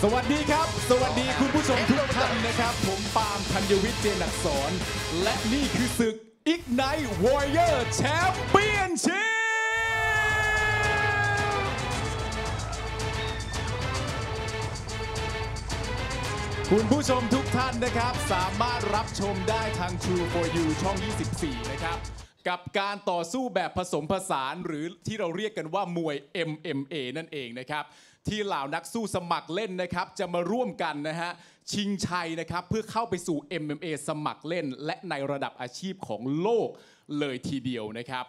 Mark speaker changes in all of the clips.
Speaker 1: สวัสดีครับสวัสดีคุณผู้ชมทุกท่านนะครับผมปาล์มธัญวิทย์เจนอักษรและนี่คือศึก Ignite Warrior Championship คุณผู้ชมทุกท่านนะครับสามารถรับชมได้ทาง True for You ช่อง 24 นะครับกับการต่อสู้แบบผสมผสานหรือที่เราเรียกกันว่ามวย MMA นั่นเองนะครับที่เหล่านักสู้สมัครเล่นนะครับจะมาร่วมกันนะฮะชิงชัยนะครับเพื่อเข้าไปสู่ MMA สมัครเล่นและในระดับอาชีพของโลกเลยทีเดียวนะครับ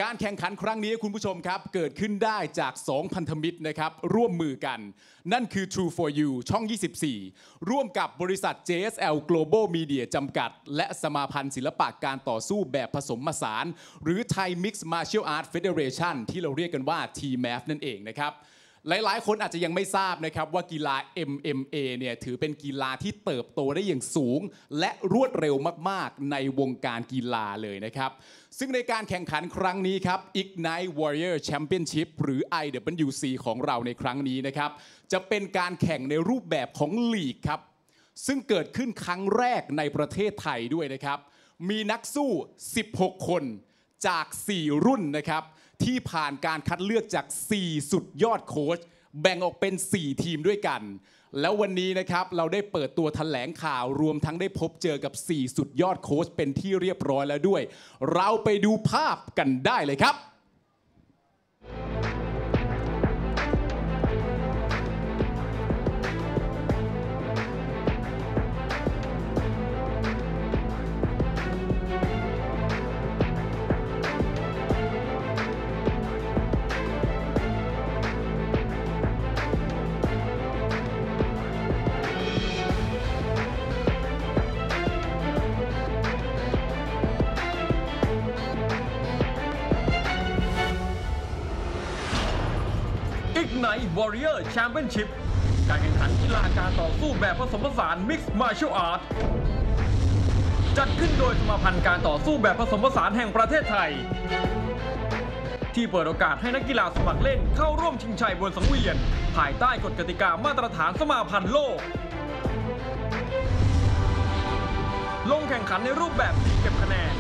Speaker 1: การแข่งขันครั้งนี้คุณผู้ชมครับเกิดขึ้นได้จาก2พันธมิตรนะครับร่วมมือกันนั่นคือ True for You ช่อง 24 ร่วมกับบริษัท JSL Global Media จำกัดและสมาพันธ์ศิลปะการต่อสู้แบบผสมผสานหรือ Thai Mixed Martial Arts Federation ที่เราเรียกกันว่า TMMAF นั่นเองนะครับหลายๆคนอาจจะยังไม่ทราบนะครับว่ากีฬา MMA เนี่ยถือเป็นกีฬาที่เติบโตได้อย่างสูงและรวดเร็วมากๆในวงการกีฬาเลยนะครับซึ่งในการแข่งขันครั้งนี้ครับ Ignite Warrior Championship หรือ IWC ของเราในครั้งนี้นะครับจะเป็นการแข่งในรูปแบบของลีกครับซึ่งเกิดขึ้นครั้งแรกในประเทศไทยด้วยนะครับมีนักสู้16คนจาก4รุ่นนะครับที่ผ่านการคัดเลือกจาก4สุดยอดโค้ชแบ่งออกเป็น4ทีมด้วยกันแล้ววันนี้นะครับเราได้เปิดตัวแถลงข่าวรวมทั้งได้พบเจอกับ4สุดยอดโค้ชเป็นที่เรียบร้อยแล้วด้วยเราไปดูภาพกันได้เลยครับ
Speaker 2: Ignite Warrior Championship การแข่งขันกีฬาการต่อสู้แบบผสมผสาน Mixed Martial Arts จัดขึ้นโดยสมาพันธ์การต่อสู้แบบผสมผสานแห่งประเทศไทยที่เปิดโอกาสให้นักกีฬาสมัครเล่นเข้าร่วมชิงชัยบนสังเวียนภายใต้กฎกติกามาตรฐานสมาพันธ์โลกลงแข่งขันในรูปแบบลีกเก็บคะแนน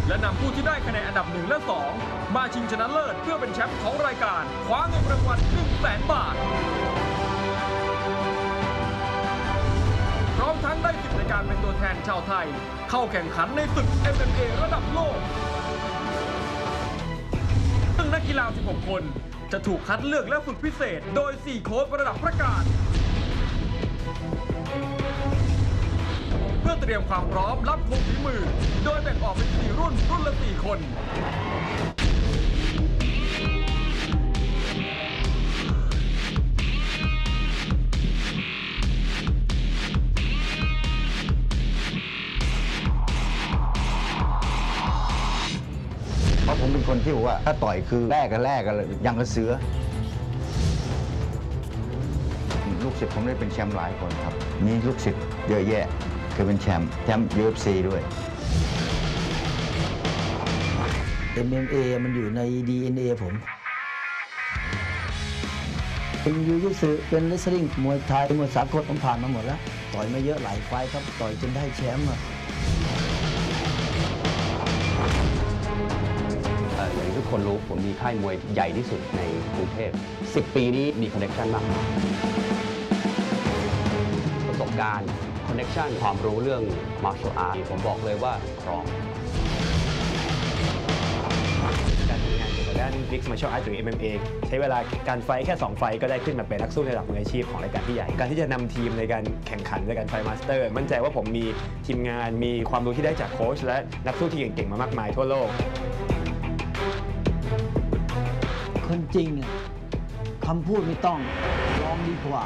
Speaker 2: และนำผู้ที่ได้คะแนนอันดับ1และ2มาชิงชนะเลิศเพื่อเป็นแชมป์ของรายการคว้าเงินรางวัล 100,000 บาทพร้อมทั้งได้สิทธิในการเป็นตัวแทนชาวไทยเข้าแข่งขันในศึก MMA ระดับโลกซึ่งนักกีฬา16คนจะถูกคัดเลือกและฝึกพิเศษโดย4โค้ชระดับประกาศเพื่อเตรียมความพร้อมรับโชว์ฝีมือโดยแบ่งออกเป็น4รุ่นละ4คน
Speaker 3: เพราะผมเป็นคนที่บอกว่าถ้าต่อยคือแลกกันยังกระเสือลูกศิษย์ผมได้เป็นแชมป์หลายคนครับมีลูกศิษย์เยอะแยะเคยเป็นแชมป์ UFC ด้วย
Speaker 4: MMA มันอยู่ใน DNA ผมเป็นยูยิสึเป็นเรสลิงมวยไทยมวยสากลผมผ่านมาหมดแล้วต่อยมาเยอะหลายไฟท์ครับต่อยจนได้แชมป์
Speaker 5: อย่างที่ทุกคนรู้ผมมีค่ายมวยใหญ่ที่สุดในกรุงเทพ10 ปีนี้มีคอนเนคชั่นมากประสบการณ์คอนเนคชั่นความรู้เรื่อง Martial Art ผมบอกเลยว่าพร้อม
Speaker 6: การทำงานเกี่ยวกับด้าน Mixed Martial Arts หรือ MMA ใช้เวลาการไฟแค่2ไฟก็ได้ขึ้นมาเป็นนักสู้ระดับมืออาชีพของรายการที่ใหญ่การที่จะนำทีมในการแข่งขันในการไฟมาสเตอร์มั่นใจว่าผมมีทีมงานมีความรู้ที่ได้จากโค้ชและนักสู้ที่เก่งๆมามากมายทั่วโลก
Speaker 4: คนจริงคำพูดไม่ต้องลองดีกว่า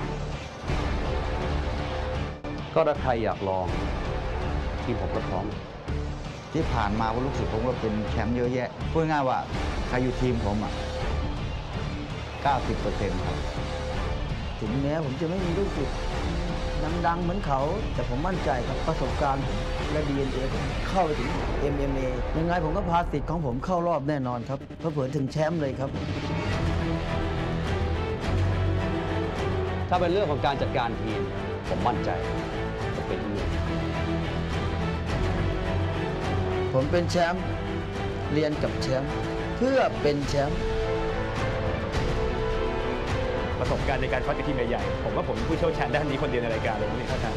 Speaker 5: ก็ถ้าใครอยากลองทีมผมก็พร้อม
Speaker 3: ที่ผ่านมาว่าลูกศิษย์ผมก็เป็นแชมป์เยอะแยะพูดง่ายว่าใครอยู่ทีมผม90% ครับ
Speaker 4: ถึงแม้ผมจะไม่มีลูกศิษย์ดังๆเหมือนเขาแต่ผมมั่นใจกับประสบการณ์ผมและ DNA ผมเข้าไปถึง MMA ยังไงผมก็พาศิษย์ของผมเข้ารอบแน่นอนครับเพื่อถึงแชมป์เลยครับ
Speaker 5: ถ้าเป็นเรื่องของการจัดการทีมผมมั่นใจจะเป็นที่หนึ่ง
Speaker 4: ผมเป็นแชมป์เรียนกับแชมป์เพื่อเป็นแชมป์
Speaker 6: ประสบการณ์ในการฟัดกับทีมใหญ่ๆผมว่าผมเป็นผู้เชี่ยวชาญด้านนี้คนเดียวในรายการเลยนะท่าน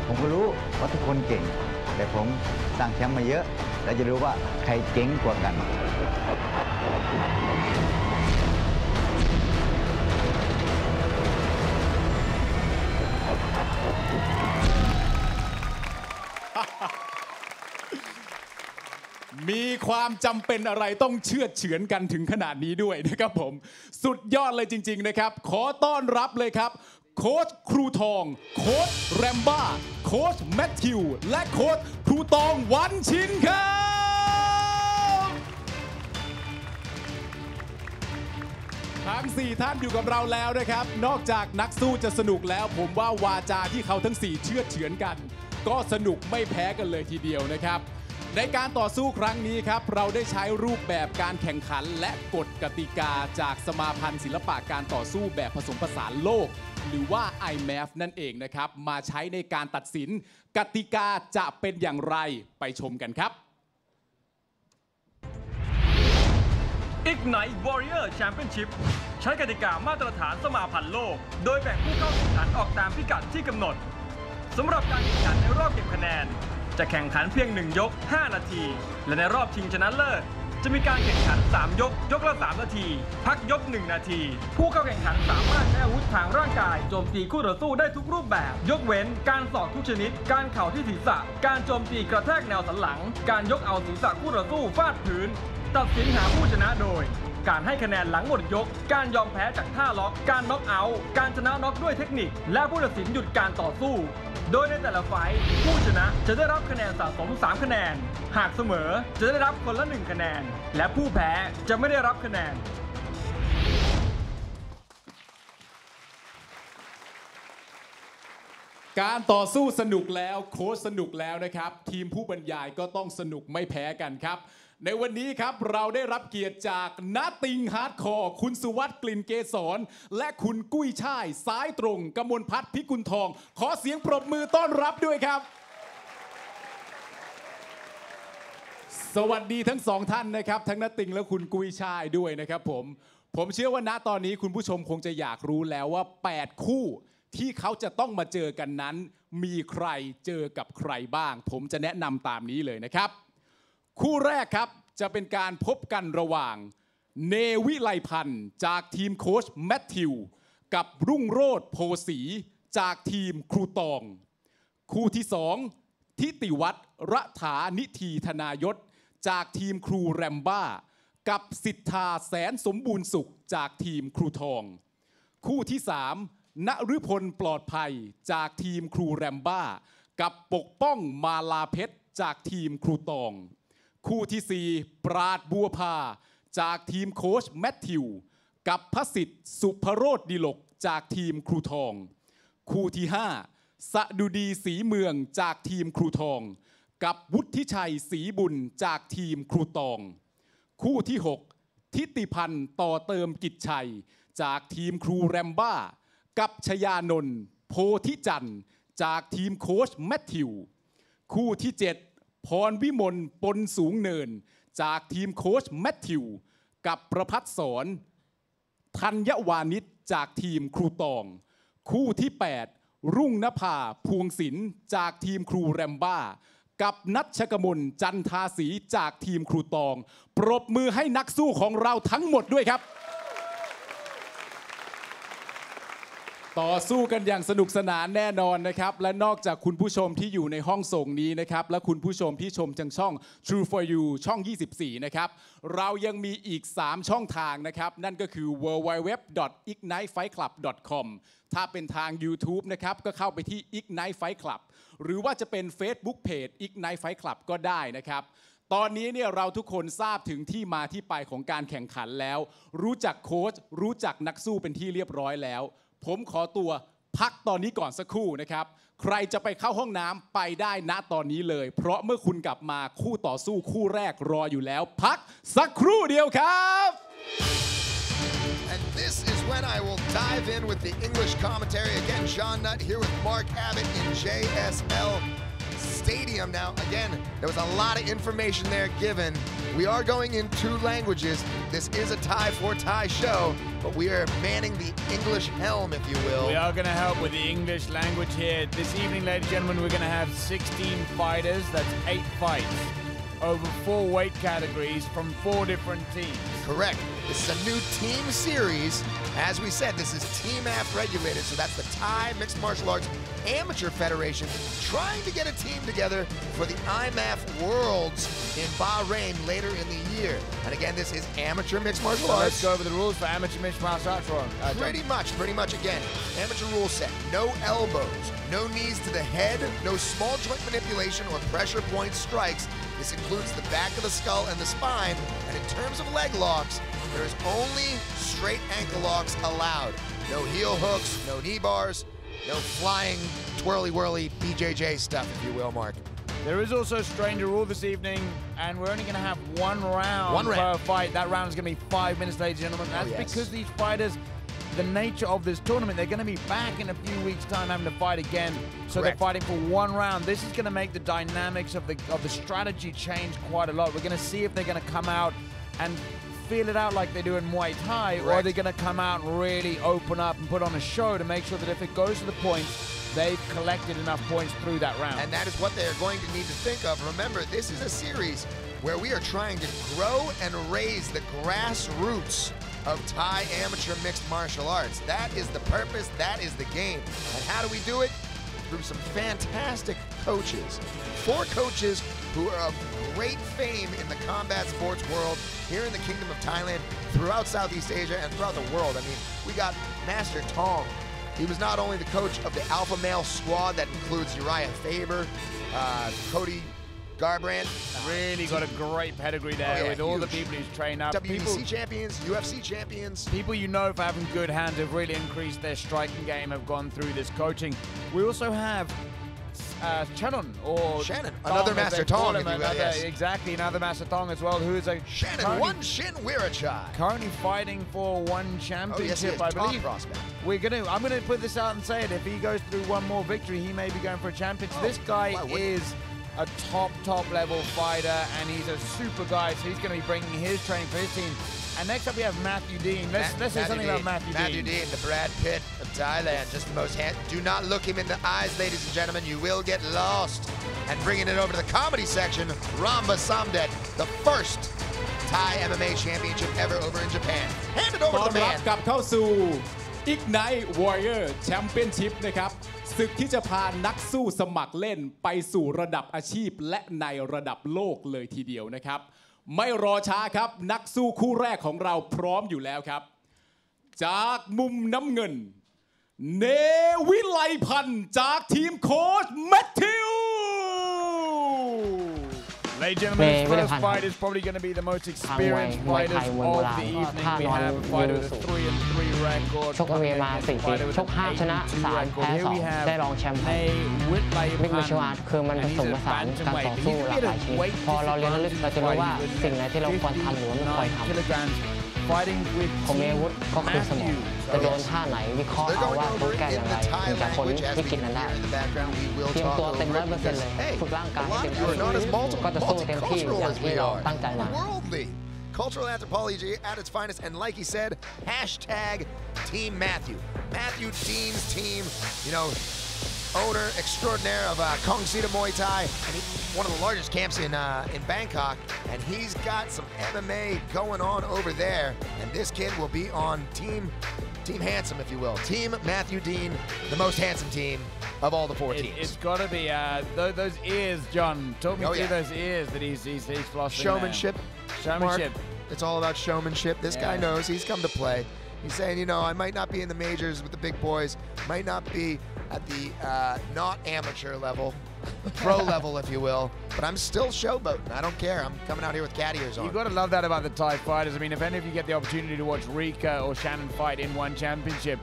Speaker 3: ผมก็รู้ว่าทุกคนเก่ง แต่ผมสร้างแชมป์มาเยอะเราจะรู้ว่าใครเก่งกว่ากัน
Speaker 1: มีความจำเป็นอะไรต้องเชื่อดเฉือนกันถึงขนาดนี้ด้วยนะครับผมสุดยอดเลยจริงๆนะครับขอต้อนรับเลยครับโค้ชครูทองโค้ชแรมบ้าโค้ชแมทธิวและโค้ชครูตองวันชินครับทั้ง4ท่านอยู่กับเราแล้วนะครับนอกจากนักสู้จะสนุกแล้วผมว่าวาจาที่เขาทั้ง4เชื่อดเฉือนกันก็สนุกไม่แพ้กันเลยทีเดียวนะครับในการต่อสู้ครั้งนี้ครับเราได้ใช้รูปแบบการแข่งขันและกฎกติกาจากสมาพันธ์ศิลปะการต่อสู้แบบผสมผสานโลกหรือว่า IMAF นั่นเองนะครับมาใช้ในการตัดสินกติกาจะเป็นอย่างไรไปชมกันครับ
Speaker 2: Ignite Warrior Championship ใช้กติกามาตรฐานสมาพันธ์โลกโดยแบ่งผู้เข้าแข่งขันออกตามพิกัดที่กำหนดสำหรับการแข่งขันในรอบเก็บคะแนนจะแข่งขันเพียง1ยก5นาทีและในรอบชิงชนะเลิศจะมีการแข่งขัน3ยกละ3นาทีพักยก1นาทีผู้เข้าแข่งขันสามารถใช้อาวุธทางร่างกายโจมตีคู่ต่อสู้ได้ทุกรูปแบบยกเว้นการศอกทุกชนิดการเข่าที่ศีรษะการโจมตีกระแทกแนวสันหลังการยกเอาศีรษะคู่ต่อสู้ฟาดพื้นตัดสินหาผู้ชนะโดยการให้คะแนนหลังหมดยกการยอมแพ้จากท่าล็อกการน็อกเอาท์การชนะน็อกด้วยเทคนิคและผู้ตัดสินหยุดการต่อสู้โดยในแต่ละไฟท์ผู้ชนะจะได้รับคะแนนสะสม3คะแนนหากเสมอจะได้รับคนละ1คะแนนและผู้แพ้จะไม่ได้รับคะแนน
Speaker 1: การต่อสู้สนุกแล้วโค้ชสนุกแล้วนะครับทีมผู้บรรยายก็ต้องสนุกไม่แพ้กันครับในวันนี้ครับเราได้รับเกียรติจากณติงฮาร์ดคอร์คุณสุวัสดิ์กลิ่นเกษรและคุณกุ้ยช่ายซ้ายตรงกมลพัฒน์พิกุลทองขอเสียงปรบมือต้อนรับด้วยครับสวัสดีทั้งสองท่านนะครับทั้งณติงและคุณกุ้ยช่ายด้วยนะครับผมเชื่อว่าณตอนนี้คุณผู้ชมคงจะอยากรู้แล้วว่า8คู่ที่เขาจะต้องมาเจอกันนั้นมีใครเจอกับใครบ้างผมจะแนะนำตามนี้เลยนะครับคู่แรกครับจะเป็นการพบกันระหว่างเนวิไลพันธ์จากทีมโค้ชแมทธิวกับรุ่งโรจน์โพสีจากทีมครูตองคู่ที่2ทิติวัฒน์รัฐานิธีธนายศจากทีมครูแรมบ้ากับสิทธาแสนสมบูรณ์สุขจากทีมครูทองคู่ที่3ณฤพลปลอดภัยจากทีมครูแรมบ้ากับปกป้องมาลาเพชรจากทีมครูตองคู่ที่4ปราดบัวพาจากทีมโค้ชแมทธิวกับพสิทธิ์สุภโรจน์ดิลกจากทีมครูทองคู่ที่5สดุดีศรีเมืองจากทีมครูทองกับวุฒิชัยศรีบุญจากทีมครูตองคู่ที่6ทิติพันธ์ต่อเติมกิจชัยจากทีมครูแรมบ้ากับชยานนท์โพธิจันทร์จากทีมโค้ชแมทธิวคู่ที่7พรวิมลปนสูงเนินจากทีมโค้ชแมทธิวกับประภัสสรธัญวานิชจากทีมครูตองคู่ที่8รุ่งนภาพวงศิลป์จากทีมครูแรมบ้ากับนัชกมลจันทาศรีจากทีมครูตองปรบมือให้นักสู้ของเราทั้งหมดด้วยครับต่อสู้กันอย่างสนุกสนานแน่นอนนะครับและนอกจากคุณผู้ชมที่อยู่ในห้องส่งนี้นะครับและคุณผู้ชมที่ชมทางช่อง True for You ช่อง 24 นะครับเรายังมีอีก3ช่องทางนะครับนั่นก็คือ www.ignitefightclub.com ถ้าเป็นทาง YouTube นะครับก็เข้าไปที่ Ignite Fight Club หรือว่าจะเป็น Facebook Page Ignite Fight Club ก็ได้นะครับตอนนี้เนี่ยเราทุกคนทราบถึงที่มาที่ไปของการแข่งขันแล้วรู้จักโค้ชรู้จักนักสู้เป็นที่เรียบร้อยแล้วผมขอตัวพักตอนนี้ก่อนสักครู่นะครับ ใครจะไปเข้าห้องน้ำไปได้ณตอนนี้เลย เพราะเมื่อคุณกลับมาคู่ต่อสู้คู่แรกรออยู่แล้ว พักสักครู่เดียวครับ
Speaker 7: And this is when I will dive in with the English commentary. Again, Sean Nutt here with Mark Abbott in JSL Stadium. Now, again, there was a lot of information there given. We are going in 2 languages. This is a tie for tie show, but we are manning the English helm, if you will.
Speaker 8: We are going to help with the English language here. This evening, ladies and gentlemen, we're going to have 16 fighters. That's 8 fights over 4 weight categories from 4 different teams.
Speaker 7: Correct. This is a new team series. As we said, this is TMMAF regulated, so that's the Thai Mixed Martial Arts Amateur Federation trying to get a team together for the IMAF Worlds in Bahrain later in the year. And again, this is amateur mixed martial arts.
Speaker 8: Let's go over the rules for amateur mixed martial arts, Ron.
Speaker 7: Pretty much again, amateur rule set. No elbows, no knees to the head, no small joint manipulation or pressure point strikes. This includes the back of the skull and the spine. And in terms of leg locks, there is only straight ankle locks allowed. No heel hooks, no knee bars, no flying twirly-whirly BJJ stuff, if you will, Mark.
Speaker 8: There is also a stranger rule this evening, and we're only going to have one round per fight. That round is going to be 5 minutes, ladies and gentlemen. That's because these fighters, the nature of this tournament, they're going to be back in a few weeks' time having to fight again. So they're fighting for one round. This is going to make the dynamics of the strategy change quite a lot. We're going to see if they're going to come out and feel it out like they do in Muay Thai, or they're going to come out and really open up and put on a show to make sure that if it goes to the points, they've collected enough points through that round.
Speaker 7: And that is what they're going to need to think of. Remember, this is a series where we are trying to grow and raise the grassroots of Thai amateur mixed martial arts. That is the purpose, that is the game. And how do we do it? Through some fantastic coaches. 4 coaches who are of great fame in the combat sports world here in the Kingdom of Thailand, throughout Southeast Asia, and throughout the world. I mean, we got Master Tong. He was not only the coach of the alpha male squad that includes Uriah Faber, Cody Garbrandt.
Speaker 8: Really got a great pedigree there with all the people he's trained up.
Speaker 7: WBC champions, UFC champions.
Speaker 8: People you know for having good hands have really increased their striking game, have gone through this coaching. We also have Shannon,
Speaker 7: another Master Tong, if you will, yes.
Speaker 8: Exactly, another Master Tong as well, who is a
Speaker 7: Shannon, OneShin Wiratchai.
Speaker 8: Currently fighting for one championship, I believe.
Speaker 7: Prospect.
Speaker 8: I'm gonna put this out and say it. If he goes through one more victory, he may be going for a championship. This guy is a top level fighter, and he's a super guy, so he's going to be bringing his training for his team. And next up we have Matthew Dean. Let's say something about Matthew Dean.
Speaker 7: Matthew Dean, the Brad Pitt of Thailand, just the most do not look him in the eyes, ladies and gentlemen. You will get lost. And bringing it over to the comedy section, Ramba Samdet, the first Thai MMA championship ever over in Japan. Hand it over to the man.
Speaker 1: กลับเข้าสู่ Ignite Warrior Championship นะครับศึกที่จะพานักสู้สมัครเล่นไปสู่ระดับอาชีพและในระดับโลกเลยทีเดียวนะครับไม่รอช้าครับนักสู้คู่แรกของเราพร้อมอยู่แล้วครับจากมุมน้ำเงินเนวิไลพันธ์จากทีมโค้ชแมทธิว
Speaker 8: Ladies and gentlemen, this first fight is probably going to be the most experienced fighters of the evening. We have a fighter with a 3-3 record.
Speaker 9: ชกเวมา4 ปีชก5ชนะ3แพ้2ได้รองแชมป์มิกซ์มาร์เชียลอาร์ตคือมันผสมผสานการต่อสู้หลากหลายชนิดพอเราเรียนลึกเราจะรู้ว่าสิ่งไหนที่เราควรทำหรือไม่ควรทำผมมีอาวุธก็คือสมองจะโดนท่าไหนวิเคราะห์เอาว่าต้องแก้อย่างไรถึงจะพ้นวิกฤตนั้นได้เตรียมตัวเต็ม 100% เลยฝึกร่างกายให้เต็มที่ก็จะสู้เต็มที่อย่างที่เราตั้งใจมา
Speaker 7: Cultural anthropology at its finest, and like he said, hashtag Team Matthew. Matthew Dean's team, you know, owner extraordinaire of Kong Sita Muay Thai, and one of the largest camps in Bangkok, and he's got some MMA going on over there, and this kid will be on Team Handsome, if you will. Team Matthew Dean, the most handsome team of all the 4 teams.
Speaker 8: It's got to be those ears, John. Talk me through those ears that he's flossing.
Speaker 7: Showmanship. Mark, it's all about showmanship. This guy knows he's come to play. He's saying, you know, I might not be in the majors with the big boys, might not be at the not amateur level, the pro level, if you will, but I'm still showboating. I don't care. I'm coming out here with cat ears on.
Speaker 8: You've got to love that about the Thai fighters. I mean, if any of you get the opportunity to watch Rika or Shannon fight in one championship,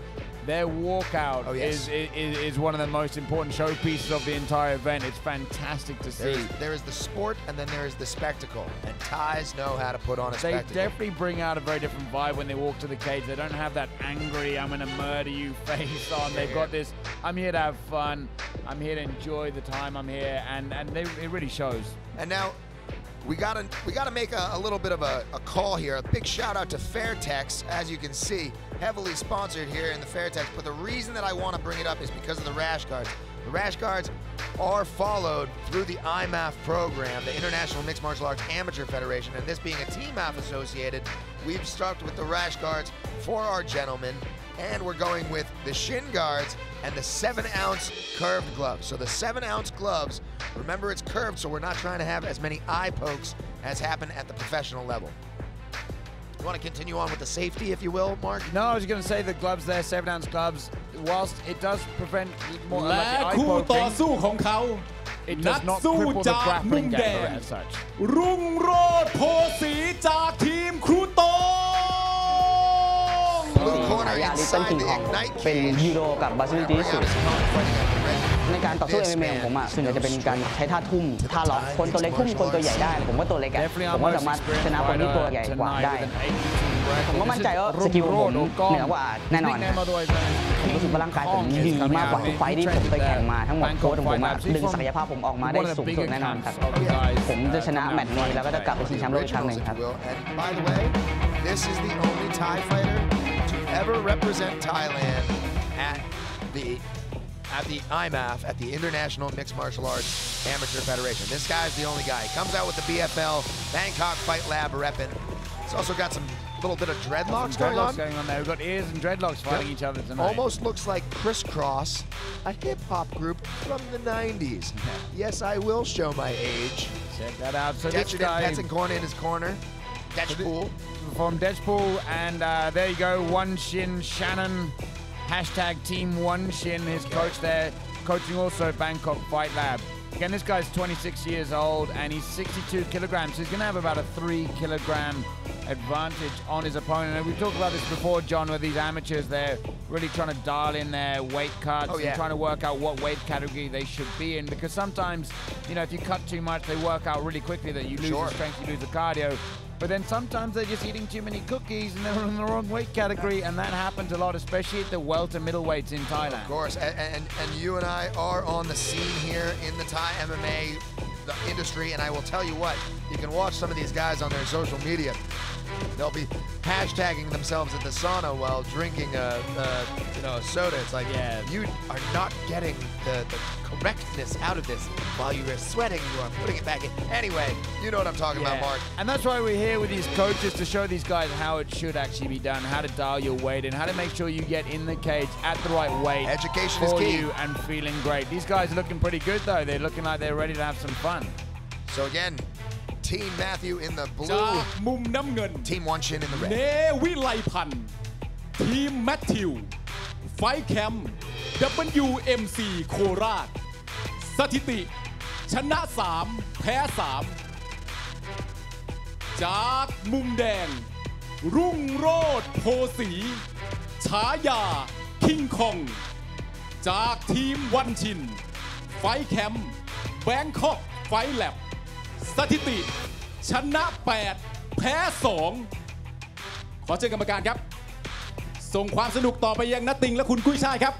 Speaker 8: Their walkout is one of the most important showpieces of the entire event. It's fantastic to see.
Speaker 7: There is the sport and then there is the spectacle. And Thais know how to put on a spectacle.
Speaker 8: They definitely bring out a very different vibe when they walk to the cage. They don't have that angry, I'm going to murder you face on. They've got this, I'm here to have fun. I'm here to enjoy the time I'm here. And it really shows.
Speaker 7: And now, we gotta make a little bit of a call here. A big shout out to Fairtex, as you can see, heavily sponsored here in the Fairtex. But the reason that I want to bring it up is because of the rash guards. The rash guards are followed through the IMAF program, the International Mixed Martial Arts Amateur Federation, and this being a TMAF associated, we've stuck with the rash guards for our gentlemen, and we're going with the shin guards and the 7-ounce curved gloves. So the 7-ounce gloves, remember it's curved, so we're not trying to have as many eye pokes as happen at the professional level. You want to continue on with the safety, if you will, Mark?
Speaker 8: No, I was going to say the gloves there, 7-ounce gloves, whilst it does prevent more like the eye poking, it does not cripple the grappling game as such.
Speaker 1: รุ่งโรจน์โพสีจากทีมครูโต
Speaker 9: เป็นยูโดกับบาซิลที่สุดในการต่อสู้ MMA ของผมส่วนใหญ่จะเป็นการใช้ท่าทุ่มท่าล็อกคนตัวเล็กทุ่มคนตัวใหญ่ได้ผมก็ตัวเล็กผมก็สามารถชนะคนที่ตัวใหญ่กว่าได้ผมก็มั่นใจว่าสกิลผมเหนือกว่าแน่นอนผมรู้สึกว่าร่างกายผมดีมากกว่าทุกไฟท์ที่ผมเคยแข่งมาทั้งหมดโค้ชของผมดึงศักยภาพผมออกมาได้สูงสุดแน่นอนครับผมจะชนะแมตช์นี้แล้วก็จะกลับไปชิงแชมป์โลกอีกครั้งหนึ่งครับ
Speaker 7: This is the only Thai fighter to ever represent Thailand at the IMAF, at the International Mixed Martial Arts Amateur Federation. This guy's the only guy. He comes out with the BFL Bangkok Fight Lab repping. He's also got some little bit of dreadlocks going on.
Speaker 8: There. We've got ears and dreadlocks fighting each other tonight.
Speaker 7: Almost looks like Crisscross, a hip-hop group from the 90s. Yes, I will show my age.
Speaker 8: Check that out. So
Speaker 7: this guy, Petzenkorn in his corner. Dechpool.
Speaker 8: From Dechpool, and there you go, OneShin, Shannon, hashtag Team OneShin, his coach there, coaching also Bangkok Fight Lab. Again, this guy's 26 years old, and he's 62 kilograms, so he's going to have about a 3-kilogram advantage on his opponent. And we've talked about this before, John, with these amateurs, they're really trying to dial in their weight cuts and trying to work out what weight category they should be in, because sometimes, you know, if you cut too much, they work out really quickly that you lose the strength, you lose the cardio. But then sometimes they're just eating too many cookies and they're in the wrong weight category, and that happens a lot, especially at the welter middleweights in Thailand.
Speaker 7: Of course, and you and I are on the scene here in the Thai MMA industry, and I will tell you what, you can watch some of these guys on their social media. They'll be hashtagging themselves at the sauna while drinking a soda. It's like, you are not getting the correctness out of this. While you are sweating, you are putting it back in. Anyway, you know what I'm talking about, Mark.
Speaker 8: And that's why we're here with these coaches, to show these guys how it should actually be done, how to dial your weight, and how to make sure you get in the cage at the right weight.
Speaker 7: Education
Speaker 8: for
Speaker 7: is key.
Speaker 8: You and feeling great. These guys are looking pretty good, though. They're looking like they're ready to have some fun.
Speaker 7: So again, Team Matthew in the blue,
Speaker 1: จากมุมน้ำเงิน
Speaker 7: Team OneShin in the red.
Speaker 1: เนวิไลพันธ์ทีมแมทธิวไฟท์แคมป์ WMC โคราชสถิติชนะ3แพ้3จากมุมแดงรุ่งโรจน์โพสีฉายาคิงคองจากทีมวันชินไฟท์แคมป์แบงคอกไฟท์แลบสถิติชนะ8แพ้2ขอเชิญกรรมการครับส่งความสนุกต่อไปยังนัตติงและคุณกุ้ยช่ายครับ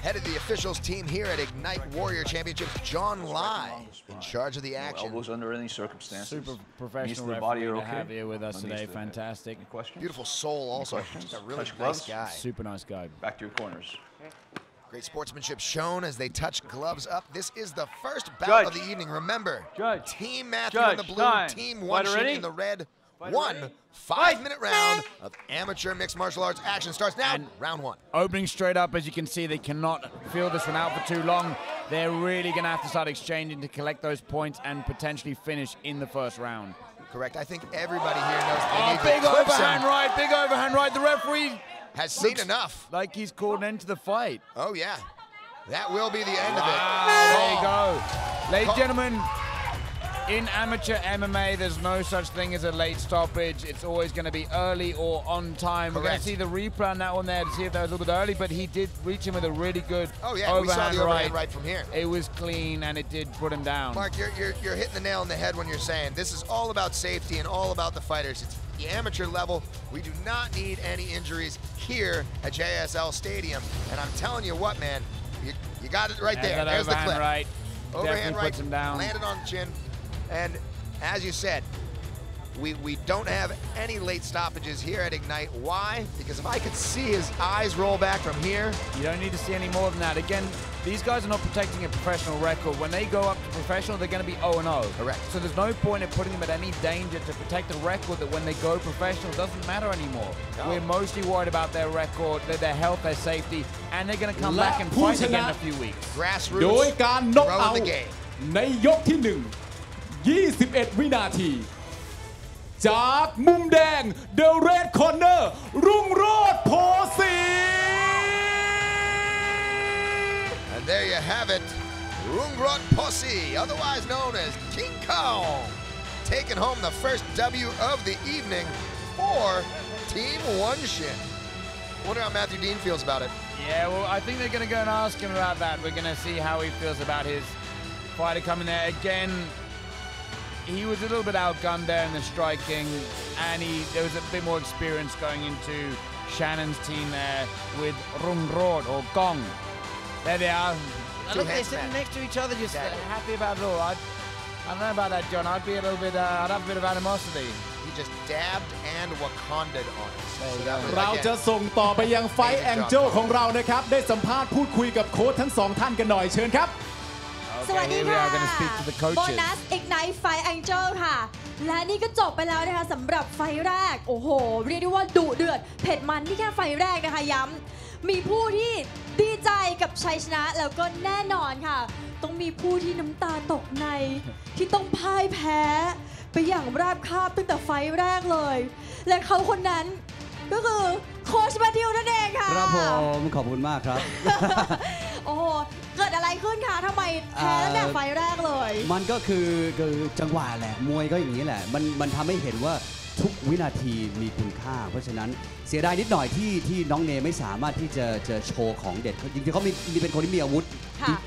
Speaker 7: Head of the officials team here at Ignite Warrior Championships, John Lai, in charge of the action.
Speaker 10: Elbows under any circumstances.
Speaker 8: Super professional referee to have here with us today. Fantastic.
Speaker 10: Any questions?
Speaker 7: Beautiful soul also. Just a really nice guy.
Speaker 8: Super nice guy.
Speaker 10: Back to your corners.
Speaker 7: Great sportsmanship shown as they touch gloves up. This is the first bout of the evening. Remember, Team Matthew in the blue, Team OneShin in the red. 1 5-minute round of amateur mixed martial arts action starts now. And round 1.
Speaker 8: Opening straight up, as you can see, they cannot feel this one out for too long. They're really going to have to start exchanging to collect those points and potentially finish in the first round.
Speaker 7: Correct. I think everybody here knows they need
Speaker 8: big overhand right, big overhand right. The referee
Speaker 7: has seen enough.
Speaker 8: Like he's called an end to the fight.
Speaker 7: Oh, yeah. That will be the end of it.
Speaker 8: There you go. Ladies and gentlemen, In amateur MMA, there's no such thing as a late stoppage. It's always going to be early or on time. We're going to see the replay on that one there to see if that was a little bit early, but he did reach him with a really good overhand
Speaker 7: we saw the overhand right from here.
Speaker 8: It was clean and it did put him down.
Speaker 7: Mark, you're hitting the nail on the head when you're saying this is all about safety and all about the fighters. It's the amateur level. We do not need any injuries here at JSL Stadium. And I'm telling you what, man, you got it right there. There's the clip.
Speaker 8: Right.
Speaker 7: Overhand right,
Speaker 8: puts him down.
Speaker 7: Landed on the chin. And as you said, we don't have any late stoppages here at Ignite. Why? Because if I could see his eyes roll back from here.
Speaker 8: You don't need to see any more than that. Again, these guys are not protecting a professional record. When they go up to professional, they're going to be 0-0.
Speaker 7: Correct.
Speaker 8: So there's no point in putting them at any danger to protect a record that when they go professional doesn't matter anymore. No. We're mostly worried about their record, their health, their safety, and they're going to come back and fight again in a few weeks.
Speaker 7: Grassroots.
Speaker 1: โดยการน็อกเอาท์
Speaker 7: the game.
Speaker 1: ในยกที่ 1 21 วินาทีจากมุมแดง The Red Corner รุ่งโรจน์โพสี
Speaker 7: And there you have it, Rungrod Posse, otherwise known as King Kong, taking home the first W of the evening for Team OneShin. Wonder how Matthew Dean feels about it.
Speaker 8: Yeah, well, I think they're going to go and ask him about that. We're going to see how he feels about his fighter coming there. Again, he was a little bit outgunned there in the striking, and there was a bit more experience going into Shannon's team there with Rungrod or Gong. There they are. Look, they're sitting next to each other, just happy about it all. I don't know about that, John. I'd be a little bit. I'd have a bit of animosity.
Speaker 7: He just dabbed and Wakanda'd on us.
Speaker 1: เราจะส่งต่อไปยังไฟท์แองเจิลของเรานะครับได้สัมภาษณ์พูดคุยกับโค้ชทั้ง2ท่านกันหน่อยเชิญครับ
Speaker 11: สวัสดีค่ะโบนัส Ignite Fight Angel ค่ะและนี่ก็จบไปแล้วนะคะสำหรับไฟแรกโอ้โหเรียกได้ว่าดุเดือดเผ็ดมันที่แค่ไฟแรกนะคะย้ำมีผู้ที่ดีใจกับชัยชนะแล้วก็แน่นอนค่ะต้องมีผู้ที่น้ำตาตกในที่ต้องพ่ายแพ้ไปอย่างราบคาบตั้งแต่ไฟแรกเลยและเขาคนนั้นก็คือโค้ชแมทธิวนั่นเองค่ะ
Speaker 3: ครับผมขอบคุณมากครับ
Speaker 11: โอ้โหเกิดอะไรขึ้นคะทำไมแพ้ตั้งแต่ไฟแรกเลย
Speaker 3: มันก็คือจังหวะแหละมวยก็อย่างนี้แหละมันทำให้เห็นว่าทุกวินาทีมีคุณค่าเพราะฉะนั้นเสียดายนิดหน่อยที่น้องเนไม่สามารถที่จะโชว์ของเด็ดจริงๆเขามีเป็นคนที่มีอาวุธ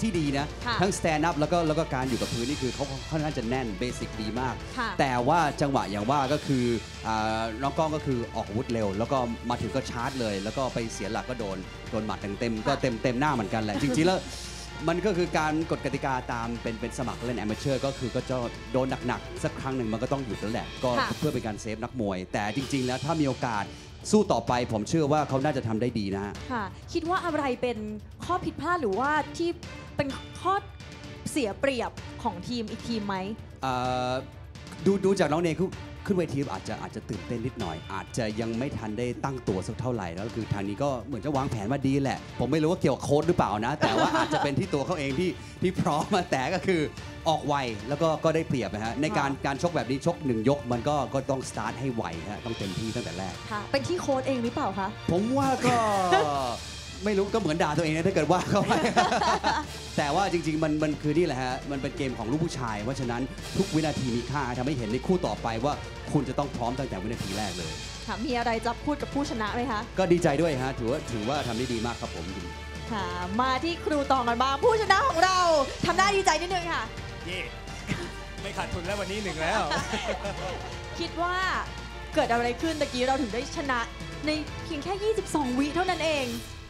Speaker 3: ที่ดีนะทั้งสแตนด์อัพแล้วก็การอยู่กับพื้นนี่คือเขาค่อนข้างจะแน่นเบสิกดีมากแต่ว่าจังหวะอย่างว่าก็คือน้องก้องก็คือออกอาวุธเร็วแล้วก็มาถึงก็ชาร์จเลยแล้วก็ไปเสียหลักก็โดนหมัดเต็มก็เต็มหน้าเหมือนกันแหละจริงๆแล้วมันก็คือการกฎกติกาตามเป็นสมัครเล่นแอมเชอร์ก็คือก็จะโดนหนักๆสักครั้งหนึ่งมันก็ต้องหยุดแล้วแหละก็เพื่อเป็นการเซฟนักมวยแต่จริงๆแล้วถ้ามีโอกาสสู้ต่อไปผมเชื่อว่าเขาน่าจะทำได้ดีนะฮะ
Speaker 11: คิดว่าอะไรเป็นข้อผิดพลาดหรือว่าที่เป็นข้อเสียเปรียบของทีมอีกทีมไหม
Speaker 3: ดูจากน้องเนยขึ้นเวทีอาจจะตื่นเต้นนิดหน่อยอาจจะยังไม่ทันได้ตั้งตัวสักเท่าไหร่แล้วคือทางนี้ก็เหมือนจะวางแผนมาดีแหละผมไม่รู้ว่าเกี่ยวกับโค้ชหรือเปล่านะแต่ว่าอาจจะเป็นที่ตัวเขาเองที่พร้อมมาแต่ก็คือออกไวแล้วก็ได้เปรียบนะฮะในการชกแบบนี้ชก1 ยกมันก็ต้องสตาร์ทให้ไวฮะต้องเต็มที่ตั้งแต่แรก
Speaker 11: เป็นที่โค้ชเองหรือเปล่าคะ
Speaker 3: ผมว่าก็ ไม่รู้ก็เหมือนด่าตัวเองนะถ้าเกิดว่าเขาแต่ว่าจริงๆมันคือนี่แหละฮะมันเป็นเกมของลูกผู้ชายเพราะฉะนั้นทุกวินาทีมีค่าทำให้เห็นในคู่ต่อไปว่าคุณจะต้องพร้อมตั้งแต่วินาทีแรกเลย
Speaker 11: มีอะไรจะพูดกับผู้ชนะไหมคะ
Speaker 3: ก็ดีใจด้วยฮะถือว่าทำได้ดีมากครับผม
Speaker 11: ค่ะมาที่ครูตองกันบ้างผู้ชนะของเราทำได้ดีใจนิดนึงค่ะ
Speaker 6: เย่ไม่ขาดทุนแล้ววันนี้1แล้ว
Speaker 11: คิดว่าเกิดอะไรขึ้นตะกี้เราถึงได้ชนะในเพียงแค่22 วิเท่านั้นเอง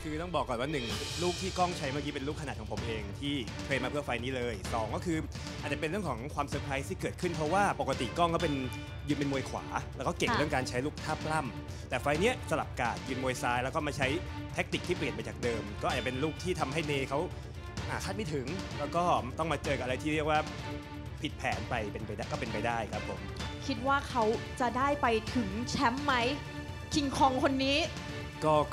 Speaker 6: คือต้องบอกก่อนว่า1ลูกที่กล้องใช้เมื่อกี้เป็นลูกขนาดของผมเองที่เทรนมาเพื่อไฟนี้เลย2ก็คืออาจจะเป็นเรื่องของความเซอร์ไพรส์ที่เกิดขึ้นเพราะว่าปกติกล้องก็ยืนเป็นมวยขวาแล้วก็เก่งเรื่องการใช้ลูกท่าปล้ำแต่ไฟนี้สลับการยืนมวยซ้ายแล้วก็มาใช้แท็กติกที่เปลี่ยนไปจากเดิมก็อาจจะเป็นลูกที่ทำให้เนเขาคาดไม่ถึงแล้วก็ต้องมาเจอกับอะไรที่เรียกว่าผิดแผนไปก็เป็นไปได้ครับผม
Speaker 11: คิดว่าเขาจะได้ไปถึงแชมป์ไหมคิงคองคนนี้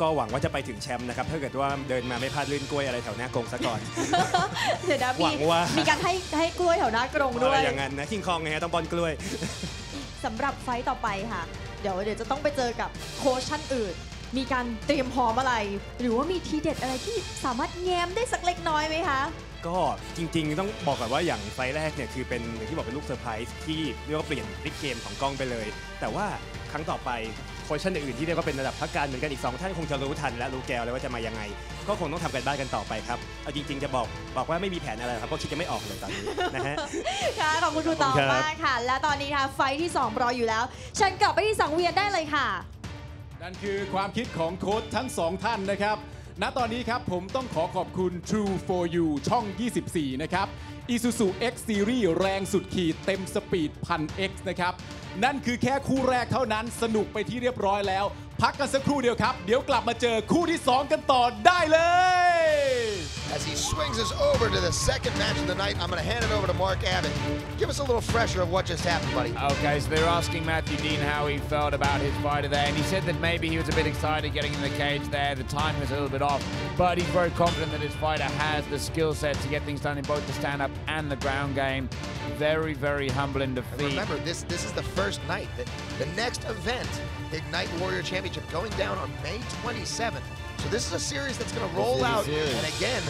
Speaker 6: ก็หวังว่าจะไปถึงแชมป์นะครับถ้าเกิดว่าเดินมาไม่พลาดลื่นกล้วยอะไรแถวหน้ากรงซะก่อน
Speaker 11: เดี๋ยวหวังว่ามีการให้กล้วยแถวหน้ากรงด้วย
Speaker 6: อย่างนั้นนะคิงคองไงต้องบอลกล้วย
Speaker 11: สำหรับไฟต์ต่อไปค่ะเดี๋ยวจะต้องไปเจอกับโค้ชท่านอื่น มีการเตรียมพร้อมอะไร หรือว่ามีทีเด็ดอะไรที่สามารถแง้มได้สักเล็กน้อยไหมคะ
Speaker 6: ก็จริงๆต้องบอกก่อนว่าอย่างไฟล์แรกเนี่ยคือเป็นอย่างที่บอกเป็นลูกเซอร์ไพรส์ที่เรียกว่าเปลี่ยนพลิกเกมของกล้องไปเลยแต่ว่าครั้งต่อไปโค้ชท่านอื่นที่เรียกว่าเป็นระดับพักการเหมือนกันอีก2ท่านคงจะรู้ทันและรู้แก้วเลยว่าจะมายังไงก็คงต้องทำกันบ้านกันต่อไปครับเอาจริงๆจะบอกว่าไม่มีแผนอะไรครับเพราะคิดจะไม่ออกเลยตอนนี้นะฮะ
Speaker 11: ค่ะขอบคุณคุณตองมากค่ะและตอนนี้ค่ะไฟที่2รออยู่แล้วเชิญกลับไปที่สังเวียนได้เลยค่ะ
Speaker 1: นั่นคือความคิดของโค้ชทั้ง2ท่านนะครับณตอนนี้ครับผมต้องขอบคุณ True for You ช่อง 24 นะครับ Isuzu X Series แรงสุดขีดเต็มสปีด 1000X นะครับนั่นคือแค่คู่แรกเท่านั้นสนุกไปที่เรียบร้อยแล้วพักกันสักครู่เดียวครับเดี๋ยวกลับมาเจอคู่ที่2กันต่อได้เลย
Speaker 7: As he swings us over to the second match of the night, I'm going to hand it over to Mark Abbott. Give us a little fresher of what just happened, buddy.
Speaker 8: Okay, so they're asking Matthew Dean how he felt about his fighter there, and he said that maybe he was a bit excited getting in the cage there. The timing was a little bit off, but he's very confident that his fighter has the skill set to get things done in both the stand-up and the ground game. Very, very humble in defeat.
Speaker 7: And remember, this is the first night. The next event, Ignite Warrior Championship, going down on May 27th. So this is a series that's going to roll out and again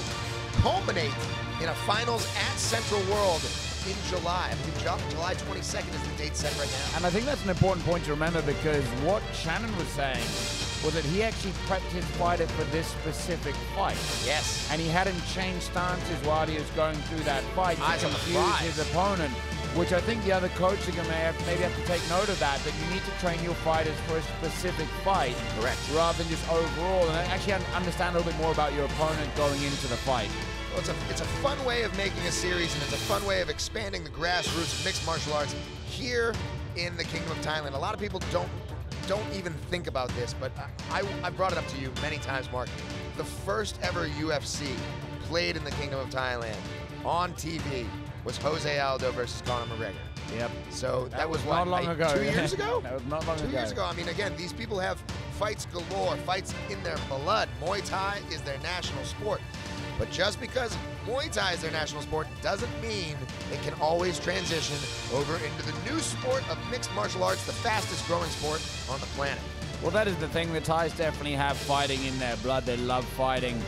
Speaker 7: culminate in a finals at Central World in July. I believe July 22nd is the date set right now.
Speaker 8: And I think that's an important point to remember because what Shannon was saying was that he actually prepped his fighter for this specific fight.
Speaker 7: Yes.
Speaker 8: And he hadn't changed stances while he was going through that fight to confuse his opponent, which I think the other coaches maybe have to take note of that you need to train your fighters for a specific fight.
Speaker 7: Correct.
Speaker 8: Rather than just overall, and actually understand a little bit more about your opponent going into the fight.
Speaker 7: Well, it's a fun way of making a series, and it's a fun way of expanding the grassroots of mixed martial arts here in the Kingdom of Thailand. A lot of people don't even think about this, but I brought it up to you many times, Mark. The first ever UFC played in the Kingdom of Thailand on TV was Jose Aldo versus Conor McGregor.
Speaker 8: Yep.
Speaker 7: So that was
Speaker 8: not long ago.
Speaker 7: 2 years ago?
Speaker 8: That was not long ago.
Speaker 7: 2 years ago. I mean, again, these people have fights galore, fights in their blood. Muay Thai is their national sport. But just because Muay Thai is their national sport doesn't mean it can always transition over into the new sport of mixed martial arts, the fastest growing sport on the planet.
Speaker 8: Well, that is the thing. The Thais definitely have fighting in their blood. They love fighting.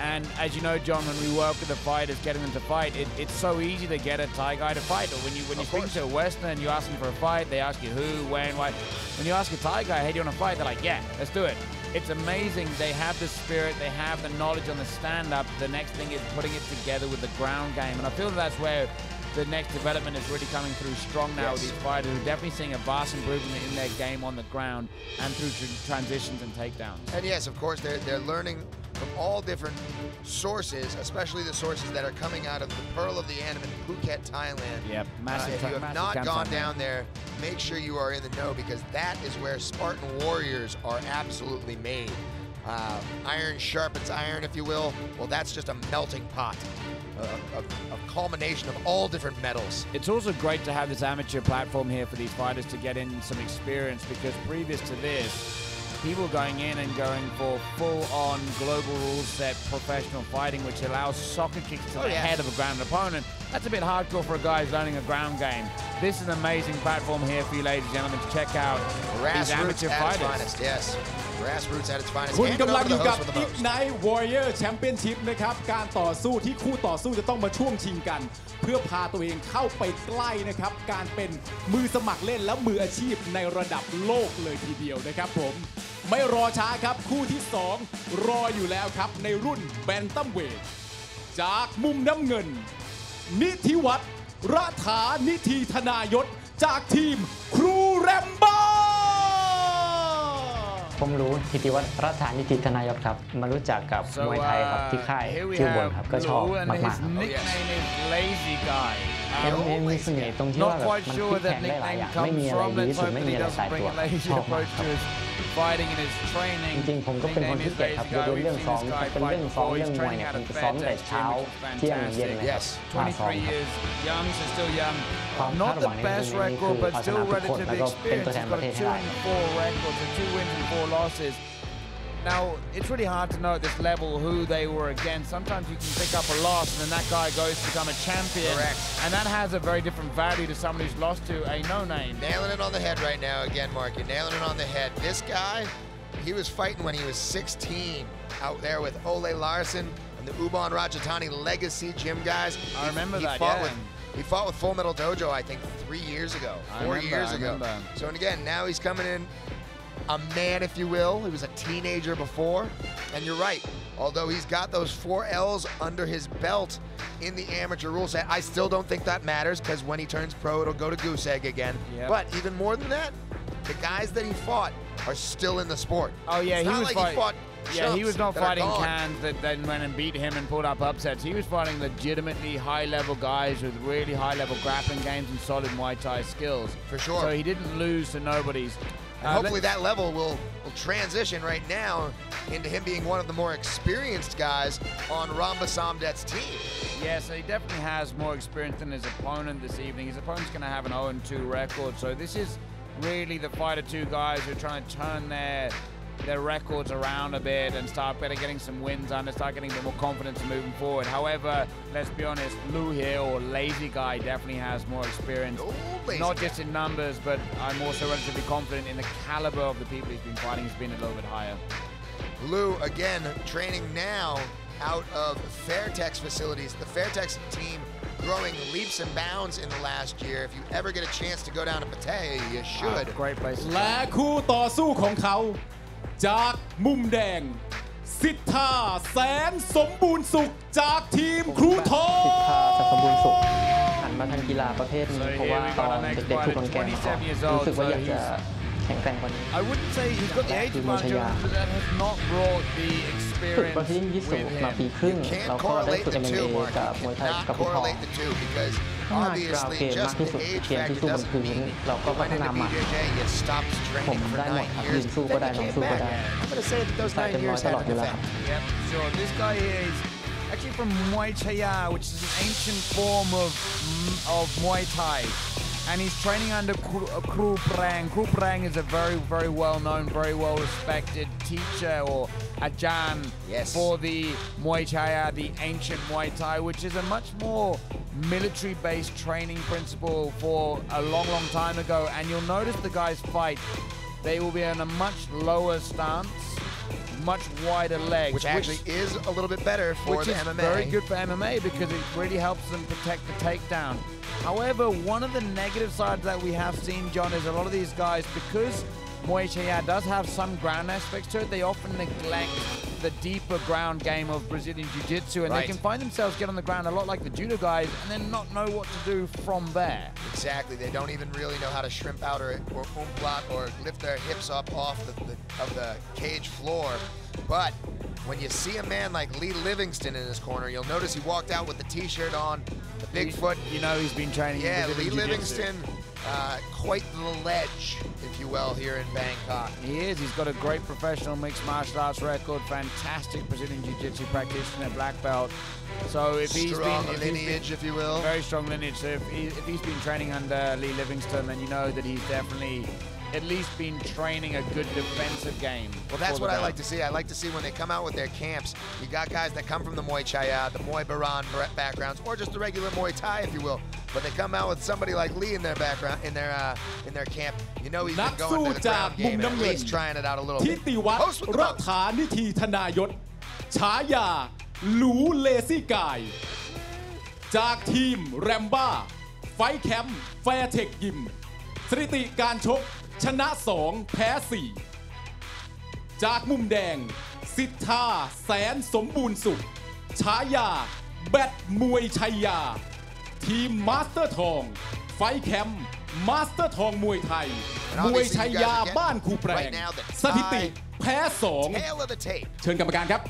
Speaker 8: And as you know, John, when we work with the fighters, getting them to fight, it's so easy to get a Thai guy to fight. But when you speak to a Westerner and you ask them for a fight, they ask you who, when, why. When you ask a Thai guy, hey, do you want to fight? They're like, yeah, let's do it. It's amazing. They have the spirit. They have the knowledge on the stand-up. The next thing is putting it together with the ground game. And I feel that's where the next development is really coming through strong now with these fighters. We're definitely seeing a vast improvement in their game on the ground and through transitions and takedowns.
Speaker 7: And yes, of course, they're learning from all different sources, especially the sources that are coming out of the Pearl of the Anam in Phuket, Thailand.
Speaker 8: Yep, massive.
Speaker 7: If you have not gone down there, make sure you are in the know because that is where Spartan warriors are absolutely made. Iron sharpens iron, if you will. Well, that's just a melting pot. A culmination of all different metals.
Speaker 8: It's also great to have this amateur platform here for these fighters to get in some experience because previous to this, people going in and going for full-on global rules set professional fighting, which allows soccer kicks to the head of a ground opponent. That's a bit hardcore for a guy who's learning a ground game. This is an amazing platform here for you, ladies and gentlemen, to check out these amateur fighters.
Speaker 7: Finest, yes. Grassroots at its finest.
Speaker 1: คุณกำลังอยู่กับ Ignite Warrior Championship นะครับการต่อสู้ที่คู่ต่อสู้จะต้องมาช่วงชิงกันเพื่อพาตัวเองเข้าไปใกล้นะครับการเป็นมือสมัครเล่นและมืออาชีพในระดับโลกเลยทีเดียวนะครับผมไม่รอช้าครับคู่ที่2รออยู่แล้วครับในรุ่นแบนตัมเวทจากมุมน้ำเงินนิธิวัฒน์รัฐานิธิธนายศจากทีมครูแรมโบ้
Speaker 9: ผมรู้นิติวัฒน์รัฐานิติธนายศครับมารู้จักกับมวยไทยครับที่ค่ายชื่อบนครับก็ชอบมากๆครับมีเสน่ห์ตรงที่ว่าแบบมันพลิกแพลงได้หลายอย่างไม่มีอะไรดีที่สุดไม่มีอะไรตายตัวชอบมากครับจริงๆผมก็เป็นคนที่เก่งครับยกเว้นเรื่องซ้อมเป็นเรื่องซ้อมเรื่องมวยเนี่ยผมจะซ้อมแต่เช้าเที่ยงเย็นเลยครับมาซ้อมครับความคาดหวังในตรงนี้คือเอาชนะทุกคนแล้วก็เป็นตัวแทนประเทศให้ได้
Speaker 8: Now, it's really hard to know at this level who they were against. Sometimes you can pick up a loss and then that guy goes to become a champion.
Speaker 7: Correct.
Speaker 8: And that has a very different value to someone who's lost to a no-name.
Speaker 7: Nailing it on the head right now again, Mark. You're nailing it on the head. This guy he was fighting when he was 16 out there with Ole Larson and the Ubon Ratchathani legacy gym guys.
Speaker 8: I remember that,
Speaker 7: He fought with Full Metal Dojo, I think, 4 years ago. So, and again, now he's coming in a man, if you will. He was a teenager before. And you're right. Although he's got those 4 L's under his belt in the amateur rule set, I still don't think that matters because when he turns pro, it'll go to goose egg again.
Speaker 8: Yep.
Speaker 7: But even more than that, the guys that he fought are still in the sport.
Speaker 8: Oh, yeah,
Speaker 7: it's
Speaker 8: he
Speaker 7: not
Speaker 8: was
Speaker 7: like
Speaker 8: fighting.
Speaker 7: He fought
Speaker 8: he was not fighting cans
Speaker 7: that
Speaker 8: then went and beat him and pulled up upsets. He was fighting legitimately high-level guys with really high-level grappling games and solid Muay Thai skills.
Speaker 7: For sure.
Speaker 8: So he didn't lose to nobodies.
Speaker 7: And hopefully that level will transition right now into him being one of the more experienced guys on Ramba Samdet's team.
Speaker 8: Yeah, so he definitely has more experience than his opponent this evening. His opponent's going to have an 0-2 record. So this is really the fighter two guys who are trying to turn their records around a bit and start getting some wins under, start getting a bit more confidence moving forward. However, let's be honest, Lou here, or Lazy Guy, definitely has more experience. Not just in numbers, but I'm also relatively confident in the caliber of the people he's been fighting has been a little bit higher.
Speaker 7: Lou, again, training now out of Fairtex facilities. The Fairtex team growing leaps and bounds in the last year. If you ever get a chance to go down to Pattaya, you should.
Speaker 8: Great place.
Speaker 1: และคู่ต่อสู้ของเขาจากมุมแดงสิทธาแสนสมบูรณ์สุขจากทีมครูทองสิทธาแสนสมบูรณ์สุขหันมาทำกีฬาประเภทนี้เพราะว่าตอนเด็กๆถูกรังแกมาก่อนรู้สึกว่าอยากจะแข็งแกร่งกว่านี้
Speaker 8: I wouldn't say he's got the age advantage, but that has not brought the
Speaker 9: ฝึกประเทศญี่ปุ่นมาปีครึ่งแล้วก็ได้ฝึก MMA กับมวยไทยกับครูทองพัฒนากราวเกมมากที่สุดเกมที่สู้บนพื้นเราก็พัฒนาหมัดผมได้หมดครับยืนสู้ก็ได้ลงสู้ก็ได้ใส่เต็มร้อยตลอดอยู่แล้วครับ
Speaker 8: Sure, this guy is actually from Muay Thai, which is an ancient form of Muay Thai. And he's training under Kru Prang. Kru Prang is a very, very well-known, very well-respected teacher or ajan for the Muay Thai, the ancient Muay Thai, which is a much more military-based training principle for a long, long time ago. And you'll notice the guys fight. They will be in a much lower stance, much wider legs.
Speaker 7: Which actually is a little bit better for the MMA.
Speaker 8: Which is very good for MMA because it really helps them protect the takedown. However, one of the negative sides that we have seen, John, is a lot of these guys, because Muay Thai does have some ground aspects to it, they often neglect the deeper ground game of Brazilian Jiu-Jitsu, and they can find themselves get on the ground a lot like the judo guys and then not know what to do from there.
Speaker 7: Exactly. They don't even really know how to shrimp out or umplaut or lift their hips up off the cage floor. But when you see a man like Lee Livingston in his corner, you'll notice he walked out with the t-shirt on, the Bigfoot.
Speaker 8: You know he's been training.
Speaker 7: Yeah, Lee Livingston, quite the ledge, if you will, here in Bangkok.
Speaker 8: He is. He's got a great professional mixed martial arts record, fantastic Brazilian Jiu-Jitsu practitioner, black belt. So if he's
Speaker 7: strong
Speaker 8: been
Speaker 7: lineage, if you will,
Speaker 8: very strong lineage. So if he's been training under Lee Livingston, then you know that he's definitely at least been training a good defensive game.
Speaker 7: Well, that's what I like to see. I like to see when they come out with their camps, you got guys that come from the Muay Thai, the Muay Baran backgrounds, or just the regular Muay Thai, if you will. But they come out with somebody like Lee in their background, in their camp. You know he's been going to the ground game and at least trying it out a little bit.
Speaker 1: ทิติวัฒน์รัฐานิธีธนายศฉายาหลูเลซี่กายจากทีมแรมบ้าไฟแคมป์แฟร์เทคยิมสถิติการชกชนะ2แพ้4จากมุมแดงสิทธาแสนสมบูรณ์สุขฉายาแบทมวยชัยยาทีมมาสเตอร์ทองไฟแคมป์มาสเตอร์ทองมวยไทยมวยชัยยาบ้านครูแปรงสถิติแพ้2เชิญกรรมการครับ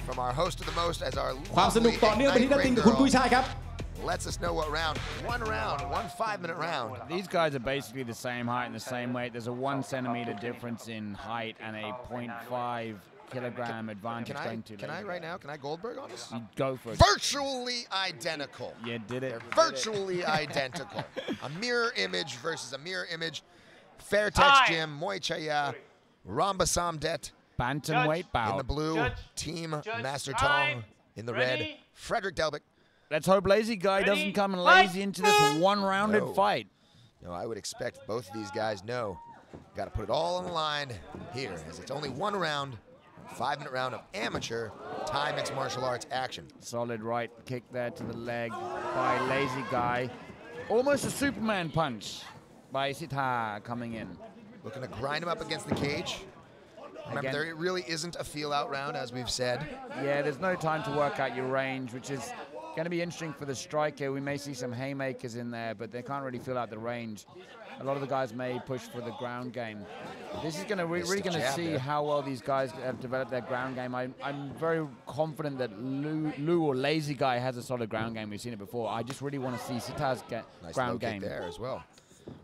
Speaker 1: ความสนุกต่อเนื่องไปที่นักติงกับคุณกุ้ยช่ายครับ
Speaker 7: Lets us know what round. One 5-minute round.
Speaker 8: These guys are basically the same height and the same weight. There's a 1 centimeter difference in height and a 0.5 kilogram advantage going to.
Speaker 7: Can I right now? Can I Goldberg on this?
Speaker 8: You go for it.
Speaker 7: Virtually identical.
Speaker 8: You did it.
Speaker 7: They're virtually identical. A mirror image versus a mirror image. Fairtex Gym, Muay Thai, Ramba Samdet.
Speaker 8: Bantamweight bout.
Speaker 7: In the blue, Team Master Tong. In the red, Frederick Delbick.
Speaker 8: Let's hope Lazy Guy doesn't come lazy into this one-rounded fight.
Speaker 7: No, I would expect both of these guys know Got to put it all on the line here, as it's only one round, 5-minute round of amateur Thai mixed martial arts action.
Speaker 8: Solid right kick there to the leg by Lazy Guy. Almost a Superman punch by Sita coming in.
Speaker 7: Looking to grind him up against the cage. Remember,
Speaker 8: Again,
Speaker 7: there really isn't a feel-out round, as we've said.
Speaker 8: Yeah, there's no time to work out your range, which is going to be interesting for the striker. We may see some haymakers in there, but they can't really fill out the range. A lot of the guys may push for the ground game. This is going to really going to see how well these guys have developed their ground game. I'm very confident that Lou or Lazy Guy has a solid ground game. We've seen it before. I just really want to see Sita's ground game
Speaker 7: there as well.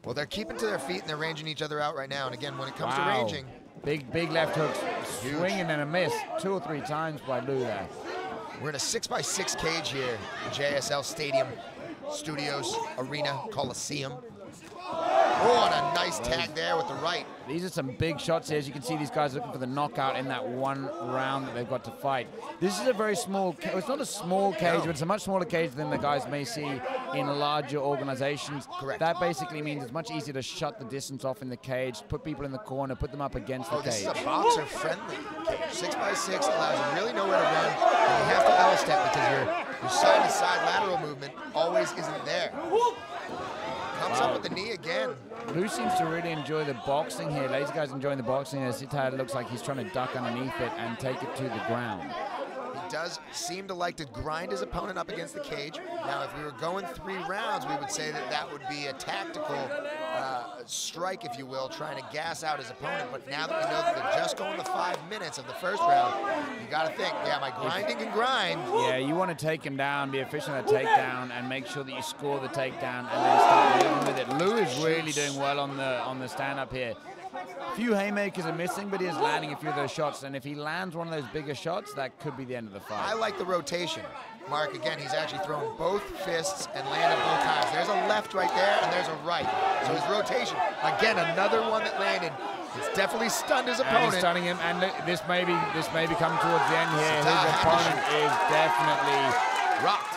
Speaker 7: Well, they're keeping to their feet and they're ranging each other out right now. And again, when it comes to ranging,
Speaker 8: big left hooks, swinging and a miss 2 or 3 times by Lou there.
Speaker 7: We're in a 6x6 cage here, JSL Stadium Studios Arena Coliseum. Oh, and a nice tag there with the right.
Speaker 8: These are some big shots here. As you can see, these guys looking for the knockout in that one round that they've got to fight. This is a very small, it's not a small cage, but it's a much smaller cage than the guys may see in larger organizations.
Speaker 7: Correct.
Speaker 8: That basically means it's much easier to shut the distance off in the cage, put people in the corner, put them up against the cage.
Speaker 7: This is a boxer-friendly cage. 6x6 allows you really nowhere to run, and you have to L-step because your side-to-side lateral movement always isn't there. Comes up with the knee again.
Speaker 8: Lou seems to really enjoy the boxing here. Lazy Guy's enjoying the boxing. As Sita looks like he's trying to duck underneath it and take it to the ground.
Speaker 7: He does seem to like to grind his opponent up against the cage. Now, if we were going 3 rounds, we would say that that would be a tactical strike, if you will, trying to gas out his opponent. But now that we know that they're just going the 5 minutes of the first round, you got to think, yeah, am I grinding and grind?
Speaker 8: Yeah, you want to take him down, be efficient at takedown, and make sure that you score the takedown and then start moving with it. Lou is really doing well on the stand-up here. A few haymakers are missing, but he is landing a few of those shots. And if he lands one of those bigger shots, that could be the end of the fight.
Speaker 7: I like the rotation. Mark, again, he's actually thrown both fists and landed both times. There's a left right there, and there's a right. So his rotation, again, another one that landed. It's definitely stunned his opponent.
Speaker 8: And he's stunning him, and this may be coming towards the end here. His opponent is definitely
Speaker 7: rocked.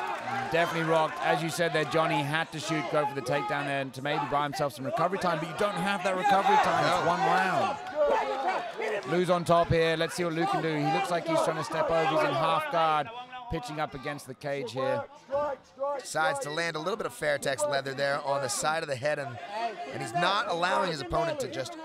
Speaker 8: Definitely rocked. As you said there, Johnny had to shoot, go for the takedown there to maybe buy himself some recovery time, but you don't have that recovery time. It's 1 round. Lou's on top here. Let's see what Lou can do. He looks like he's trying to step over. He's in half guard, pitching up against the cage here.
Speaker 7: Decides to land a little bit of Fairtex leather there on the side of the head, and he's not allowing his opponent to just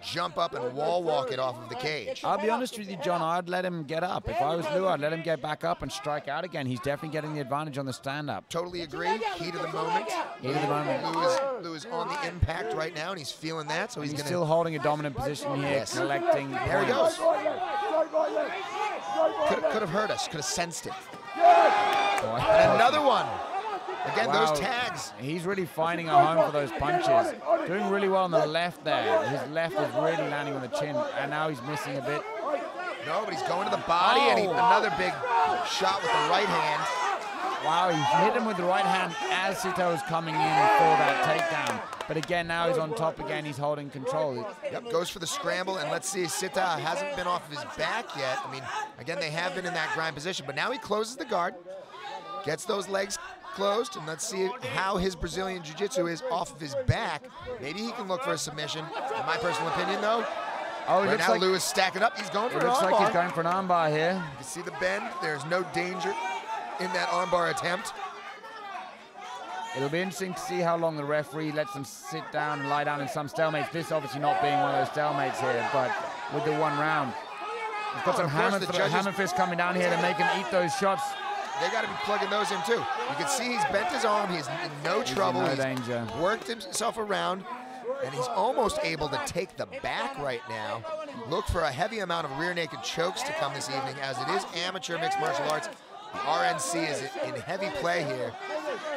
Speaker 7: jump up and wall walk it off of the cage.
Speaker 8: I'll be honest with you, John, I'd let him get up. If I was Lou, I'd let him get back up and strike out again. He's definitely getting the advantage on the stand-up.
Speaker 7: Totally agree. Heat of the moment.
Speaker 8: Heat of the moment.
Speaker 7: Lou is on the impact right now, and he's feeling that, so he's
Speaker 8: still holding a dominant position here, collecting points.
Speaker 7: There he goes. Could have hurt us. Could have sensed it. And another one. Again, those tags.
Speaker 8: He's really finding a home for those punches. Doing really well on the left there. His left is really landing on the chin, and now he's missing a bit.
Speaker 7: No, but he's going to the body, and another big shot with the right hand.
Speaker 8: Wow, he hit him with the right hand as Sita was coming in for that takedown. But again, now he's on top again. He's holding control.
Speaker 7: Yep, goes for the scramble, and let's see, Sita hasn't been off of his back yet. I mean, again, they have been in that grind position, but now he closes the guard, gets those legs closed, and let's see how his Brazilian Jiu-Jitsu is off of his back. Maybe he can look for a submission. In my personal opinion, though, right now Lou is stacking up. He's going for an armbar.
Speaker 8: It looks like he's going for an armbar here.
Speaker 7: You can see the bend. There's no danger in that armbar attempt.
Speaker 8: It'll be interesting to see how long the referee lets them sit down and lie down in some stalemates. This obviously not being one of those stalemates here, but with the 1 round. He's got some hammer fist coming down here to make him eat those shots.
Speaker 7: They got to be plugging those in too. You can see he's bent his arm. He's in no trouble.
Speaker 8: He's in no danger.
Speaker 7: Worked himself around, and he's almost able to take the back right now. Look for a heavy amount of rear naked chokes to come this evening, as it is amateur mixed martial arts. The RNC is in heavy play here.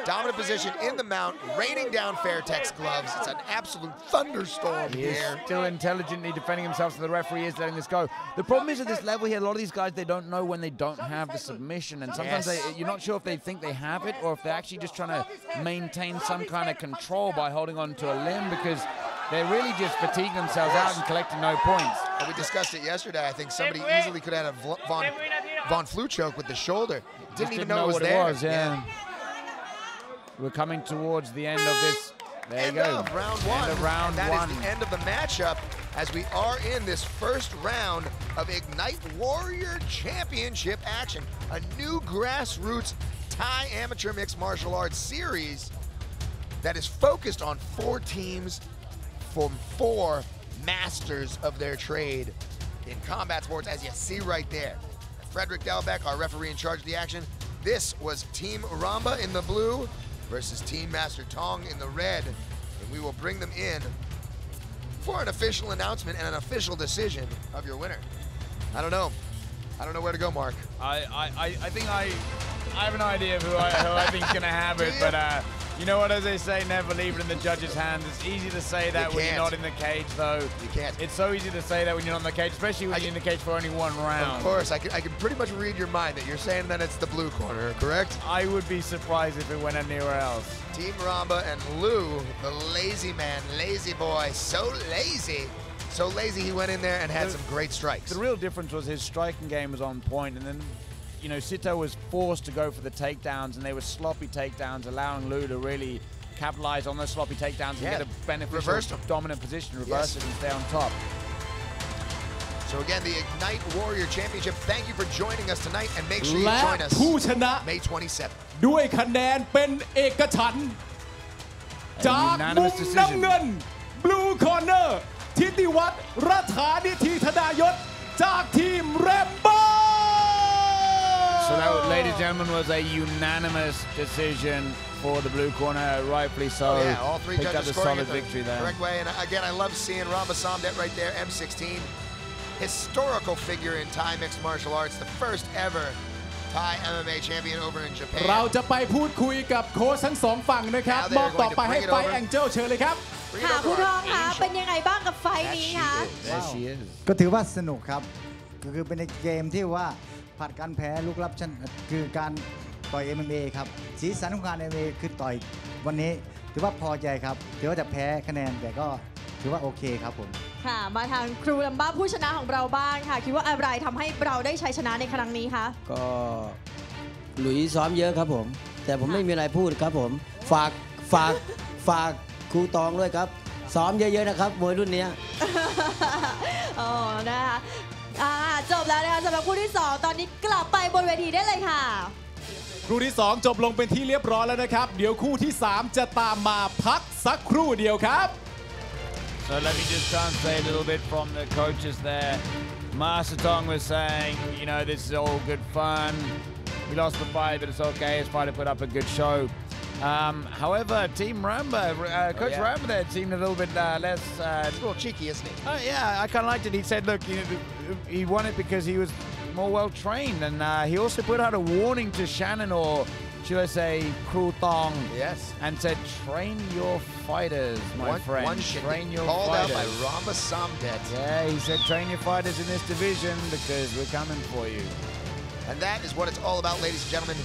Speaker 7: Dominant position in the mount, raining down Fairtex gloves. It's an absolute thunderstorm here.
Speaker 8: He's still intelligently defending himself, so the referee is letting this go. The problem is at this level here, a lot of these guys, they don't know when they don't have the submission, and sometimes you're not sure if they think they have it or if they're actually just trying to maintain some kind of control by holding on to a limb, because they're really just fatiguing themselves out and collecting no points.
Speaker 7: And we discussed it yesterday. I think somebody easily could have had a Von Flue choke with the shoulder. Didn't even know it was there.
Speaker 8: Yeah. We're coming towards the end of this There you
Speaker 7: end
Speaker 8: go.
Speaker 7: of round one.
Speaker 8: End of round
Speaker 7: and that
Speaker 8: one.
Speaker 7: is the end of the matchup as we are in this first round of Ignite Warrior Championship action. A new grassroots Thai amateur mixed martial arts series that is focused on 4 teams from 4 masters of their trade in combat sports, as you see right there. Frederick Delbeck, our referee in charge of the action. This was Team Ramba in the blue versus Team Master Tong in the red. And we will bring them in for an official announcement and an official decision of your winner. I don't know. I don't know where to go, Mark.
Speaker 8: I think I have an idea of who I think is going to have it, but you know what, as they say, never leave it in the judge's hands. It's easy to say that when you're not in the cage, though.
Speaker 7: You can't.
Speaker 8: It's so easy to say that when you're not in the cage, especially when you're in the cage for only 1 round.
Speaker 7: Of course, I can pretty much read your mind that you're saying that it's the blue corner, correct?
Speaker 8: I would be surprised if it went anywhere else.
Speaker 7: Team Ramba and Lou, the lazy man, lazy boy, so lazy. So lazy he went in there and had some great strikes.
Speaker 8: The real difference was his striking game was on point, and then, you know, Sito was forced to go for the takedowns, and they were sloppy takedowns, allowing Lou to really capitalize on those sloppy takedowns and get a beneficial dominant position, reverse it and stay on top.
Speaker 7: So again, the Ignite Warrior Championship, thank you for joining us tonight, and make sure you
Speaker 1: และ
Speaker 7: join us
Speaker 1: ผู้ชนะ
Speaker 7: May 27th.
Speaker 1: ด้วยคะแนนเป็นเอกฉันท์จากมุมน้ำเงิน Blue Corner ทิติวัฒน์รัฐานิธิธดายศจากทีมแรมโบ้
Speaker 8: So that, ladies and gentlemen, was a unanimous decision for the blue corner, rightfully so.
Speaker 7: Oh, yeah, all 3
Speaker 8: Picked up
Speaker 7: judges
Speaker 8: the
Speaker 7: scoring
Speaker 8: solid
Speaker 7: it the
Speaker 8: victory there.
Speaker 7: correct way. And again, I love seeing Ramba Somdet right there, M16. Historical figure in Thai mixed martial arts, the first ever Thai MMA champion over in Japan.
Speaker 1: เราจะไปพูดคุยกับโค้ชทั้ง2 ฝั่งนะครับ มอบต่อไปให้ไฟแองเจิลเชิญเลยครับ
Speaker 11: ค่ะคุณทองคะเป็นยังไงบ้างกับไฟล์นี้คะ
Speaker 8: There she is.
Speaker 12: ก็ถือว่าสนุกครับคือเป็นเกมที่ว่าผลัดกันแพ้ลุกลับคือการต่อย MMA ครับสีสันของการ MMA คือต่อยวันนี้ถือว่าพอใจครับถือว่าจะแพ้คะแนนแต่ก็ถือว่าโอเคครับผม
Speaker 11: ค่ะมาทางครูลัมบ้าผู้ชนะของเราบ้างค่ะคิดว่าอะไรทำให้เราได้ชัยชนะในครั้งนี้คะ
Speaker 4: ก็หลุยซ้อมเยอะครับผมแต่ผมไม่มีอะไรพูดครับผมฝากครูตองด้วยครับซ้อมเยอะๆนะครับมวยรุ่นนี้
Speaker 11: อ๋อนะคะจบแล้วนะคะสำหรับคู่ที่2ตอนนี้กลับไปบนเวทีได้เลยค่ะ
Speaker 1: คู่ที่2จบลงเป็นที่เรียบร้อยแล้วนะครับเดี๋ยวคู่ที่3จะตามมาพักสักครู่เดียวครับ
Speaker 8: So let me just translate a little bit from the coaches there. Master Tong was saying, you know, this is all good fun. We lost the fight, but it's okay. His fighter put up a good show. However, Team Ramba, Coach Ramba there seemed a little bit less...
Speaker 7: a little cheeky, isn't he?
Speaker 8: Yeah, I kind of liked it. He said, look, you know, he won it because he was more well-trained. And he also put out a warning to Shannon, or should I say, Kru Tong.
Speaker 7: Yes.
Speaker 8: And said, train your fighters, my friend. Train your
Speaker 7: called
Speaker 8: fighters.
Speaker 7: Called out by Ramba Somdet.
Speaker 8: Yeah, he said, train your fighters in this division because we're coming for you.
Speaker 7: And that is what it's all about, ladies and gentlemen.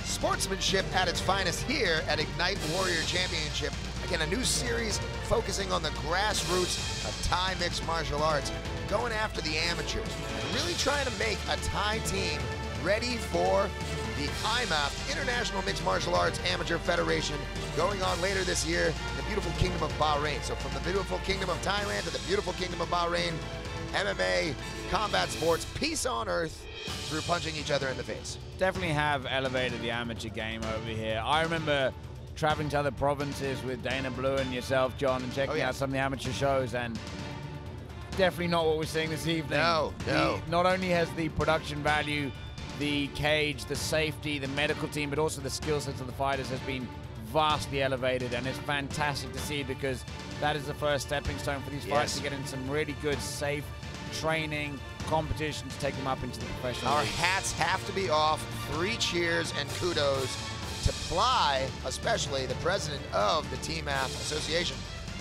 Speaker 7: Sportsmanship at its finest here at Ignite Warrior Championship. Again, a new series focusing on the grassroots of Thai mixed martial arts, going after the amateurs, and really trying to make a Thai team ready for the IMAF, International Mixed Martial Arts Amateur Federation, going on later this year in the beautiful kingdom of Bahrain. So from the beautiful kingdom of Thailand to the beautiful kingdom of Bahrain, MMA, combat sports, peace on earth through punching each other in the face.
Speaker 8: Definitely have elevated the amateur game over here. I remember traveling to other provinces with Dana Blue and yourself, John, and checking out some of the amateur shows, and definitely not what we're seeing this evening.
Speaker 7: No.
Speaker 8: Not only has the production value, the cage, the safety, the medical team, but also the skill sets of the fighters has been vastly elevated, and it's fantastic to see because that is the first stepping stone for these fights to get in some really good, safe training, competition to take them up into the professional
Speaker 7: Our
Speaker 8: league.
Speaker 7: hats have to be off. 3 cheers and kudos to Ply, especially the president of the TMMAF Association,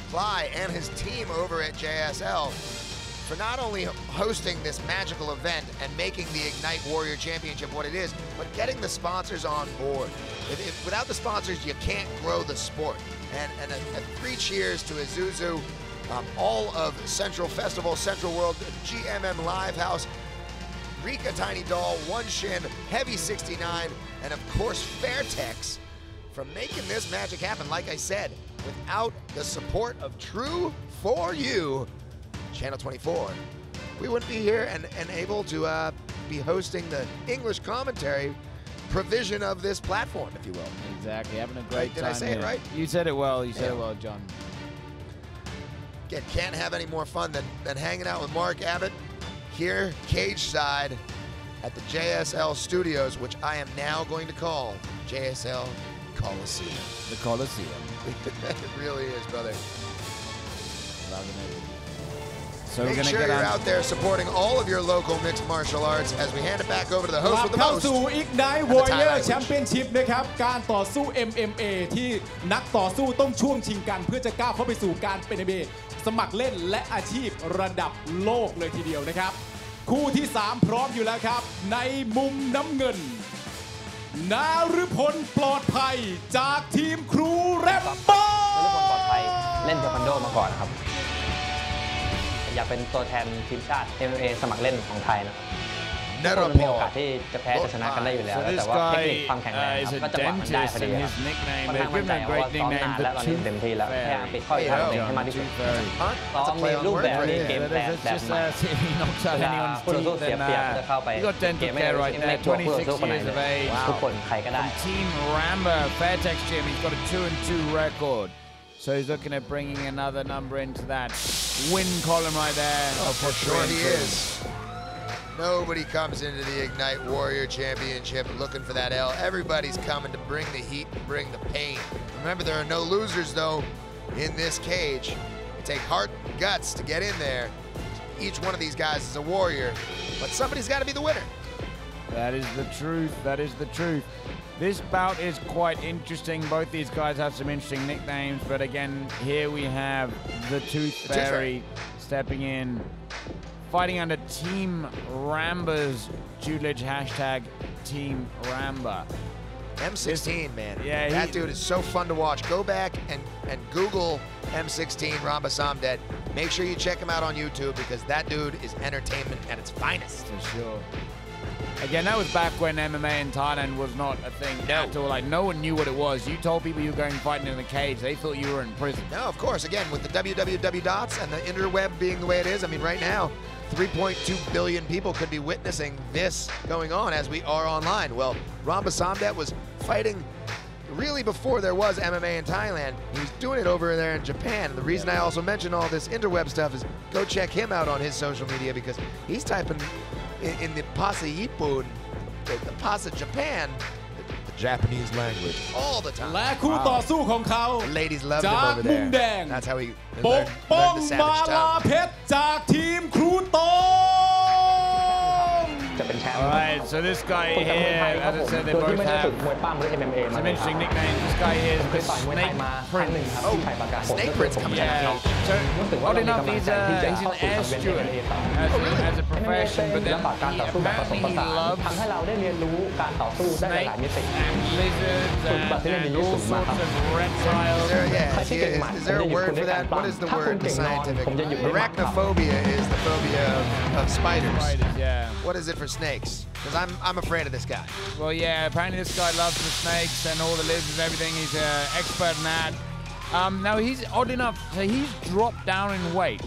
Speaker 7: Ply and his team over at JSL for not only hosting this magical event and making the Ignite Warrior Championship what it is, but getting the sponsors on board. Without the sponsors, you can't grow the sport. And a 3 cheers to Isuzu, all of Central Festival, Central World, GMM Livehouse, Rika Tiny Doll, OneShin, Heavy 69, and of course Fairtex for making this magic happen. Like I said, without the support of True for You, Channel 24, we wouldn't be here and able to be hosting the English commentary provision of this platform, if you will.
Speaker 8: Exactly, having a great
Speaker 7: Did
Speaker 8: time
Speaker 7: I say
Speaker 8: here.
Speaker 7: it right?
Speaker 8: You said it well. You said it well, John.
Speaker 7: Again, can't have any more fun than hanging out with Mark Abbott here, cage side, at the JSL Studios, which I am now going to call JSL Coliseum.
Speaker 8: The Coliseum.
Speaker 7: It really is, brother.
Speaker 8: Loving it. So
Speaker 7: Make sure you're out there supporting all of your local mixed martial arts as we hand it back over to the host with the
Speaker 1: เข้า
Speaker 7: most.
Speaker 1: สู่ Ignite Warrior Championship นะครับการต่อสู้ MMA ที่นักต่อสู้ต้องช่วงชิงกันเพื่อจะก้าวเข้าไปสู่การเป็น MMA สมัครเล่นและอาชีพระดับโลกเลยทีเดียวนะครับคู่ที่ 3 พร้อมอยู่แล้วครับในมุมน้ำเงินนาฤพลปลอดภัยจากทีมครูแรมโบ้
Speaker 5: นาฤพลปลอดภัยเล่นเทควันโดมาก่อนครับอยากเป็นตัวแทนทีมชาติ MMA สมัครเล่นของไทยนะทุกคนมีโอกาสที่จะแพ้จะชนะกันได้อยู่แล้วแต่ว่าเทคนิคความแข็งแรงครับก็จังหวะมันได้พอดีครับค่อนข้างมั่นใจว่าซ้อมนานแล้วตอนนี้เต็มที่แล้วพยายามปิดข้อผิดพลาดตัวเองให้มากที่สุดซ้อมในรูปแบบนี้เกมแปลนแบบใหม่เวลาคู่ต่อสู้เสียเปรียบจะเข้าไปเกมไม่ได้ตัวคู่ต่อสู้คนไหนเลยทุกคนใครก็ได้
Speaker 8: Team Ramba Fairtex Gym, he's got a 2-2 record. So he's looking at bringing another number into that win column right there.
Speaker 7: Oh, for sure he is. Nobody comes into the Ignite Warrior Championship looking for that L. Everybody's coming to bring the heat and bring the pain. Remember, there are no losers, though, in this cage. It takes heart and guts to get in there. Each one of these guys is a warrior, but somebody's got to be the winner.
Speaker 8: That is the truth. That is the truth. This bout is quite interesting. Both these guys have some interesting nicknames, but again, here we have the Tooth Fairy stepping in, fighting under Team Ramba's tutelage, hashtag Team Ramba.
Speaker 7: M16, man.
Speaker 8: Yeah,
Speaker 7: that dude is so fun to watch. Go back and Google M16 Ramba Samdet. Make sure you check him out on YouTube because that dude is entertainment at its finest.
Speaker 8: For sure. Again, that was back when MMA in Thailand was not a thing at all. Like, no one knew what it was. You told people you were going fighting in a cage. They thought you were in prison.
Speaker 7: No, of course. Again, with the www dots and the interweb being the way it is, I mean, right now, 3.2 billion people could be witnessing this going on as we are online. Well, Ramba Samdet was fighting really before there was MMA in Thailand. He was doing it over there in Japan. And the reason I also mention all this interweb stuff is go check him out on his social media because he's typing in the Pasa Ippon, the Pasa Japan, the Japanese language all the time.
Speaker 1: และคู่ต่อสู้ของเขา
Speaker 7: The ladies love him
Speaker 1: จาก
Speaker 7: over
Speaker 1: มุม
Speaker 7: there.
Speaker 1: แดง
Speaker 7: That's how he
Speaker 1: ปก
Speaker 7: learned
Speaker 1: ป้อง
Speaker 7: the
Speaker 1: มา
Speaker 7: savage
Speaker 1: ลา
Speaker 7: tongue.
Speaker 1: เพชรจากทีมครูโตง
Speaker 5: จะเป็นแชมป์
Speaker 8: Alright, so this guy here, as I said, they both have some interesting nicknames. This guy here is the Snake Prince.
Speaker 7: Oh, Snake Prince coming
Speaker 8: Yeah,
Speaker 7: out.
Speaker 8: so oddly enough, he's an air steward as a profession, but then apparently he loves
Speaker 5: ทำให้เราได้เรียนรู้การต่อสู้ได้หลายมิติ
Speaker 8: and lizards and all sorts of reptiles.
Speaker 7: Is there a word for that? What is the word? The scientific. Arachnophobia is the phobia of spiders.
Speaker 8: Yeah.
Speaker 7: What is it for snakes? Because I'm afraid of this guy.
Speaker 8: Well, yeah, apparently this guy loves the snakes and all the lizards and everything. He's an expert in that. Now, he's odd enough, so he's dropped down in weight.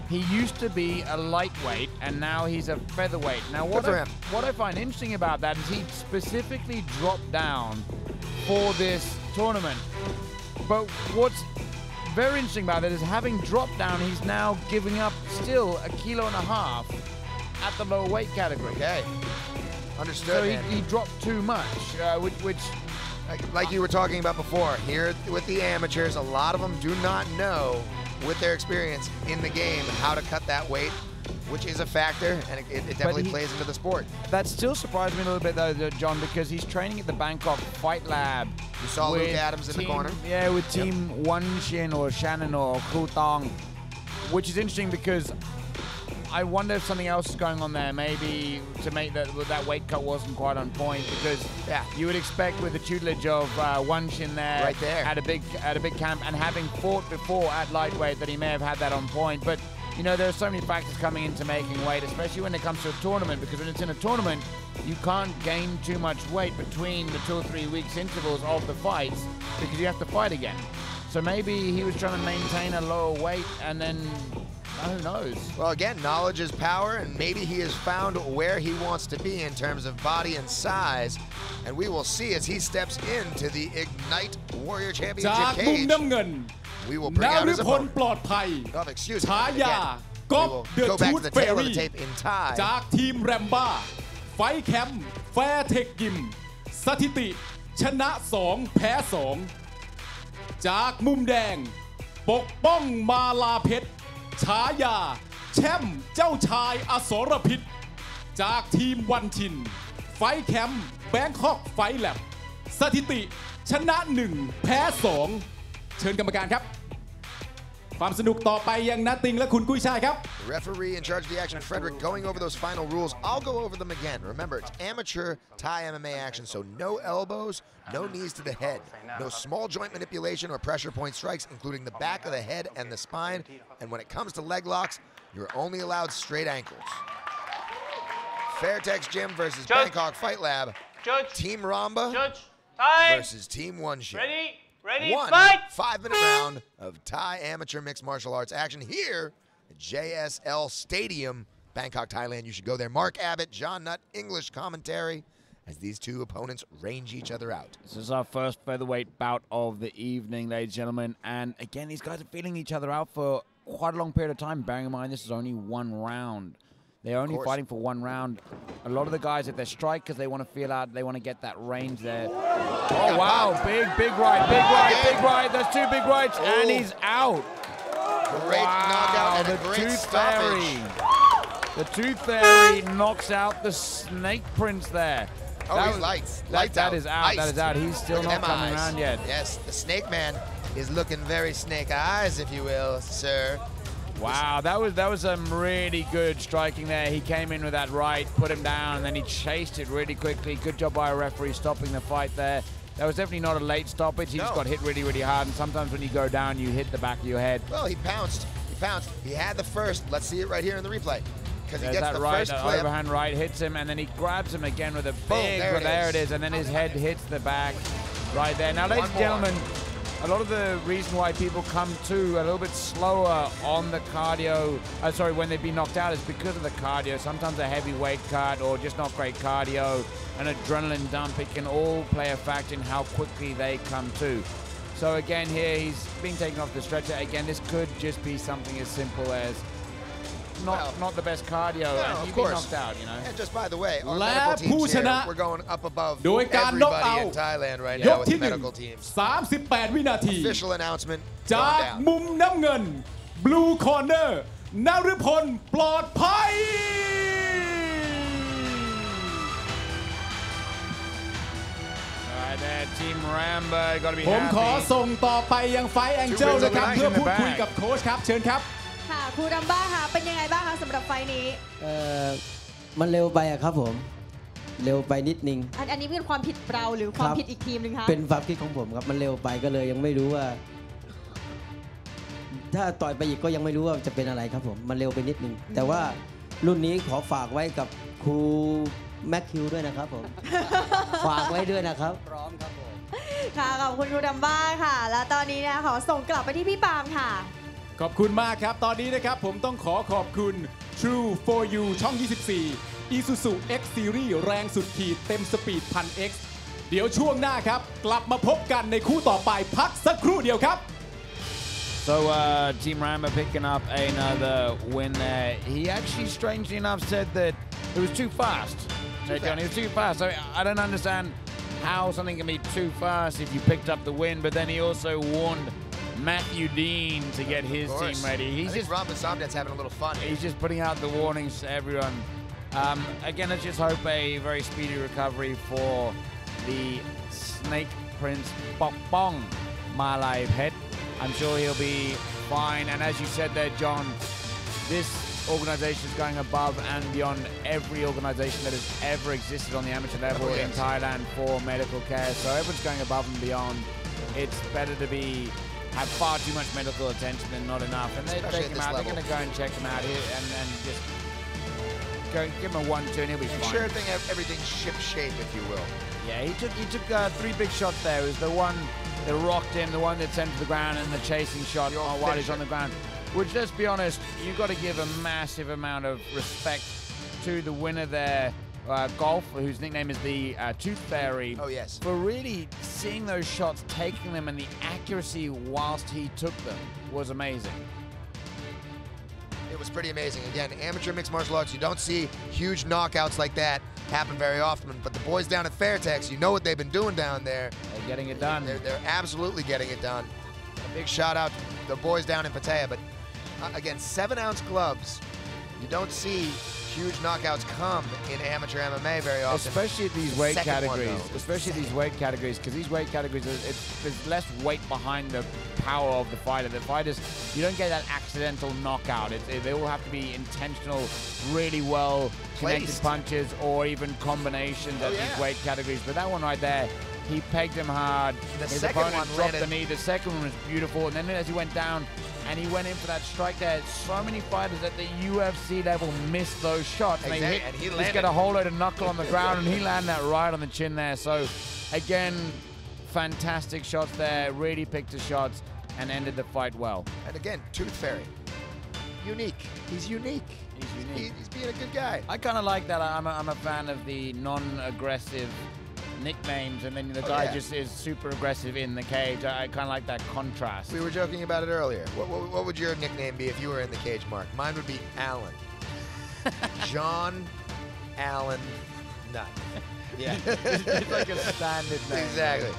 Speaker 8: He used to be a lightweight, and now he's a featherweight. Now, what I find interesting about that is he specifically dropped down for this tournament. But what's very interesting about it is having dropped down, he's now giving up still 1.5 kilos at the lower weight category.
Speaker 7: Okay. Understood.
Speaker 8: So he dropped too much, which
Speaker 7: like you were talking about before, here with the amateurs, a lot of them do not know with their experience in the game how to cut that weight, which is a factor, and it definitely plays into the sport.
Speaker 8: That still surprised me a little bit though, John, because he's training at the Bangkok Fight Lab.
Speaker 7: You saw Luke Adams in the corner?
Speaker 8: Yeah, with Team OneShin or Shannon or Kutong, which is interesting because I wonder if something else is going on there, maybe to make that weight cut wasn't quite on point, because you would expect with the tutelage of OneShin there,
Speaker 7: right there
Speaker 8: at a big camp, and having fought before at lightweight, that he may have had that on point. But you know, there are so many factors coming into making weight, especially when it comes to a tournament, because when it's in a tournament, you can't gain too much weight between the 2 or 3 weeks intervals of the fights, because you have to fight again. So maybe he was trying to maintain a lower weight and then who knows?
Speaker 7: Well, again, knowledge is power, and maybe he has found where he wants to be in terms of body and size. And we will see as he steps into the Ignite Warrior
Speaker 1: จาก
Speaker 7: Championship
Speaker 1: มุม
Speaker 7: cage.
Speaker 1: น้ำเงิน
Speaker 7: We will
Speaker 1: น
Speaker 7: bring out
Speaker 1: ฤ
Speaker 7: his
Speaker 1: พล
Speaker 7: opponent.
Speaker 1: ปลอดภัย
Speaker 7: Oh, excuse me.
Speaker 1: ฉายา
Speaker 7: Again,
Speaker 1: ก๊อ
Speaker 7: we
Speaker 1: ฟ
Speaker 7: will
Speaker 1: เดอะ
Speaker 7: go
Speaker 1: ทู
Speaker 7: back
Speaker 1: ธ
Speaker 7: to the
Speaker 1: เฟ
Speaker 7: tail of
Speaker 1: รี่
Speaker 7: the tape in Thai.
Speaker 1: จากทีมแรมบ้า ไฟท์แคมป์แฟร์เทคยิม สถิติ ชนะ 2 แพ้ 2 จากมุมแดง ปกป้องมาลาเพชร ฉายา แชมป์เจ้าชายอสรพิษ จากทีมวันชิน ไฟท์แคมป์แบงคอกไฟท์แลบ สถิติ ชนะ 1 แพ้ 2 เชิญกรรมการครับ ความสนุกต่อไปยังนัตติงและคุณกุ้ยช่ายครับ
Speaker 7: The referee in charge of the action, Frederick, going over those final rules. I'll go over them again. Remember, it's amateur Thai MMA action, so no elbows, no knees to the head, no small joint manipulation or pressure point strikes, including the back of the head and the spine. And when it comes to leg locks, you're only allowed straight ankles. Fairtex Gym versus Bangkok Fight Lab. Team Ramba versus Team OneShin. One
Speaker 2: fight!
Speaker 7: 5-minute round of Thai amateur mixed martial arts action here at JSL Stadium, Bangkok, Thailand. You should go there. Mark Abbott, John Nutt, English commentary as these two opponents range each other out.
Speaker 8: This is our first featherweight bout of the evening, ladies and gentlemen. And again, these guys are feeling each other out for quite a long period of time. Bearing in mind, this is only one round. They're only fighting for one round. A lot of the guys, if they strike because they want to feel out, they want to get that range there. Oh, wow. Big right, big right, big right. That's two big rights, and he's out.
Speaker 7: Great knockout and a great stoppage.
Speaker 8: The Tooth Fairy knocks out the Snake Prince there.
Speaker 7: Oh, he's lights. Lights
Speaker 8: that
Speaker 7: out.
Speaker 8: is out. That is out. He's still not coming around yet.
Speaker 7: Yes, the Snake Man is looking very snake eyes, if you will, sir.
Speaker 8: Wow, that was some really good striking there. He came in with that right, put him down, and then he chased it really quickly. Good job by a referee stopping the fight there. That was definitely not a late stoppage. He just got hit really, really hard, and sometimes when you go down, you hit the back of your head.
Speaker 7: Well, he pounced. He pounced. He had the first. Let's see it right here in the replay. Because he gets
Speaker 8: that
Speaker 7: the
Speaker 8: right,
Speaker 7: first
Speaker 8: that
Speaker 7: clip.
Speaker 8: overhand right hits him, and then he grabs him again with a big,
Speaker 7: Boom,
Speaker 8: there it is, and then his head hits the back right there. Now, ladies and gentlemen, a lot of the reason why people come to a little bit slower on the cardio, when they've been knocked out, is because of the cardio. Sometimes a heavy weight cut or just not great cardio, an adrenaline dump, it can all play a factor in how quickly they come to. So again here, he's being taken off the stretcher. Again, this could just be something as simple as not the best cardio, and you've been knocked out, you know.
Speaker 7: And just by the way, our medical teams here, we're going up above everybody in Thailand right now with the medical teams.
Speaker 1: 38 วินาที
Speaker 7: Official announcement.
Speaker 1: จากมุมน้ำเงิน Blue Corner นฤพลปลอดภัย
Speaker 8: Team Ramba, gotta be
Speaker 1: ผมขอ
Speaker 8: happy.
Speaker 1: ส่งต่อไปยังไฟแองเจิลนะครับ เพื่อพูดคุยกับโค้ชครับ เชิญครับ
Speaker 11: ค่ะครูดัมบ้าค่ะเป็นยังไงบ้างคะสำหรับไฟล์นี้
Speaker 4: มันเร็วไปอะครับผมเร็วไปนิดนึง
Speaker 11: อันนี้เป็นความผิดเราหรือความผิดอีกทีมหนึงคะ
Speaker 4: เป็นความคิดของผมครับมันเร็วไปก็เลยยังไม่รู้ว่า ถ้าต่อยไปอีกก็ยังไม่รู้ว่าจะเป็นอะไรครับผมมันเร็วไปนิดนึงแต่ว่ารุ่นนี้ขอฝากไว้กับครูแม็กคิวด้วยนะครับผม ฝากไว้ด้วยนะครับพร้อมครับผม
Speaker 11: ค่ะขอบคุณครูดัมบ้าค่ะ แล้วตอนนี้นะขอส่งกลับไปที่พี่ปาล์มค่ะ
Speaker 1: ขอบคุณมากครับ ตอนนี้นะครับผมต้องขอบคุณ True for You ช่อง 24 Isuzu X Series แรงสุดขีดเต็มสปีด 1000X เดี๋ยวช่วงหน้าครับ กลับมาพบกันในคู่ต่อไปพักสักครู่เดียวครับ
Speaker 8: So Team Ramba picking up another win there. He actually, strangely enough, said that it was too fast. John, it was too fast. So I don't understand how something can be too fast if you picked up the win, but then he also warned Matthew Dean to get his team ready.
Speaker 7: He's just Robin Somdet's having a little fun.
Speaker 8: He's just putting out the warnings to everyone. Again, let's just hope a very speedy recovery for the Snake Prince Pokpong Malay Pet. I'm sure he'll be fine. And as you said there, John, this organization is going above and beyond every organization that has ever existed on the amateur level in Thailand for medical care. So everyone's going above and beyond. It's better to have far too much medical attention than not enough. And they take him out. They're going to go and check him out here and just go give him a 1-2 and he'll be fine.
Speaker 7: Sure thing everything's ship shape, if you will.
Speaker 8: Yeah, he took 3 big shots there. It was the one the rocked in, the one that's sent to the ground, and the chasing shot while he's on the ground. Which, let's be honest, you've got to give a massive amount of respect to the winner there, Golf, whose nickname is the Tooth Fairy.
Speaker 7: Oh, yes.
Speaker 8: For really seeing those shots, taking them, and the accuracy whilst he took them was amazing.
Speaker 7: It was pretty amazing. Again, amateur mixed martial arts, you don't see huge knockouts like that happen very often, but the boys down at Fairtex, you know what they've been doing down there.
Speaker 8: They're getting it done.
Speaker 7: They're absolutely getting it done. A big shout out to the boys down in Pattaya, but again, 7-ounce gloves. You don't see huge knockouts come in amateur MMA very often.
Speaker 8: Especially at these weight categories. Especially these weight categories, because these weight categories, there's less weight behind the power of the fighter. The fighters, you don't get that accidental knockout. They all have to be intentional, really well connected punches, or even combinations at these weight categories. But that one right there, he pegged him hard. His opponent dropped the knee. The second one was beautiful. And then as he went down, and he went in for that strike there. So many fighters at the UFC level missed those shots. And they just get a whole load of knuckle on the ground, and he landed that right on the chin there. So, again, fantastic shots there. Really picked his shots and ended the fight well.
Speaker 7: And again, Tooth Fairy. Unique. He's unique.
Speaker 8: He's unique.
Speaker 7: He's being a good guy.
Speaker 8: I kind of like that. I'm a fan of the non-aggressive nicknames, and then the guy just is super aggressive in the cage. I kind of like that contrast.
Speaker 7: We were joking about it earlier. What would your nickname be if you were in the cage, Mark? Mine would be Allen. John Allen Nutt. Yeah.
Speaker 8: It's like a standard name.
Speaker 7: Exactly.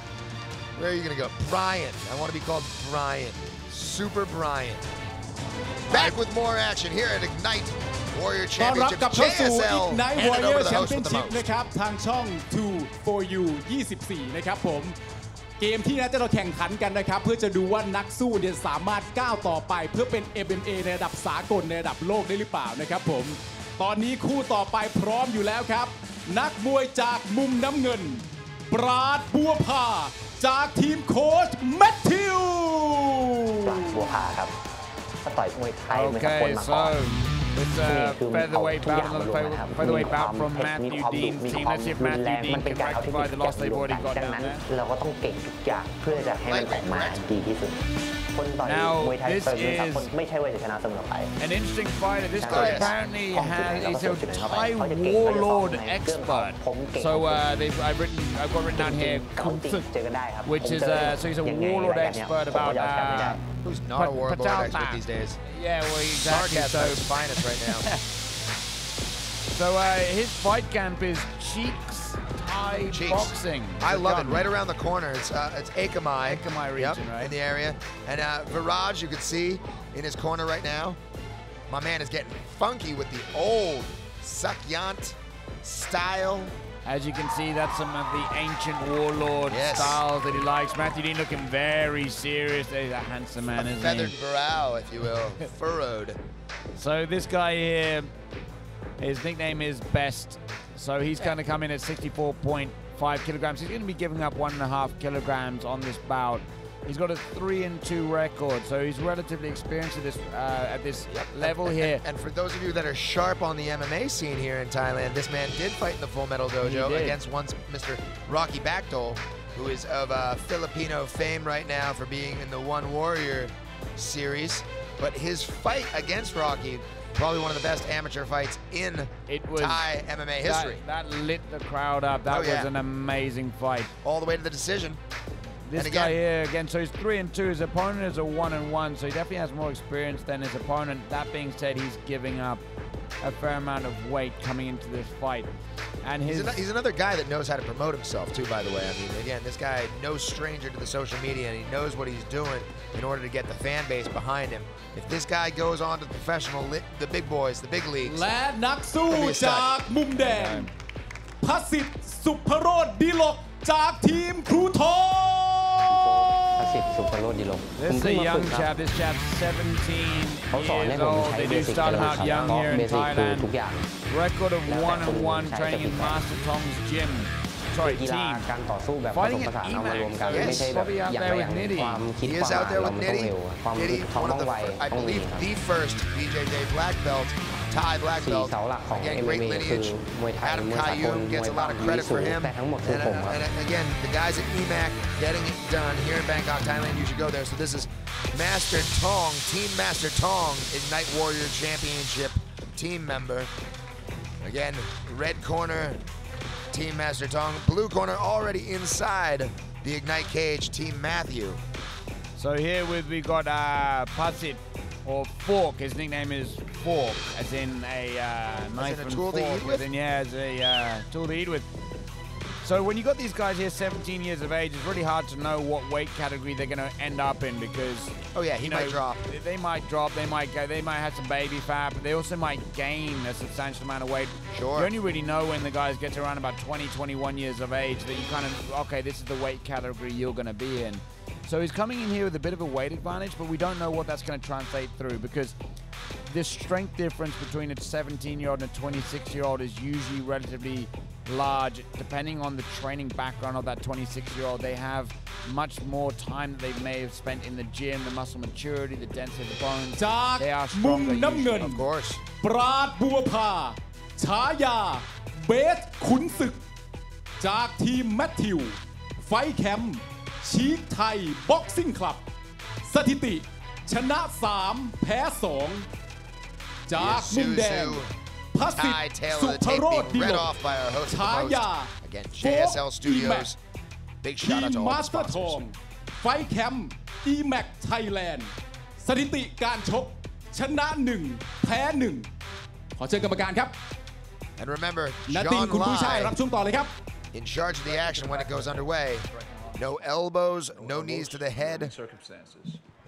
Speaker 7: Where are you going to go? Brian. I want to be called Brian. Super Brian. Back with more action here at Ignite Warrior
Speaker 1: ต้อนรับ
Speaker 7: Championship
Speaker 1: กลับเข้าสู่
Speaker 7: JSL
Speaker 1: Ignite
Speaker 7: handed
Speaker 1: Warrior
Speaker 7: over the host with the
Speaker 1: Championship
Speaker 7: most.
Speaker 1: นะครับทางช่อง 2 for you 24 นะครับผม เกมที่น่าจะเราแข่งขันกันนะครับเพื่อจะดูว่านักสู้เนี่ยสามารถก้าวต่อไปเพื่อเป็น MMA ในระดับสากลในระดับโลกได้หรือเปล่านะครับผมตอนนี้คู่ต่อไปพร้อมอยู่แล้วครับนักมวยจากมุมน้ำเงินปราดบัวผาจากทีมโค้ชแมทธิว
Speaker 5: ปราดบัวผาครับก็ต่อยมวยไทยมวยสากลมาก่อน
Speaker 8: It's a featherweight bout from Matthew Dean. Team, let's see if Matthew Dean can rectify the loss they've already got down there.
Speaker 5: เราก็ต้องเก่งทุกอย่างเพื่อจะให้มันออกมาดีที่สุดคนต่อยมวยไทยเปิดมือสากลไม่ใช่ว่าจะชนะเสมอไป
Speaker 8: An interesting fighter. This guy apparently is a Thai warlord expert. So I've got written down here, which is so he's a warlord expert about.
Speaker 7: Who's not a warlord expert these days?
Speaker 8: Yeah, well, exactly.
Speaker 7: Sarcasm at its finest right now.
Speaker 8: So his fight camp is Cheeks Thai Boxing.
Speaker 7: I love it. Right around the corner. It's Ekamai.
Speaker 8: Ekamai region, right?
Speaker 7: In the area. And Viraj, you can see in his corner right now. My man is getting funky with the old Sakyant style.
Speaker 8: As you can see, that's some of the ancient warlord styles that he likes. Matthew Dean looking very serious. He's a handsome man, isn't he?
Speaker 7: Feathered brow, if you will. Furrowed.
Speaker 8: So this guy here, his nickname is Best. So he's going to come in at 64.5 kilograms. He's going to be giving up 1.5 kilograms on this bout. He's got a 3-2 record, so he's relatively experienced at this level here.
Speaker 7: And for those of you that are sharp on the MMA scene here in Thailand, this man did fight in the Full Metal Dojo against Mr. Rocky Bakdol, who is of Filipino fame right now for being in the One Warrior series. But his fight against Rocky, probably one of the best amateur fights in Thai MMA history.
Speaker 8: That lit the crowd up. That was an amazing fight.
Speaker 7: All the way to the decision.
Speaker 8: This guy here, again, so he's 3-2. His opponent is a 1-1, so he definitely has more experience than his opponent. That being said, he's giving up a fair amount of weight coming into this fight. And
Speaker 7: he's another guy that knows how to promote himself, too, by the way. I mean, again, this guy, no stranger to the social media, and he knows what he's doing in order to get the fan base behind him. If this guy goes on to the professional, the big boys, the big leagues.
Speaker 1: และนักสู้จากมุมแดงพสิทธิ์สุภโรจน์ดิลกจากทีมครูทอง
Speaker 8: This is a young chap. This chap's 17 years old. They do start him out young here in Thailand. Record of 1-1 training in Master Tong's gym. Sorry, team. Fighting at EMAC. Yes, probably out there with Nitty.
Speaker 7: He is out there with Nitty. Nitty, I believe, the first BJJ black belt Thai black
Speaker 9: 4
Speaker 7: belt.
Speaker 9: เสาหลักของ
Speaker 7: Again,
Speaker 9: MMA
Speaker 7: great
Speaker 9: คือ
Speaker 7: lineage.
Speaker 9: มวยไทย
Speaker 7: Adam
Speaker 9: มวยสากล
Speaker 7: Kaiyum
Speaker 9: มวย
Speaker 7: gets a
Speaker 9: ปา
Speaker 7: lot
Speaker 9: ก
Speaker 7: of
Speaker 9: มี
Speaker 7: credit
Speaker 9: สู
Speaker 7: for
Speaker 9: ง
Speaker 7: him.
Speaker 9: แต่ทั้งหมดคือผมครับ
Speaker 7: And again, the guys at EMAC getting it done here in Bangkok, Thailand. You should go there. So this is Master Tong, Team Master Tong, Ignite Warrior Championship team member. Again, red corner, Team Master Tong. Blue corner already inside the Ignite cage, Team Matthew.
Speaker 8: So here we got Pasit or Fork. His nickname is Fork, as in a knife and
Speaker 7: tool
Speaker 8: fork.
Speaker 7: to eat with?
Speaker 8: As in, yeah, as a tool to eat with. So when you got these guys here 17 years of age, it's really hard to know what weight category they're going to end up in because
Speaker 7: Oh yeah, he might drop.
Speaker 8: They might drop, they might go, they might have some baby fat, but they also might gain a substantial amount of weight.
Speaker 7: Sure.
Speaker 8: You only really know when the guys get to around about 20, 21 years of age that you kind of, okay, this is the weight category you're going to be in. So he's coming in here with a bit of a weight advantage, but we don't know what that's going to translate through because the strength difference between a 17-year-old and a 26-year-old is usually relatively large. Depending on the training background of that 26-year-old, they have much more time that they may have spent in the gym, the muscle maturity, the density of the bones.
Speaker 1: จาก
Speaker 8: They are
Speaker 1: มุม
Speaker 8: stronger
Speaker 1: น้ำเงิน
Speaker 8: usually.
Speaker 7: Of course.
Speaker 1: ปราดบัวพาฉายาเบสขุนศึก จากทีมแมทธิว ไฟท์แคมป์ชีคไทยบ็อกซิ่งคลับ สถิติ ชนะ 3 แพ้ 2 จากมุมแดง พัสิท
Speaker 7: Thai
Speaker 1: ธิ์
Speaker 7: tail
Speaker 1: สุ
Speaker 7: of the
Speaker 1: ภ
Speaker 7: tape
Speaker 1: โรจ
Speaker 7: being
Speaker 1: น์ดิ
Speaker 7: read
Speaker 1: ลก
Speaker 7: off by our host of
Speaker 1: ฉา
Speaker 7: the
Speaker 1: ยา
Speaker 7: most. Again, JSL Studios. Big
Speaker 1: ที
Speaker 7: shout
Speaker 1: ม
Speaker 7: out to all
Speaker 1: มา
Speaker 7: the
Speaker 1: สเตอร์ทอง
Speaker 7: sponsors.
Speaker 1: ไฟท์แคมป์ EMAC Thailand สถิติการชก ชนะ 1 แพ้ 1 ขอเชิญกรรมการครับ
Speaker 7: And remember,
Speaker 1: ณติง
Speaker 7: John
Speaker 1: คุณผู้ชายรับ
Speaker 7: Lai
Speaker 1: ช่วงต่อเลยครับ
Speaker 7: in charge of the action when it goes underway. No elbows, no knees to the head.
Speaker 10: Circumstances.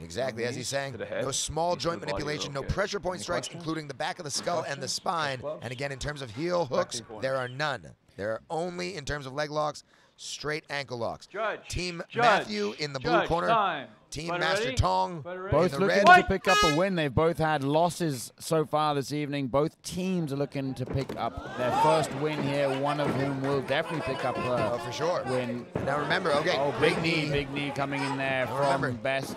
Speaker 7: Exactly, as he's saying,
Speaker 10: to the head,
Speaker 7: no small
Speaker 10: knees to
Speaker 7: joint
Speaker 10: the body,
Speaker 7: manipulation, no
Speaker 10: okay.
Speaker 7: pressure point
Speaker 10: Any
Speaker 7: strikes,
Speaker 10: questions?
Speaker 7: including the back of the skull and the spine.
Speaker 10: Questions?
Speaker 7: And again, in terms of heel hooks,
Speaker 10: Back to the
Speaker 7: there are none. There are only, in terms of leg locks, straight ankle locks.
Speaker 10: Judge,
Speaker 7: Team
Speaker 10: judge,
Speaker 7: Matthew in the blue
Speaker 10: judge,
Speaker 7: corner.
Speaker 10: time.
Speaker 7: Team
Speaker 10: Fighter
Speaker 7: Master
Speaker 10: ready?
Speaker 7: Tong
Speaker 10: Fighter ready?
Speaker 7: in
Speaker 8: Both
Speaker 7: the
Speaker 8: looking
Speaker 7: red.
Speaker 8: to pick up a win. They've both had losses so far this evening. Both teams are looking to pick up their first win here, one of whom will definitely pick up a
Speaker 7: Oh, for sure.
Speaker 8: win.
Speaker 7: Now remember, okay,
Speaker 8: Oh,
Speaker 7: big knee.
Speaker 8: big knee coming in there
Speaker 7: Now
Speaker 8: from
Speaker 7: remember,
Speaker 8: Best.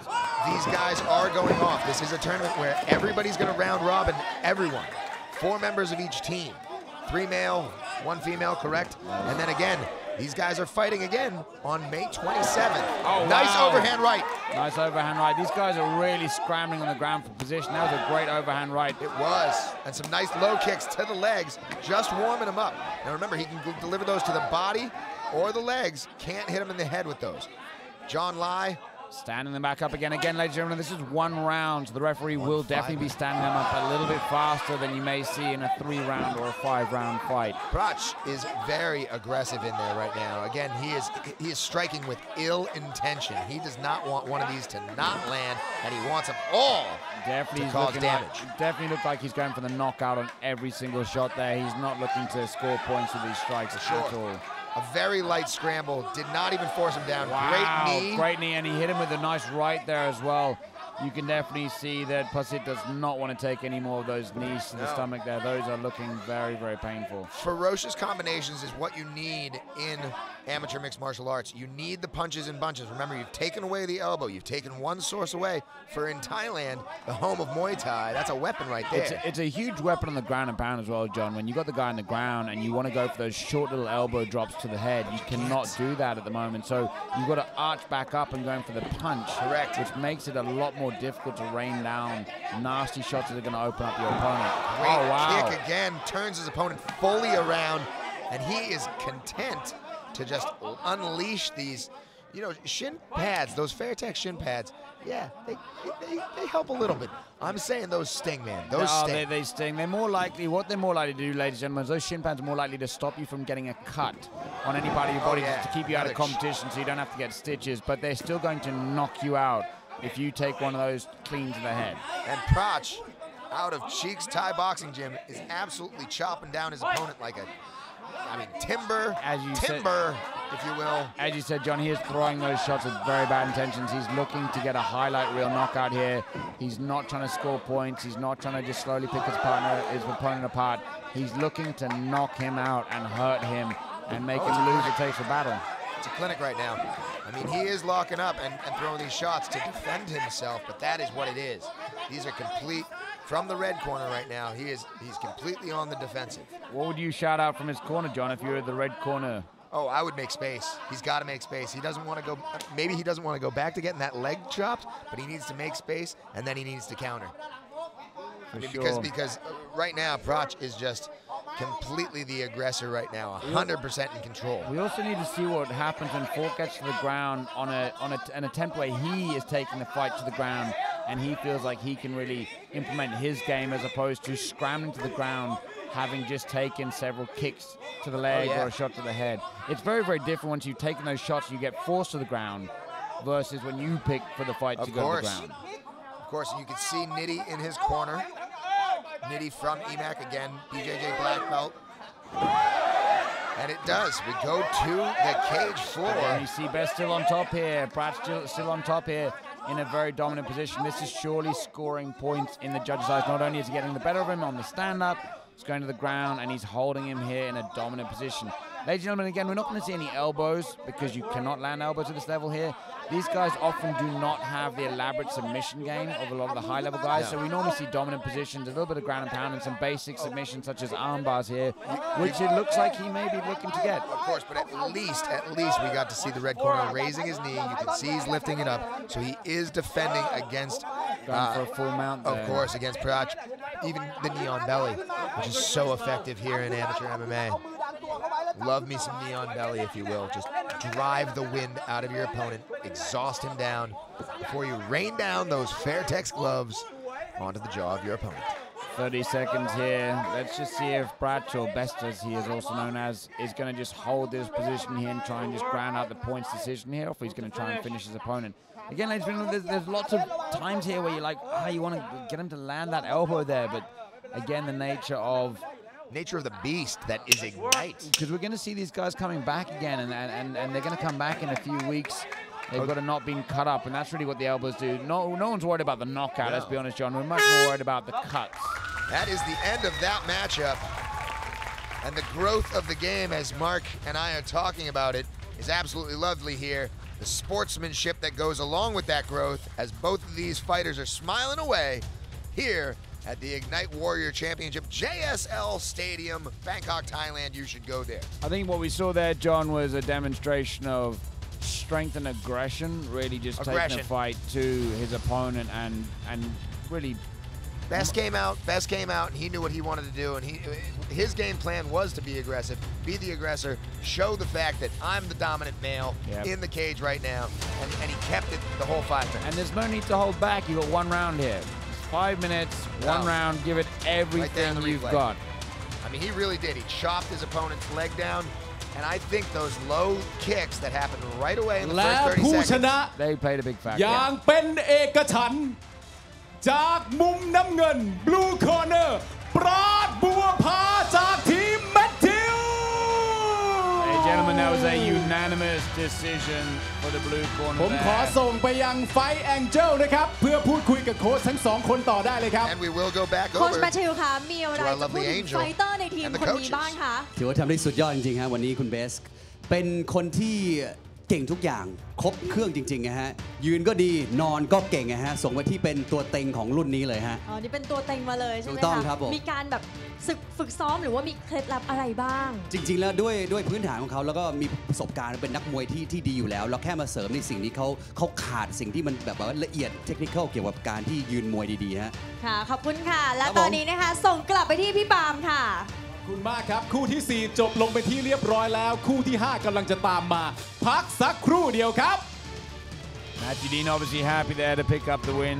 Speaker 7: These guys are going off. This is a tournament where everybody's going to round robin everyone. 4 members of each team. 3 male, 1 female, correct? And then again, these guys are fighting again on May 27th.
Speaker 8: Oh,
Speaker 7: nice
Speaker 8: wow.
Speaker 7: overhand right.
Speaker 8: Nice overhand right. These guys are really scrambling on the ground for position. That was a great overhand right.
Speaker 7: It was. And some nice low kicks to the legs, just warming him up. Now remember, he can deliver those to the body or the legs. Can't hit him in the head with those. John Lai.
Speaker 8: Standing them back up again. Again, ladies and gentlemen, this is 1 round. So the referee will definitely be standing them up a little bit faster than you may see in a 3-round or a 5-round fight.
Speaker 7: Prach is very aggressive in there right now. Again, he is striking with ill intention. He does not want one of these to not land, and he wants them all
Speaker 8: Definitely
Speaker 7: to cause damage.
Speaker 8: Definitely look like he's going for the knockout on every single shot there. He's not looking to score points with these strikes at all.
Speaker 7: A very light scramble, did not even force him down.
Speaker 8: Wow,
Speaker 7: Great knee.
Speaker 8: great knee, and he hit him with a nice right there as well. You can definitely see that Pasit does not want to take any more of those knees to the stomach there. Those are looking very, very painful.
Speaker 7: Ferocious combinations is what you need in amateur mixed martial arts. You need the punches and bunches. Remember, you've taken away the elbow. You've taken one source away. For in Thailand, the home of Muay Thai, that's a weapon right there.
Speaker 8: It's a huge weapon on the ground and pound as well, John. When you got the guy on the ground and you want to go for those short little elbow drops to the head, you cannot do that at the moment. So you've got to arch back up and going for the punch.
Speaker 7: Correct.
Speaker 8: Which makes it a lot more difficult to rain down nasty shots that are going to open up your opponent.
Speaker 7: Great
Speaker 8: Oh, wow.
Speaker 7: kick again, turns his opponent fully around, and he is content to just unleash these, you know, shin pads, those Fairtex shin pads. Yeah, they help a little bit. I'm saying those sting, man. Those sting.
Speaker 8: They sting. They're more likely, what they're more likely to do, ladies and gentlemen, is those shin pads are more likely to stop you from getting a cut on any part of your body just to keep you out of competition so you don't have to get stitches, but they're still going to knock you out if you take one of those clean to the head.
Speaker 7: And Prach, out of Cheeks Thai Boxing Gym, is absolutely chopping down his opponent like a, timber, if you will.
Speaker 8: As you said, John, he is throwing those shots with very bad intentions. He's looking to get a highlight reel knockout here. He's not trying to score points. He's not trying to just slowly pick his opponent apart. He's looking to knock him out and hurt him and make him lose the taste of battle.
Speaker 7: It's a clinic right now. He is locking up and throwing these shots to defend himself, but that is what it is. These are complete from the red corner right now. He's completely on the defensive.
Speaker 8: What would you shout out from his corner, John, if you were the red corner?
Speaker 7: Oh, I would make space. He's got to make space. He doesn't want to go. Maybe he doesn't want to go back to getting that leg chopped, but he needs to make space, and then he needs to counter. Because right now Proch is just completely the aggressor right now, 100% in control.
Speaker 8: We also need to see what happens when Falk gets to the ground on an attempt where he is taking the fight to the ground, and he feels like he can really implement his game as opposed to scrambling to the ground, having just taken several kicks to the leg or a shot to the head. It's very, very different once you've taken those shots, you get forced to the ground, versus when you pick for the fight to go to the ground.
Speaker 7: Of course, you can see Nitty in his corner. Nitty from EMAC again, BJJ black belt. And it does. We go to the cage floor.
Speaker 8: And you see Best still on top here. Pratt still on top here in a very dominant position. This is surely scoring points in the judges' eyes. Not only is he getting the better of him on the stand-up, he's going to the ground, and he's holding him here in a dominant position. Ladies and gentlemen, again, we're not going to see any elbows because you cannot land elbows at this level here. These guys often do not have the elaborate submission game of a lot of the high-level guys, so we normally see dominant positions, a little bit of ground and pound, and some basic submissions such as arm bars here, which it looks like he may be looking to get.
Speaker 7: Of course, but at least we got to see the red corner raising his knee. You can see he's lifting it up, so he is defending against...
Speaker 8: Going for a full mount there.
Speaker 7: Of course, against Proch. Even the knee on belly, which is so effective here in amateur MMA. Love me some knee on belly, if you will. Just drive the wind out of your opponent, exhaust him down before you rain down those Fairtex gloves onto the jaw of your opponent.
Speaker 8: 30 seconds here. Let's just see if Pratt, or Best as he is also known as, is going to just hold this position here and try and just ground out the points decision here, or if he's going to try and finish his opponent. Again, ladies and gentlemen, there's lots of times here where you're like, you want to get him to land that elbow there, but again, the nature of
Speaker 7: the beast that is Ignite.
Speaker 8: Because we're going to see these guys coming back again, and they're going to come back in a few weeks. They've got to not being cut up, and that's really what the elbows do. No one's worried about the knockout, let's be honest, John. We're much more worried about the cuts.
Speaker 7: That is the end of that matchup. And the growth of the game, as Mark and I are talking about it, is absolutely lovely here. The sportsmanship that goes along with that growth, as both of these fighters are smiling away here at the Ignite Warrior Championship, JSL Stadium, Bangkok, Thailand. You should go there.
Speaker 8: I think what we saw there, John, was a demonstration of strength and aggression, really just taking the fight to his opponent and really...
Speaker 7: Best came out, and he knew what he wanted to do, and his game plan was to be aggressive, be the aggressor, show the fact that I'm the dominant male in the cage right now, and he kept it the whole 5 minutes.
Speaker 8: And there's no need to hold back. You've got 1 round here. 5 minutes, 1 round, give it everything you've got.
Speaker 7: I mean, he really did. He chopped his opponent's leg down, and I think those low kicks that happened right away in the first 30 seconds.
Speaker 8: They played a big factor.
Speaker 1: อย่างเป็นเอกฉันท์จากมุมน้ำเงิน Blue Corner ปราดบัวพาจากทีมแมทธิว
Speaker 8: Hey gentlemen, that was a unanimous decision for the Blue Corner.
Speaker 1: ผมขอส่งไปยังไฟแองเจิลนะครับเพื่อพูดคุยกับโค้ชทั้ง2 คนต่อได้เลยครับ
Speaker 7: And we will go back over
Speaker 11: โค้ชแมทธิวคะมีอะไรจะพูดถึงไฟเตอร์ในทีมคนนี้บ้างคะ
Speaker 3: ถือว่าทำได้สุดยอดจริงๆฮะวันนี้คุณเบสเป็นคนที่เก่งทุกอย่างครบเครื่องจริงๆนะฮะยืนก็ดีนอนก็เก่งนะฮะส่งไปที่เป็นตัวเต็งของรุ่นนี้เลยฮะ
Speaker 11: อ๋อนี่เป็นตัวเต็งมาเลยใช่ไหมคะ
Speaker 3: ถูกต้องครับผม
Speaker 11: มีการแบบฝึกซ้อมหรือว่ามีเคล็ดลับอะไรบ้าง
Speaker 3: จริงๆแล้วด้วยพื้นฐานของเขาแล้วก็มีประสบการณ์เป็นนักมวยที่ดีอยู่แล้วเราแค่มาเสริมในสิ่งที่เขาขาดสิ่งที่มันแบบว่าละเอียดเทคนิคเกี่ยวกับการที่ยืนมวยดีๆฮะ
Speaker 11: ค่ะขอบคุณค่ะและตอนนี้นะคะส่งกลับไปที่พี่ปาล์มค่ะ
Speaker 1: ขอบคุณมากครับคู่ที่ 4 จบลงไปที่เรียบร้อยแล้วคู่ที่ 5 กำลังจะตามมาพักสักครู่เดียวครับ
Speaker 8: Matthew Dean obviously happy there to pick up the win.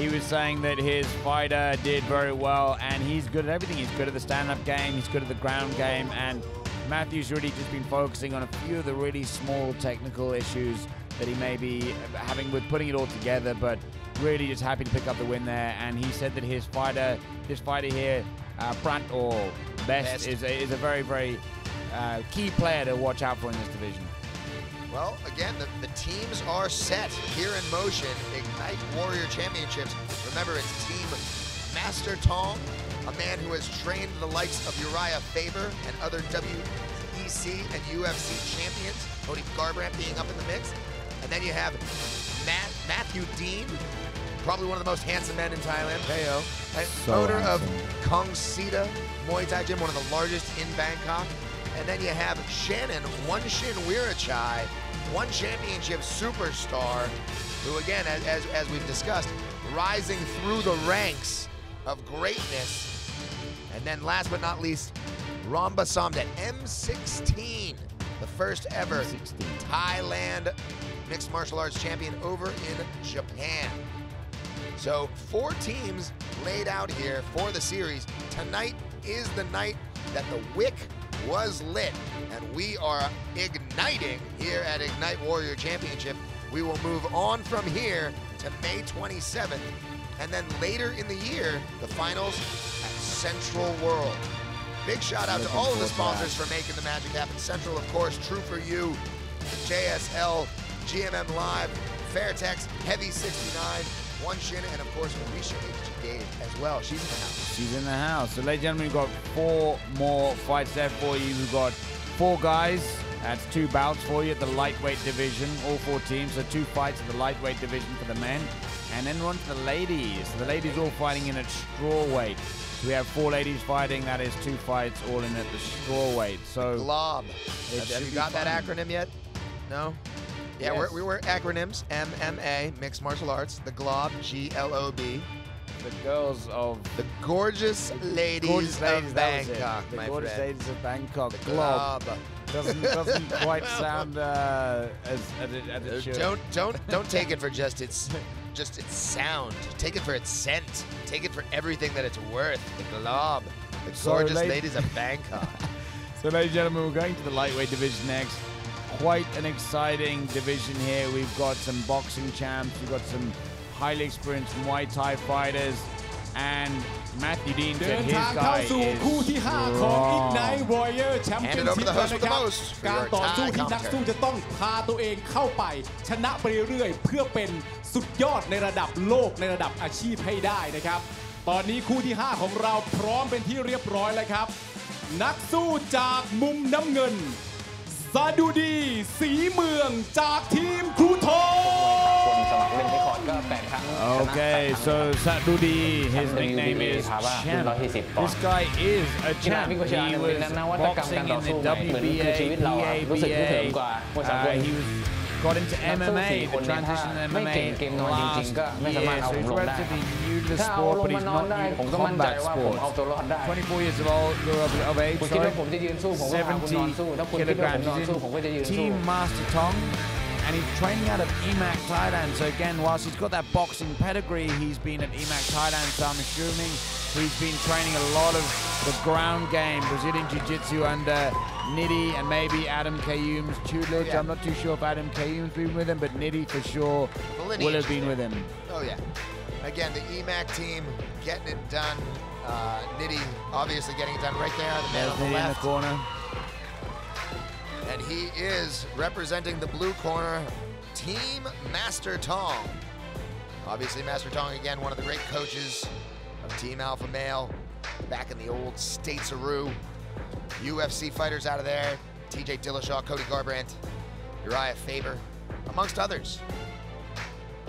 Speaker 8: He was saying that his fighter did very well and he's good at everything. He's good at the stand-up game, he's good at the ground game, and Matthew's really just been focusing on a few of the really small technical issues that he may be having with putting it all together, but really just happy to pick up the win there. And he said that his fighter here, Brant or Best is a very, very key player to watch out for in this division.
Speaker 7: Well, again, the teams are set here in motion. Ignite Warrior Championships. Remember, it's Team Master Tong, a man who has trained the likes of Uriah Faber and other WEC and UFC champions, Cody Garbrandt being up in the mix. And then you have Matthew Dean, probably one of the most handsome men in Thailand, Peo, and
Speaker 8: So
Speaker 7: owner of
Speaker 8: handsome.
Speaker 7: Kong Sita Muay Thai Gym, one of the largest in Bangkok. And then you have Shannon, OneShin Wiratchai, one championship superstar, who again, as we've discussed, rising through the ranks of greatness. And then last but not least, Ramba Somdet, M16, the first ever Thailand mixed martial arts champion over in Japan. So 4 teams laid out here for the series. Tonight is the night that the wick was lit, and we are igniting here at Ignite Warrior Championship. We will move on from here to May 27th, and then later in the year, the finals at Central World. Big shout out to all of the sponsors for making the magic happen. Central, of course, True For You, JSL, GMM Live, Fairtex, Heavy 69, OneShin, and of course, Alicia HG as well. She's in the house.
Speaker 8: She's in the house. So, ladies and gentlemen, we've got 4 more fights there for you. We've got 4 guys. That's 2 bouts for you at the lightweight division, all 4 teams. So 2 fights at the lightweight division for the men. And then we're on to the ladies. The ladies all fighting in at strawweight. So we have 4 ladies fighting. That is 2 fights all in at the strawweight. So
Speaker 7: GLOB. Have you got that acronym yet? No? Yeah,
Speaker 8: Yes.
Speaker 7: we work acronyms. MMA, Mixed Martial Arts. The GLOB, GLOB.
Speaker 8: the girls of
Speaker 7: The gorgeous ladies of Bangkok,
Speaker 8: the
Speaker 7: my
Speaker 8: gorgeous
Speaker 7: friend.
Speaker 8: ladies of Bangkok.
Speaker 7: The
Speaker 8: GLOB.
Speaker 7: GLOB.
Speaker 8: Doesn't quite sound as it should.
Speaker 7: Don't take it for just its sound. Take it for its scent. Take it for everything that it's worth. The GLOB. The
Speaker 8: So,
Speaker 7: gorgeous
Speaker 8: ladies-
Speaker 7: ladies of Bangkok.
Speaker 8: So, ladies and gentlemen, we're going to the lightweight division next. Quite an exciting division here. We've got some boxing champs. We've got some highly experienced Muay Thai fighters. And Matthew Dean
Speaker 1: เดิ
Speaker 8: said
Speaker 1: น
Speaker 8: his
Speaker 1: ทางเข้า
Speaker 8: guy
Speaker 1: สู่
Speaker 8: is
Speaker 1: คู่ที่ 5 ของ
Speaker 8: strong.
Speaker 1: Ignite Warrior
Speaker 7: Hand it
Speaker 1: Championship
Speaker 7: over to the
Speaker 1: แล้ว
Speaker 7: host
Speaker 1: นะ
Speaker 7: with
Speaker 1: ค
Speaker 7: the
Speaker 1: รับ
Speaker 7: most for
Speaker 1: การ
Speaker 7: your
Speaker 1: ต่อสู้
Speaker 7: Thai
Speaker 1: ที่นัก
Speaker 7: commentary.
Speaker 1: สู้จะต้องพาตัวเองเข้าไป ชนะไปเรื่อยๆ เพื่อเป็นสุดยอดในระดับโลกในระดับอาชีพให้ได้นะครับ ตอนนี้คู่ที่ 5 ของเราพร้อมเป็นที่เรียบร้อยแล้วครับ นักสู้จากมุมน้ำเงินซาดูดีสีเมืองจากทีมครูทอง
Speaker 5: คนสมัครเล่นที่คอร์ดก็8 ครั้ง
Speaker 8: Okay, so Sadudi, his nickname is Champ. This guy is a champ. He was boxing in the WBA, PABA. He got into MMA, the transition to MMA last year. So he's relatively new to the sport, but he's not new to combat sports. 24 years of age,
Speaker 5: ผมคิดว่าผมจะยืนสู้ผมก็พาคุณนอนสู้ถ้าคุณคิดว่าผมนอนสู้ผมก็จะยืนสู้
Speaker 8: Team Master Tong, and he's training out of EMAC Thailand. So again, whilst he's got that boxing pedigree, he's been at EMAC Thailand, so I'm assuming he's been training a lot of the ground game, Brazilian Jiu-Jitsu under Nidhi and maybe Adam Kayum's tutelage.
Speaker 7: Yeah.
Speaker 8: I'm not too sure if Adam Kayum's been with him, but Nidhi for sure will have been with him.
Speaker 7: Oh yeah. Again, the EMAC team getting it done. Nidhi obviously getting it done right there. The man
Speaker 8: There's
Speaker 7: on the
Speaker 8: Nidhi in the
Speaker 7: left.
Speaker 8: corner.
Speaker 7: And he is representing the blue corner, Team Master Tong. Obviously, Master Tong, again, one of the great coaches of Team Alpha Male back in the old States-a-roo. UFC fighters out of there, TJ Dillashaw, Cody Garbrandt, Uriah Faber, amongst others.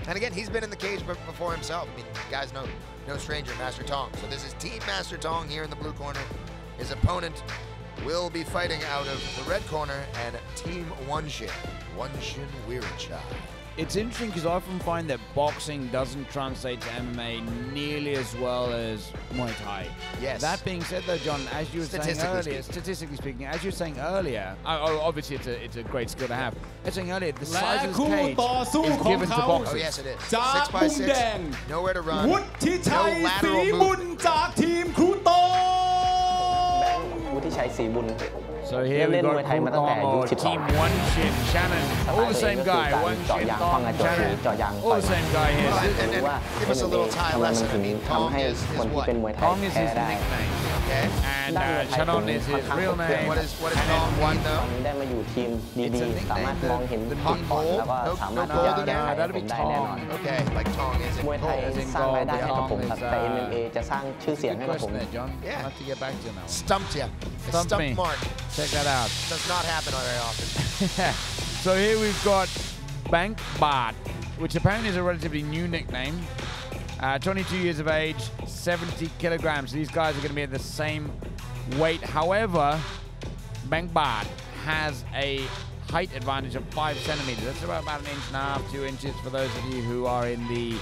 Speaker 7: And again, he's been in the cage before himself. I mean, guys know no stranger, Master Tong. So this is Team Master Tong here in the blue corner. His opponent will be fighting out of the red corner, and Team OneShin Wiratchai.
Speaker 8: It's interesting because I often find that boxing doesn't translate to MMA nearly as well as Muay Thai.
Speaker 7: Yes.
Speaker 8: That being said, though, John, as you were saying earlier, statistically speaking, as you were saying earlier, obviously it's a great skill to have. As saying earlier, the size of the cage is given to boxers.
Speaker 7: Oh yes, it is.
Speaker 1: จาก
Speaker 7: 6 by
Speaker 1: มุมแดง
Speaker 7: 6, nowhere to run.
Speaker 1: วุฒิชัย
Speaker 7: No
Speaker 1: ศรี
Speaker 7: lateral
Speaker 1: บุญ
Speaker 7: movement.
Speaker 1: จากทีมครูตอง
Speaker 5: วุฒิชัยศรีบุญ
Speaker 8: So here we
Speaker 5: เล่นมวย
Speaker 8: got
Speaker 5: ไทยมาตั้งแต่อายุ
Speaker 8: Team OneShin, Shannon, all the same guy, OneShin, Tong, Shannon, all the same guy here.
Speaker 7: And give us a little Thai lesson. I mean, Tong is
Speaker 5: คนที่
Speaker 7: what?
Speaker 5: เป็นมวยไทย
Speaker 8: Tong is
Speaker 5: แพ้
Speaker 8: his
Speaker 5: ได้
Speaker 8: nickname,
Speaker 7: Okay.
Speaker 8: and Shannon is his real name.
Speaker 7: What is
Speaker 8: And then
Speaker 7: Tong mean
Speaker 8: one,
Speaker 5: ตอนนี้ได้มาอยู่ทีมดีๆสามารถมองเห็นจุดอ่อนแล้วก็สามารถที่จะแก้ไขให้ผมได้แน่นอน
Speaker 7: Okay, like Tong is
Speaker 5: มวยไทย
Speaker 7: in
Speaker 5: สร้างรายได้ให้กับผมครับแต่ MMA จะสร้างชื่อเสียงให้
Speaker 8: good
Speaker 5: กับผม
Speaker 8: question there, John.
Speaker 7: Yeah.
Speaker 8: I'll have to get back to you on that one.
Speaker 7: Stumped you.
Speaker 8: Stumped me.
Speaker 7: Mark.
Speaker 8: Check that out.
Speaker 7: Does not happen very often.
Speaker 8: So here we've got Bank Bart, which apparently is a relatively new nickname. 22 years of age, 70 kilograms. These guys are going to be at the same weight. However, Bhat has a height advantage of 5 centimeters. That's about an inch and a half, 2 inches for those of you who are in the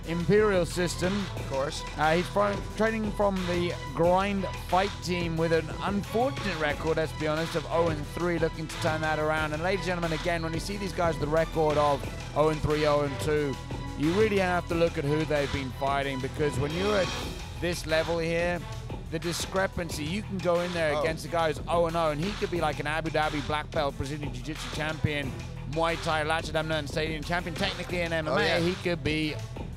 Speaker 8: Imperial system.
Speaker 7: Of course.
Speaker 8: He's training from the Grind Fight team with an unfortunate record, let's be honest, of 0-3, looking to turn that around. And ladies and gentlemen, again, when you see these guys with the record of 0-3, 0-2, you really have to look at who they've been fighting, because when you're at this level here, the discrepancy, you can go in there against a guy who's 0-0, and he could be like an Abu Dhabi black belt Brazilian Jiu-Jitsu champion, Muay Thai, Latchadamna Stadium champion, technically in MMA, he could be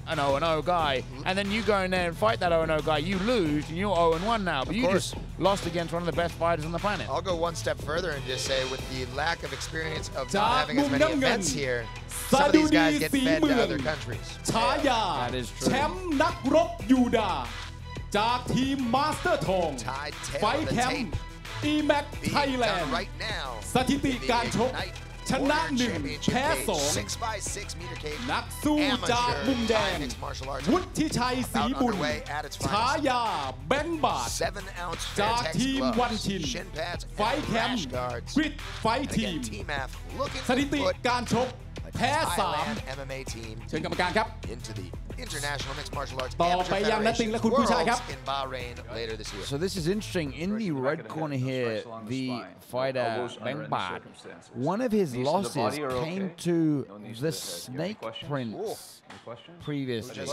Speaker 8: an 0-0 guy, and then you go in there and fight that 0-0 guy, you lose, and you're 0-1 now, but you just lost against one of the best fighters on the planet.
Speaker 7: I'll go one step further and just say, with the lack of experience of not having as many events here, some of these guys get fed to other countries.
Speaker 1: ฉายาแชมป์นักรบยูดาจากทีมมาสเตอร์ทองไฟท์แคมป์ EMAC Thailand สถิติการชกชนะ1แพ้2นักสู้จากมุมแดงวุฒิชัยศรีบุญฉายาแบงค์บาทจากทีมวันชินไฟท์แคมป์กริดไฟท์ทีมสถิติการชกแพ้3เชิญกรรมการครับ
Speaker 7: International Mixed Martial Arts
Speaker 1: ต่อไปยังนัตติงและคุณผู้ชายครับ
Speaker 7: in Bahrain later this year.
Speaker 8: So this is interesting. In the red corner here, the fighter Bhat, one of his losses came to the Snake Prince previously,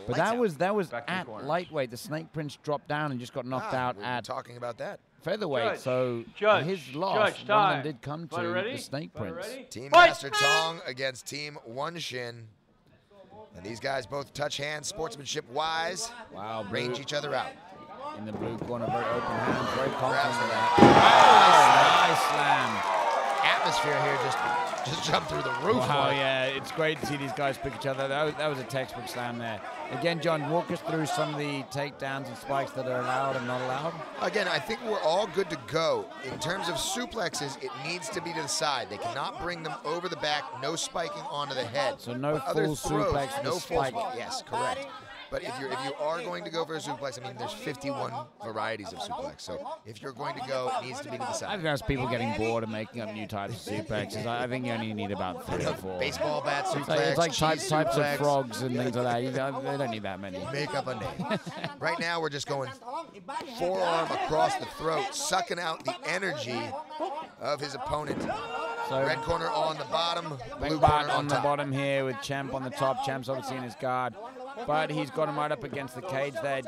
Speaker 8: but that was at lightweight. The Snake Prince dropped down and just got knocked out at
Speaker 7: talking about that.
Speaker 8: featherweight. So his loss, one of them did come to the Snake Prince.
Speaker 7: Team Master Tong against Team OneShin. And these guys both touch hands, sportsmanship-wise.
Speaker 8: Wow,
Speaker 7: range each other out.
Speaker 8: In the blue corner, very open hands, very confident of that. Oh, nice slam.
Speaker 7: Atmosphere here just jumped through the roof.
Speaker 8: Wow, yeah, it's great to see these guys pick each other. That was a textbook slam there. Again, John, walk us through some of the takedowns and spikes that are allowed and not allowed.
Speaker 7: Again, I think we're all good to go. In terms of suplexes, it needs to be to the side. They cannot bring them over the back, no spiking onto the head.
Speaker 8: So no full suplex,
Speaker 7: no
Speaker 8: spike.
Speaker 7: Yes, correct. But if you are going to go for a suplex, I mean, there's 51 varieties of suplex. So if you're going to go, it needs to be to the side.
Speaker 8: I think that's people getting bored and making up new types of suplexes. I think you only need about 3 or 4.
Speaker 7: Baseball bat suplex.
Speaker 8: It's like types of frogs and things like that. They don't need that many.
Speaker 7: Make up a name. Right now, we're just going forearm across the throat, sucking out the energy of his opponent.
Speaker 8: So
Speaker 7: red corner on the bottom, blue
Speaker 8: Bhat
Speaker 7: corner
Speaker 8: on the bottom here with Champ on the top. Champ's obviously in his guard, but he's got him right up against the cage there.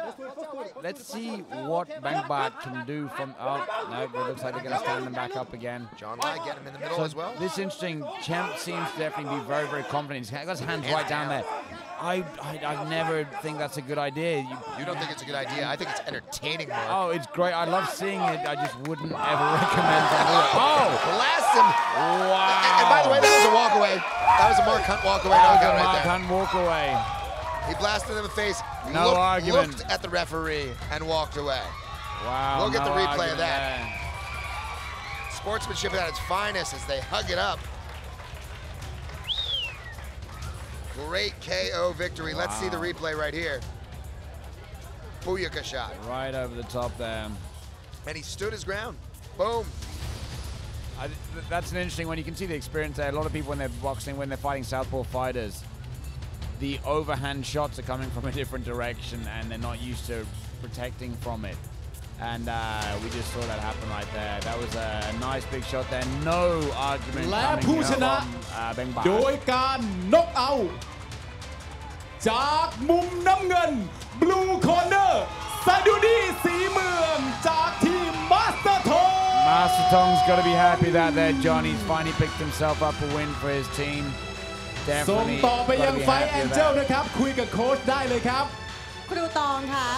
Speaker 8: Let's see what Bhat can do from... Oh, no, it looks like they're going to stand him back up again.
Speaker 7: John Lai get him in the middle as well.
Speaker 8: This is interesting. Champ seems to definitely be very, very confident. He's got his hands right down there. I never think that's a good idea.
Speaker 7: You don't think it's a good idea? I think it's entertaining, Mark.
Speaker 8: Oh, it's great. I love seeing it. I just wouldn't ever recommend it.
Speaker 7: Oh! Blast him!
Speaker 8: Wow!
Speaker 7: And by the way, that was a walk away. That was a Mark Hunt walk away.
Speaker 8: That was
Speaker 7: a
Speaker 8: Mark Hunt walk away.
Speaker 7: He blasted him in the face.
Speaker 8: No argument.
Speaker 7: Looked at the referee and walked away.
Speaker 8: Wow.
Speaker 7: Look at the replay of that. Sportsmanship at its finest as they hug it up. Great KO victory. Let's see the replay right here. Booyaka shot.
Speaker 8: Right over the top there.
Speaker 7: And he stood his ground. Boom.
Speaker 8: That's an interesting one. You can see the experience there. A lot of people when they're boxing, when they're fighting southpaw fighters, the overhand shots are coming from a different direction and they're not used to protecting from it. And we just saw that happen right there. That was a nice big shot there. No argument
Speaker 1: และผู้ชนะโดยการน็อกเอาท์จากมุมน้ำเงิน Blue Corner สะดุดีสีเมืองจากทีม Master Tong.
Speaker 8: Master Tong's got to be happy that there, John. He's finally picked himself up a win for his team.
Speaker 1: ส่งต่อไปยังไฟแองเจิลนะครับคุยกับโค้ชได้เลยครับ
Speaker 11: ครูตองคะ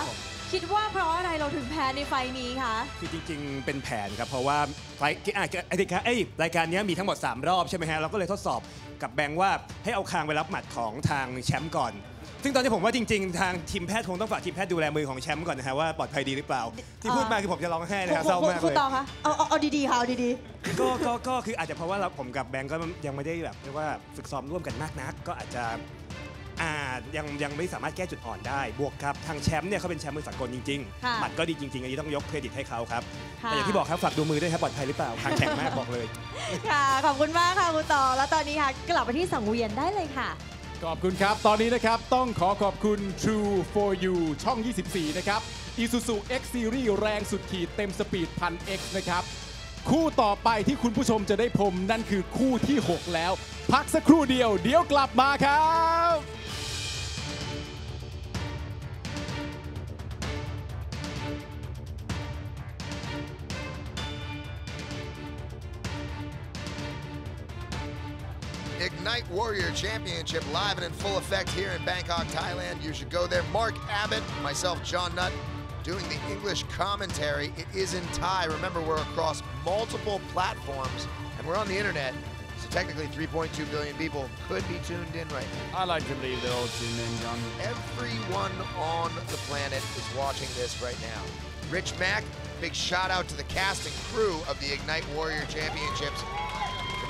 Speaker 11: คิดว่าเพราะอะไรเราถึงแพ้ในไฟนี้คะ
Speaker 6: คือจริงๆเป็นแผนครับเพราะว่าไฟรายการนี้มีทั้งหมด3รอบใช่ไหมฮะเราก็เลยทดสอบกับแบงค์ว่าให้เอาคางไปรับหมัดของทางแชมป์ก่อนซึ่งตอนนี้ผมว่าจริงๆทางทีมแพทย์คงต้องฝากทีมแพทย์ดูแลมือของแชมป์ก่อนนะฮะว่าปลอดภัยดีหรือเปล่าที่พูดมาคือผมจะร้องไห้นะครับเศร้ามากเลย
Speaker 11: ครูตองคะเอาดีๆค่ะเอาดี
Speaker 6: ๆก็คืออาจจะเพราะว่าผมกับแบงค์ก็ยังไม่ได้แบบเรียกว่าฝึกซ้อมร่วมกันมากนักก็อาจจะ ยังไม่สามารถแก้จุดอ่อนได้บวกครับทางแชมป์เนี่ยเขาเป็นแชมป์มือสากลจริงๆหมัดก็ดีจริงๆอันนี้ต้องยกเครดิตให้เขาครับแต่อย่างที่บอกครับฝากดูมือด้วยครับปลอดภัยหรือเปล่าทางแข็งมากบอกเลย
Speaker 11: ค่ะขอบคุณมากค่ะคุณต่อแล้วตอนนี้ค่ะกลับไปที่สังเวียนได้เลยค่ะ
Speaker 1: ขอบคุณครับตอนนี้นะครับต้องขอบคุณ True for You ช่อง 24 นะครับ Isuzu X Series แรงสุดขีดเต็มสปีด 1000X นะครับคู่ต่อไปที่คุณผู้ชมจะได้ชมนั่นคือคู่ที่ 6 แล้วพักสักครู่เดียวเดี๋ยวกลับมาครับ
Speaker 7: Ignite Warrior Championship live and in full effect here in Bangkok, Thailand. You should go there. Mark Abbott, myself, John Nutt, doing the English commentary. It is in Thai. Remember, we're across multiple platforms and we're on the internet. So technically 3.2 billion people could be tuned in right now.
Speaker 8: I like to believe they're all tuned in, John.
Speaker 7: Everyone on the planet is watching this right now. Rich Mack, big shout out to the cast and crew of the Ignite Warrior Championships.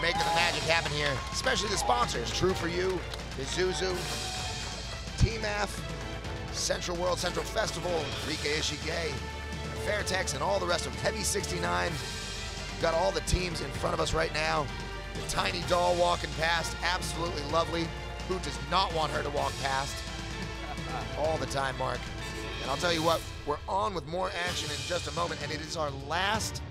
Speaker 7: Making the magic happen here, especially the sponsors, True for You, Isuzu, TMMAF, Central World Central Festival, Rika Ishige, Fairtex, and all the rest of them. Heavy 69, we've got all the teams in front of us right now. The tiny doll walking past, absolutely lovely. Who does not want her to walk past? All the time, Mark. And I'll tell you what, we're on with more action in just a moment, and it is our last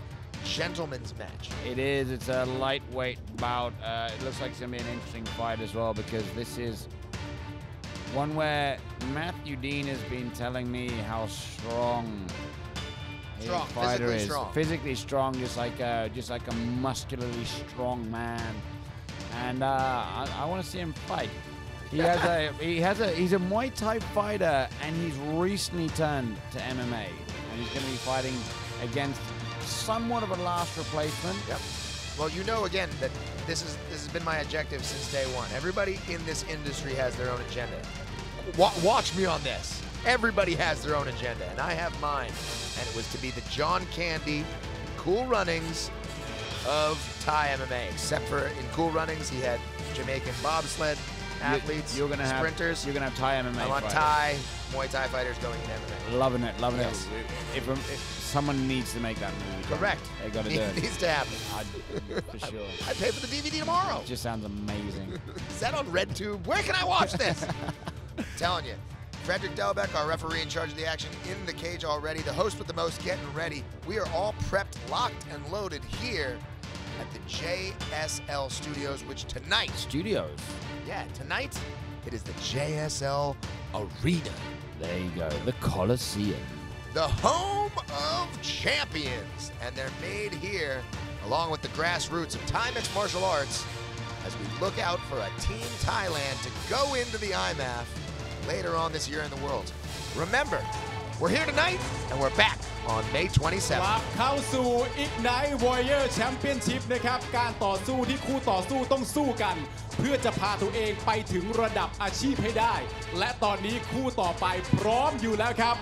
Speaker 7: gentleman's match.
Speaker 8: It is. It's a lightweight bout. It looks like it's going to be an interesting fight as well because this is one where Matthew Dean has been telling me how strong his fighter is. Physically strong, just like a muscularly strong man. And I want to see him fight. He's a Muay Thai fighter, and he's recently turned to MMA, and he's going to be fighting against somewhat of a last replacement.
Speaker 7: Yep. Well, you know, again, that this has been my objective since day one. Everybody in this industry has their own agenda. Watch me on this. Everybody has their own agenda, and I have mine. And it was to be the John Candy, Cool Runnings of Thai MMA. Except for in Cool Runnings, he had Jamaican bobsled athletes, sprinters.
Speaker 8: You're gonna have Thai MMA.
Speaker 7: I want Thai, Muay Thai fighters going in MMA.
Speaker 8: Loving it. If someone needs to make that movie.
Speaker 7: Correct.
Speaker 8: They got to do it.
Speaker 7: It needs to happen.
Speaker 8: For sure.
Speaker 7: I'd pay for the DVD tomorrow.
Speaker 8: It just sounds amazing.
Speaker 7: Is that on RedTube? Where can I watch this? I'm telling you. Frederick Delbeck, our referee in charge of the action, in the cage already. The host with the most getting ready. We are all prepped, locked, and loaded here at the JSL Studios, which tonight...
Speaker 8: Studios?
Speaker 7: Yeah, tonight, it is the JSL Arena.
Speaker 8: There you go. The Coliseum.
Speaker 7: The home of champions. And they're made here, along with the grassroots of Thai mixed martial arts, as we look out for a Team Thailand to go into the IMAF later on this year in the world. Remember, we're here tonight, and we're back on May 27th.
Speaker 1: กลับเข้าสู่ Ignite Warrior Championship นะครับการต่อสู้ที่คู่ต่อสู้ต้องสู้กันเพื่อจะพาตัวเองไปถึงระดับอาชีพให้ได้และตอนนี้คู่ต่อไปพร้อมอยู่แล้วครับ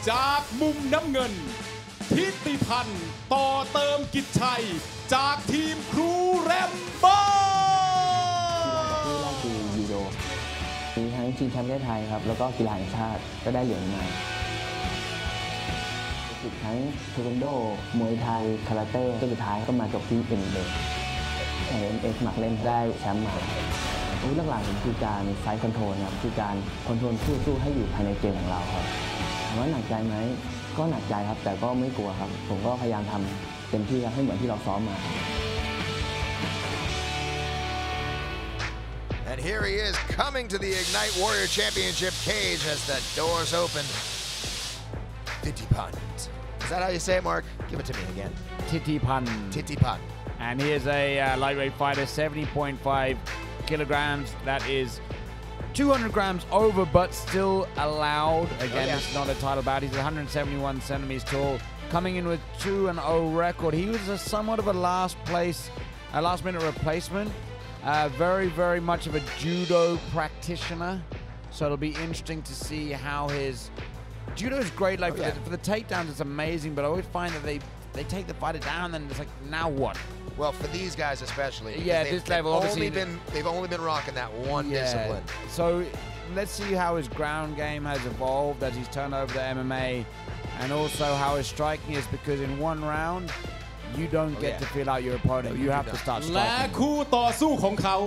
Speaker 1: จากมุมน้ำเงินทิติพันธ์ต่อเติมกิจชัยจากทีมครูแรมโบ้
Speaker 13: ที่แรกคือยูโดมีทั้งชิงแชมป์ประเทศไทยครับแล้วก็กีฬาแห่งชาติก็ได้เหรียญมาอีกทั้งเทควันโดมวยไทยคาราเต้ก็สุดท้ายก็มาจบที่MMA แข่ง MMA สมัครเล่นได้แชมป์มาหลักๆผมคือการไฟท์คอนโทรลครับคือการคอนโทรลคู่สู้ให้อยู่ภายในเกมของเราครับถามว่าหนักใจไหมก็หนักใจครับแต่ก็ไม่กลัวครับผมก็พยายามทำเต็มที่ครับให้เหมือนที่เราซ้อมมา
Speaker 7: And here he is coming to the Ignite Warrior Championship cage as the doors open. Titipan. Is that how you say it, Mark? Give it to me again.
Speaker 8: Titipan.
Speaker 7: Titipan.
Speaker 8: And he is a lightweight fighter, 70.5 kilograms. That is 200 grams over, but still allowed. Again, it's not a title bout. He's 171 centimeters tall, coming in with 2-0 record. He was somewhat of a last-minute replacement. Very, very much of a judo practitioner. So it'll be interesting to see how his judo is great. Like for the takedowns, it's amazing. But I always find that they take the fighter down, and it's like, now what?
Speaker 7: Well, for these guys especially.
Speaker 8: Yeah, this level obviously
Speaker 7: they've only been rocking that one discipline.
Speaker 8: So let's see how his ground game has evolved as he's turned over to MMA, and also how his striking is, because in one round you don't get to feel out your opponent. You have to start
Speaker 1: และ
Speaker 8: striking.
Speaker 1: คู่ต่อสู้ของเขา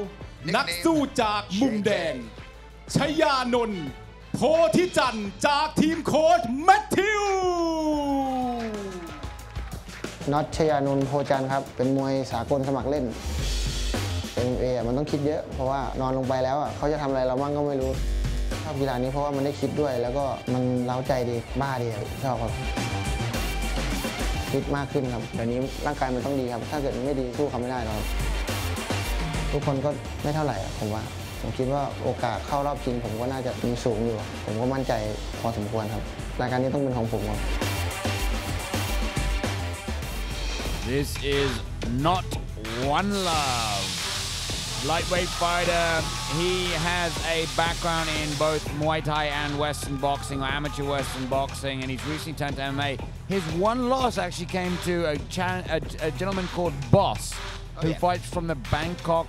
Speaker 1: นักสู้จากมุมแดง ชยานนท์โพธิจันทร์จากทีมโค้ชแมทธิว
Speaker 13: น็อตชยานนท์โพจันทร์ครับ เป็นมวยสากลสมัครเล่น MMA มันต้องคิดเยอะ เพราะว่านอนลงไปแล้วเขาจะทำอะไรเราบ้างก็ไม่รู้ชอบกีฬานี้เพราะว่ามันได้คิดด้วย แล้วก็มันเร้าใจดีบ้าดีชอบครับคิดมากขึ้นครับเดี๋ยวนี้ร่างกายมันต้องดีครับถ้าเกิดไม่ดีสู้เขาไม่ได้หรอกทุกคนก็ไม่เท่าไหร่ผมคิดว่าโอกาสเข้ารอบชิงผมก็น่าจะมีสูงอยู่ผมก็มั่นใจพอสมควรครับรายการนี้ต้องเป็นของผมครับ
Speaker 8: This is not one love. Lightweight fighter. He has a background in both Muay Thai and Western boxing, or amateur Western boxing, and he's recently turned to MMA. His one loss actually came to a gentleman called Boss, who fights from the Bangkok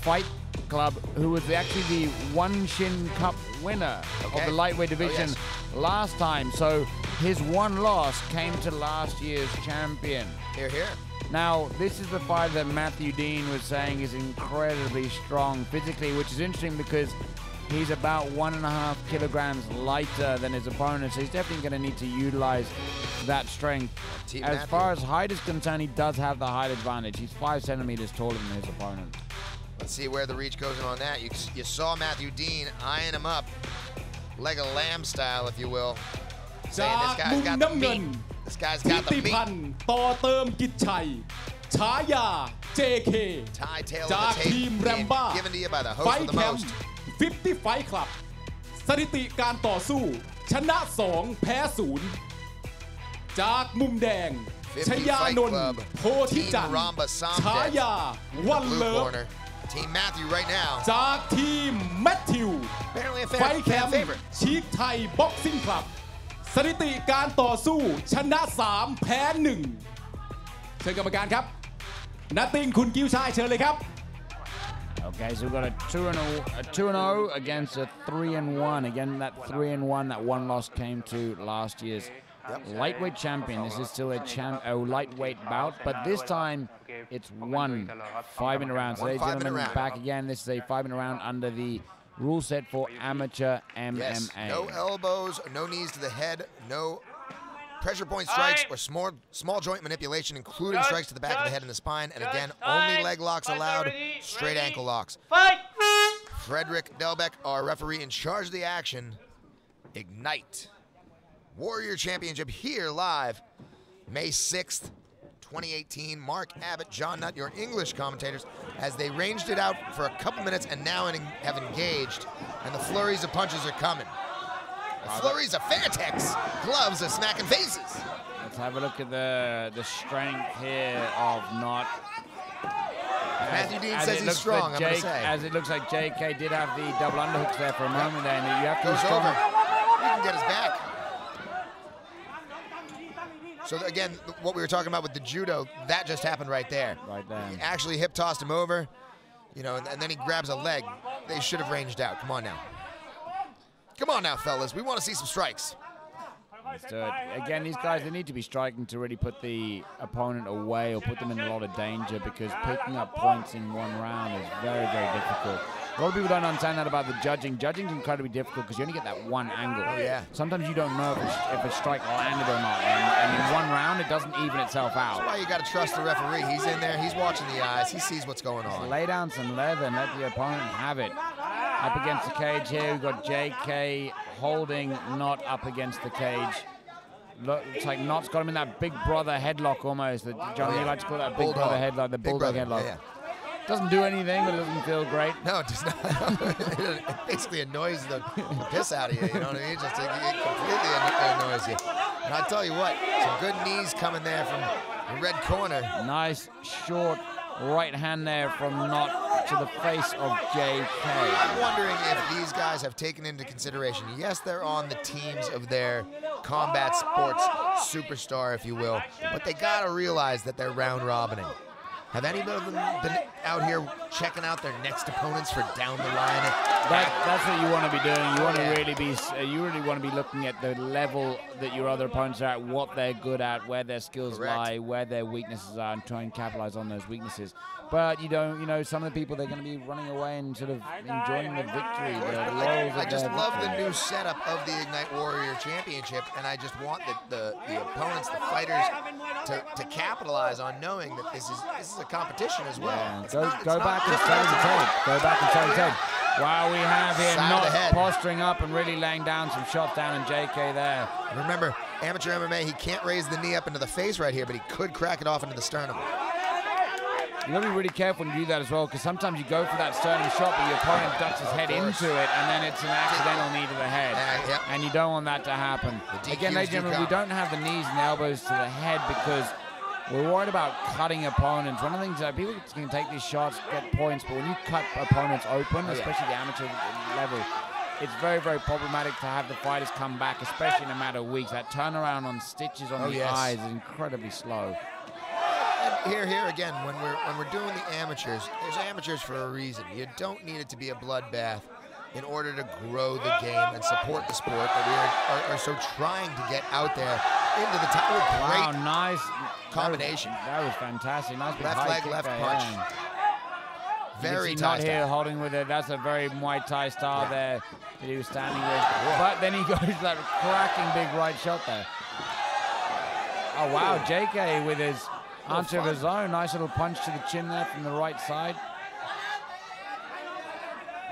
Speaker 8: Fight Club, who was actually the OneShin Cup winner of the lightweight division last time. So his one loss came to last year's champion.
Speaker 7: Here, here.
Speaker 8: Now, this is the fight that Matthew Dean was saying is incredibly strong physically, which is interesting because he's about 1.5 kilograms lighter than his opponent, so he's definitely going to need to utilize that strength. As far as height is concerned, he does have the height advantage. He's 5 centimeters taller than his opponent.
Speaker 7: Let's see where the reach goes on that. You saw Matthew Dean eyeing him up, leg of lamb style, if you will. Saying this guy's got the meat. This guy's got the meat.
Speaker 1: ต่อเติมกิจชัย ฉายา JK จากทีมแรมบ้า ไฟท์แคมป์50 ไฟท์คลับ สถิติการต่อสู้ ชนะ 2 แพ้ 0 จากมุมแดง ชยานนท์โพธิจันทร์ ฉายา วันเลิฟ
Speaker 7: Team Matthew right now
Speaker 1: จากทีมแมทธิว ไฟท์แคมป์ชีคไทยบ็อกซิ่งคลับ สถิติการต่อสู้ ชนะ 3 แพ้ 1 เชิญกรรมการครับนัตติงคุณกิ้วชายเชิญเลยครับ
Speaker 8: Okay, so we've got a 2-0 against a 3-1. Again, that 3-1, that one loss came to last year's lightweight champion. This is still a lightweight bout, but this time it's 5-minute round. So ladies and gentlemen, back again. This is a 5-minute round under the rule set for amateur MMA.
Speaker 7: Yes, no elbows, no knees to the head, no pressure point strikes or small joint manipulation, including strikes to the back of the head and the spine. And again, only leg locks allowed, straight ankle locks. Frederick Delbeck, our referee in charge of the action. Ignite Warrior Championship here live, May 6th, 2018. Mark Abbott, John Nutt, your English commentators, as they ranged it out for a couple minutes and now have engaged, and the flurries of punches are coming. The flurries of Fairtex, gloves are smacking faces.
Speaker 8: Let's have a look at the strength here of Nutt.
Speaker 7: Matthew Dean says he's strong, I'm going to say.
Speaker 8: As it looks like JK did have the double underhooks there for a moment there, and you have to be strong.
Speaker 7: Goes over. He can get his back. So again, what we were talking about with the judo, that just happened right there.
Speaker 8: Right there.
Speaker 7: He actually hip tossed him over, you know, and then he grabs a leg. They should have ranged out. Come on now. Come on now, fellas. We want to see some strikes.
Speaker 8: Let's do it. Again, these guys, they need to be striking to really put the opponent away or put them in a lot of danger, because picking up points in one round is very, very difficult. A lot of people don't understand that about the judging. Judging is incredibly difficult because you only get that one angle.
Speaker 7: Oh, yeah.
Speaker 8: Sometimes you don't know if a strike landed or not. And in one round, it doesn't even itself out.
Speaker 7: That's why you got to trust the referee. He's in there. He's watching the eyes. He sees what's going on.
Speaker 8: So lay down some leather and let the opponent have it. Up against the cage here, we've got JK holding Nutt up against the cage. Looks like Nutt's got him in that big brother headlock almost. John, you like to call that big brother headlock, the bulldog headlock.
Speaker 7: Yeah.
Speaker 8: Doesn't do anything, but it doesn't feel great.
Speaker 7: No, it does not. It basically annoys the piss out of you, you know what I mean? Just, it completely annoys you. And I tell you what, some good knees coming there from the red corner.
Speaker 8: Nice, short right hand there from Nutt to the face of JK.
Speaker 7: I'm wondering if these guys have taken into consideration, yes, they're on the teams of their combat sports superstar, if you will, but they got to realize that they're round robining. Have any of them been out here checking out their next opponents for down the line?
Speaker 8: That's what you want to be doing. You want to really want to be looking at the level that your other opponents are at, what they're good at, where their skills lie, where their weaknesses are, and try and capitalize on those weaknesses. But you don't, some of the people, they're going to be running away and sort of enjoying the victory.
Speaker 7: I just love the new setup of the Ignite Warrior Championship, and I just want the opponents, the fighters, to capitalize on knowing that this is a competition as well.
Speaker 8: Yeah. Go back and turn the tape. Go back and turn the tape. Wow, we have here not posturing up and really laying down some shots down in JK there.
Speaker 7: Remember, amateur MMA, he can't raise the knee up into the face right here, but he could crack it off into the sternum.
Speaker 8: You got to be really careful when you do that as well, because sometimes you go for that sternum shot, but your opponent ducks his head into it, and then it's an accidental knee to the head. And you don't want that to happen. Again, ladies and gentlemen, we don't have the knees and elbows to the head because we're worried about cutting opponents. One of the things that people can take these shots, get points, but when you cut opponents open, especially the amateur level, it's very, very problematic to have the fighters come back, especially in a matter of weeks. That turnaround on stitches on the eyes is incredibly slow.
Speaker 7: And here again, when we're doing the amateurs, there's amateurs for a reason. You don't need it to be a bloodbath in order to grow the game and support the sport that we are so trying to get out there into the top.
Speaker 8: Wow, nice
Speaker 7: combination.
Speaker 8: That was fantastic. Nice
Speaker 7: left leg, left punch. Very
Speaker 8: not here holding with it. That's a very Muay Thai style there that he was standing with. But then he goes that cracking big right shot there. Oh wow, JK with his answer of his own. Nice little punch to the chin there from the right side.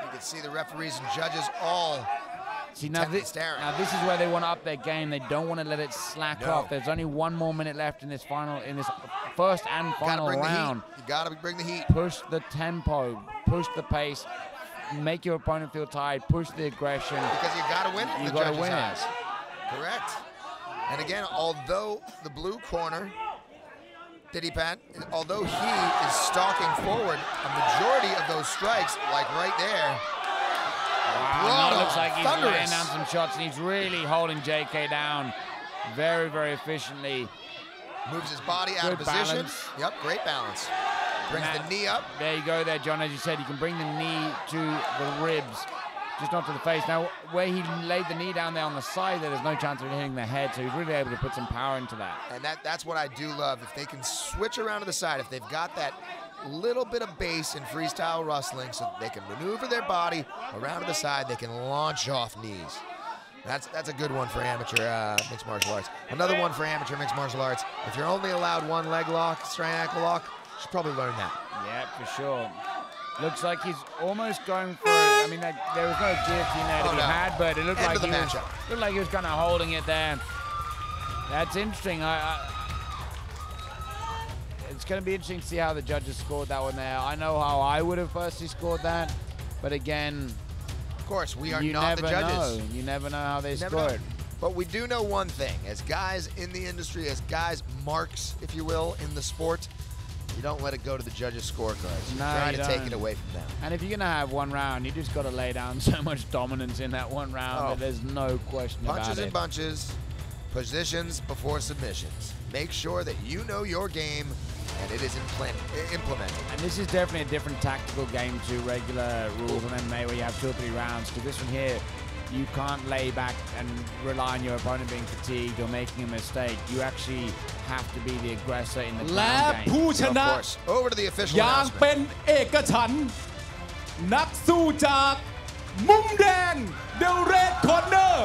Speaker 7: You can see the referees and judges all staring.
Speaker 8: Now this is where they want to up their game. They don't want to let it slack off. There's only 1 more minute left in this first and final round.
Speaker 7: You got to bring the heat.
Speaker 8: Push the tempo, push the pace, make your opponent feel tired, push the aggression.
Speaker 7: Because you got to win it.
Speaker 8: You got to win it.
Speaker 7: Correct. And again, although the blue corner, Diddy Pat, although he is stalking forward, a majority of those strikes, like right there.
Speaker 8: Wow, it looks like he's laying down some shots, and he's really holding JK down very, very efficiently.
Speaker 7: Moves his body out of position.
Speaker 8: Balance.
Speaker 7: Yep, great balance. Brings the knee up.
Speaker 8: There you go there, John. As you said, you can bring the knee to the ribs, just not to the face. Now, where he laid the knee down there on the side, there's no chance of hitting the head, so he's really able to put some power into that.
Speaker 7: And that's what I do love. If they can switch around to the side, if they've got that little bit of base in freestyle wrestling so they can maneuver their body around to the side, they can launch off knees. That's a good one for amateur mixed martial arts. Another one for amateur mixed martial arts. If you're only allowed one leg lock, straight ankle lock, you should probably learn that.
Speaker 8: Yeah, for sure. Looks like he's almost going for it. I mean, there was no guillotine there to be had, but it looked like he was kind of holding it there. That's interesting. It's going to be interesting to see how the judges scored that one there. I know how I would have personally scored that, but again,
Speaker 7: of course, we are not the judges.
Speaker 8: You never know how they score it.
Speaker 7: But we do know one thing. As guys in the industry, as guys marks, if you will, in the sport, you don't let it go to the judges' scorecards. You try to take it away from them.
Speaker 8: And if you're going to have one round, you just got to lay down so much dominance in that one round that there's no question about it.
Speaker 7: Punches and bunches, positions before submissions. Make sure that you know your game and it is implemented.
Speaker 8: And this is definitely a different tactical game to regular rules on MMA where you have 2 or 3 rounds. Because this one here, you can't lay back and rely on your opponent being fatigued or making a mistake. You actually have to be the aggressor in the ground game.
Speaker 1: ผู้ชนะ
Speaker 7: Over to the official
Speaker 1: อย่างเป็นเอกฉันท์นักสู้จากมุมแดง The Red Corner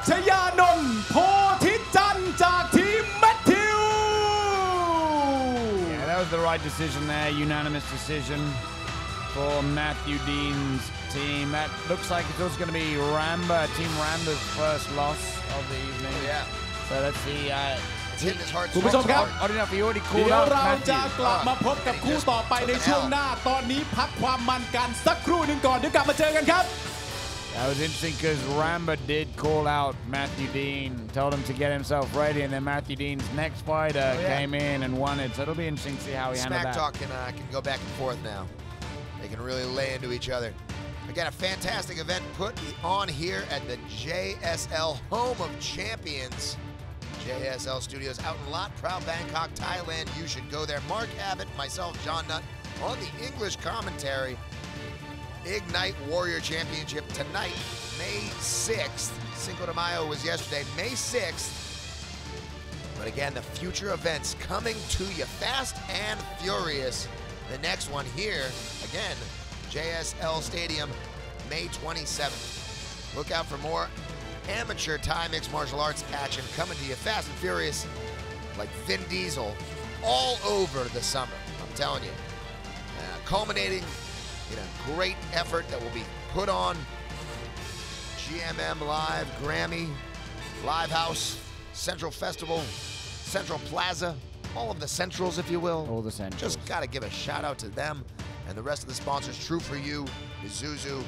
Speaker 1: ชยานนท์โพธิจันทร์จากทีมแมทธิว
Speaker 8: Yeah, that was the right decision there. Unanimous decision for Matthew Dean's team. That looks like it's also going to be Team Ramba's first loss of the evening. So let's see.
Speaker 1: คุณผู้ชมครับเดี๋ยวเราจะกลับมาพบกับคู่ต่อไปในช่วงหน้าตอนนี้พักความมันกันสักครู่หนึ่งก่อนเดี๋ยวกลับมาเจอกันครับ
Speaker 8: That was interesting because Ramba did call out Matthew Dean, told him to get himself ready, and then Matthew Dean's next fighter came in and won it. So it'll be interesting to see how he handled that.
Speaker 7: Smack Talk can go back and forth now. They can really lay into each other. Again, a fantastic event put on here at the JSL Home of Champions JSL Studios out in Lat Phrao, Bangkok, Thailand. You should go there. Mark Abbott, myself, John Nutt, on the English commentary. Ignite Warrior Championship tonight, May 6th. Cinco de Mayo was yesterday, May 6th. But again, the future events coming to you fast and furious. The next one here, again, JSL Stadium, May 27th. Look out for more amateur Thai mixed martial arts action coming to you fast and furious like Vin Diesel all over the summer. I'm telling you. Culminating in a great effort that will be put on GMM Live, Grammy, Live House, Central Festival, Central Plaza, all of the centrals, if you will.
Speaker 8: All the centrals.
Speaker 7: Just got to give a shout out to them and the rest of the sponsors, True For You, Isuzu,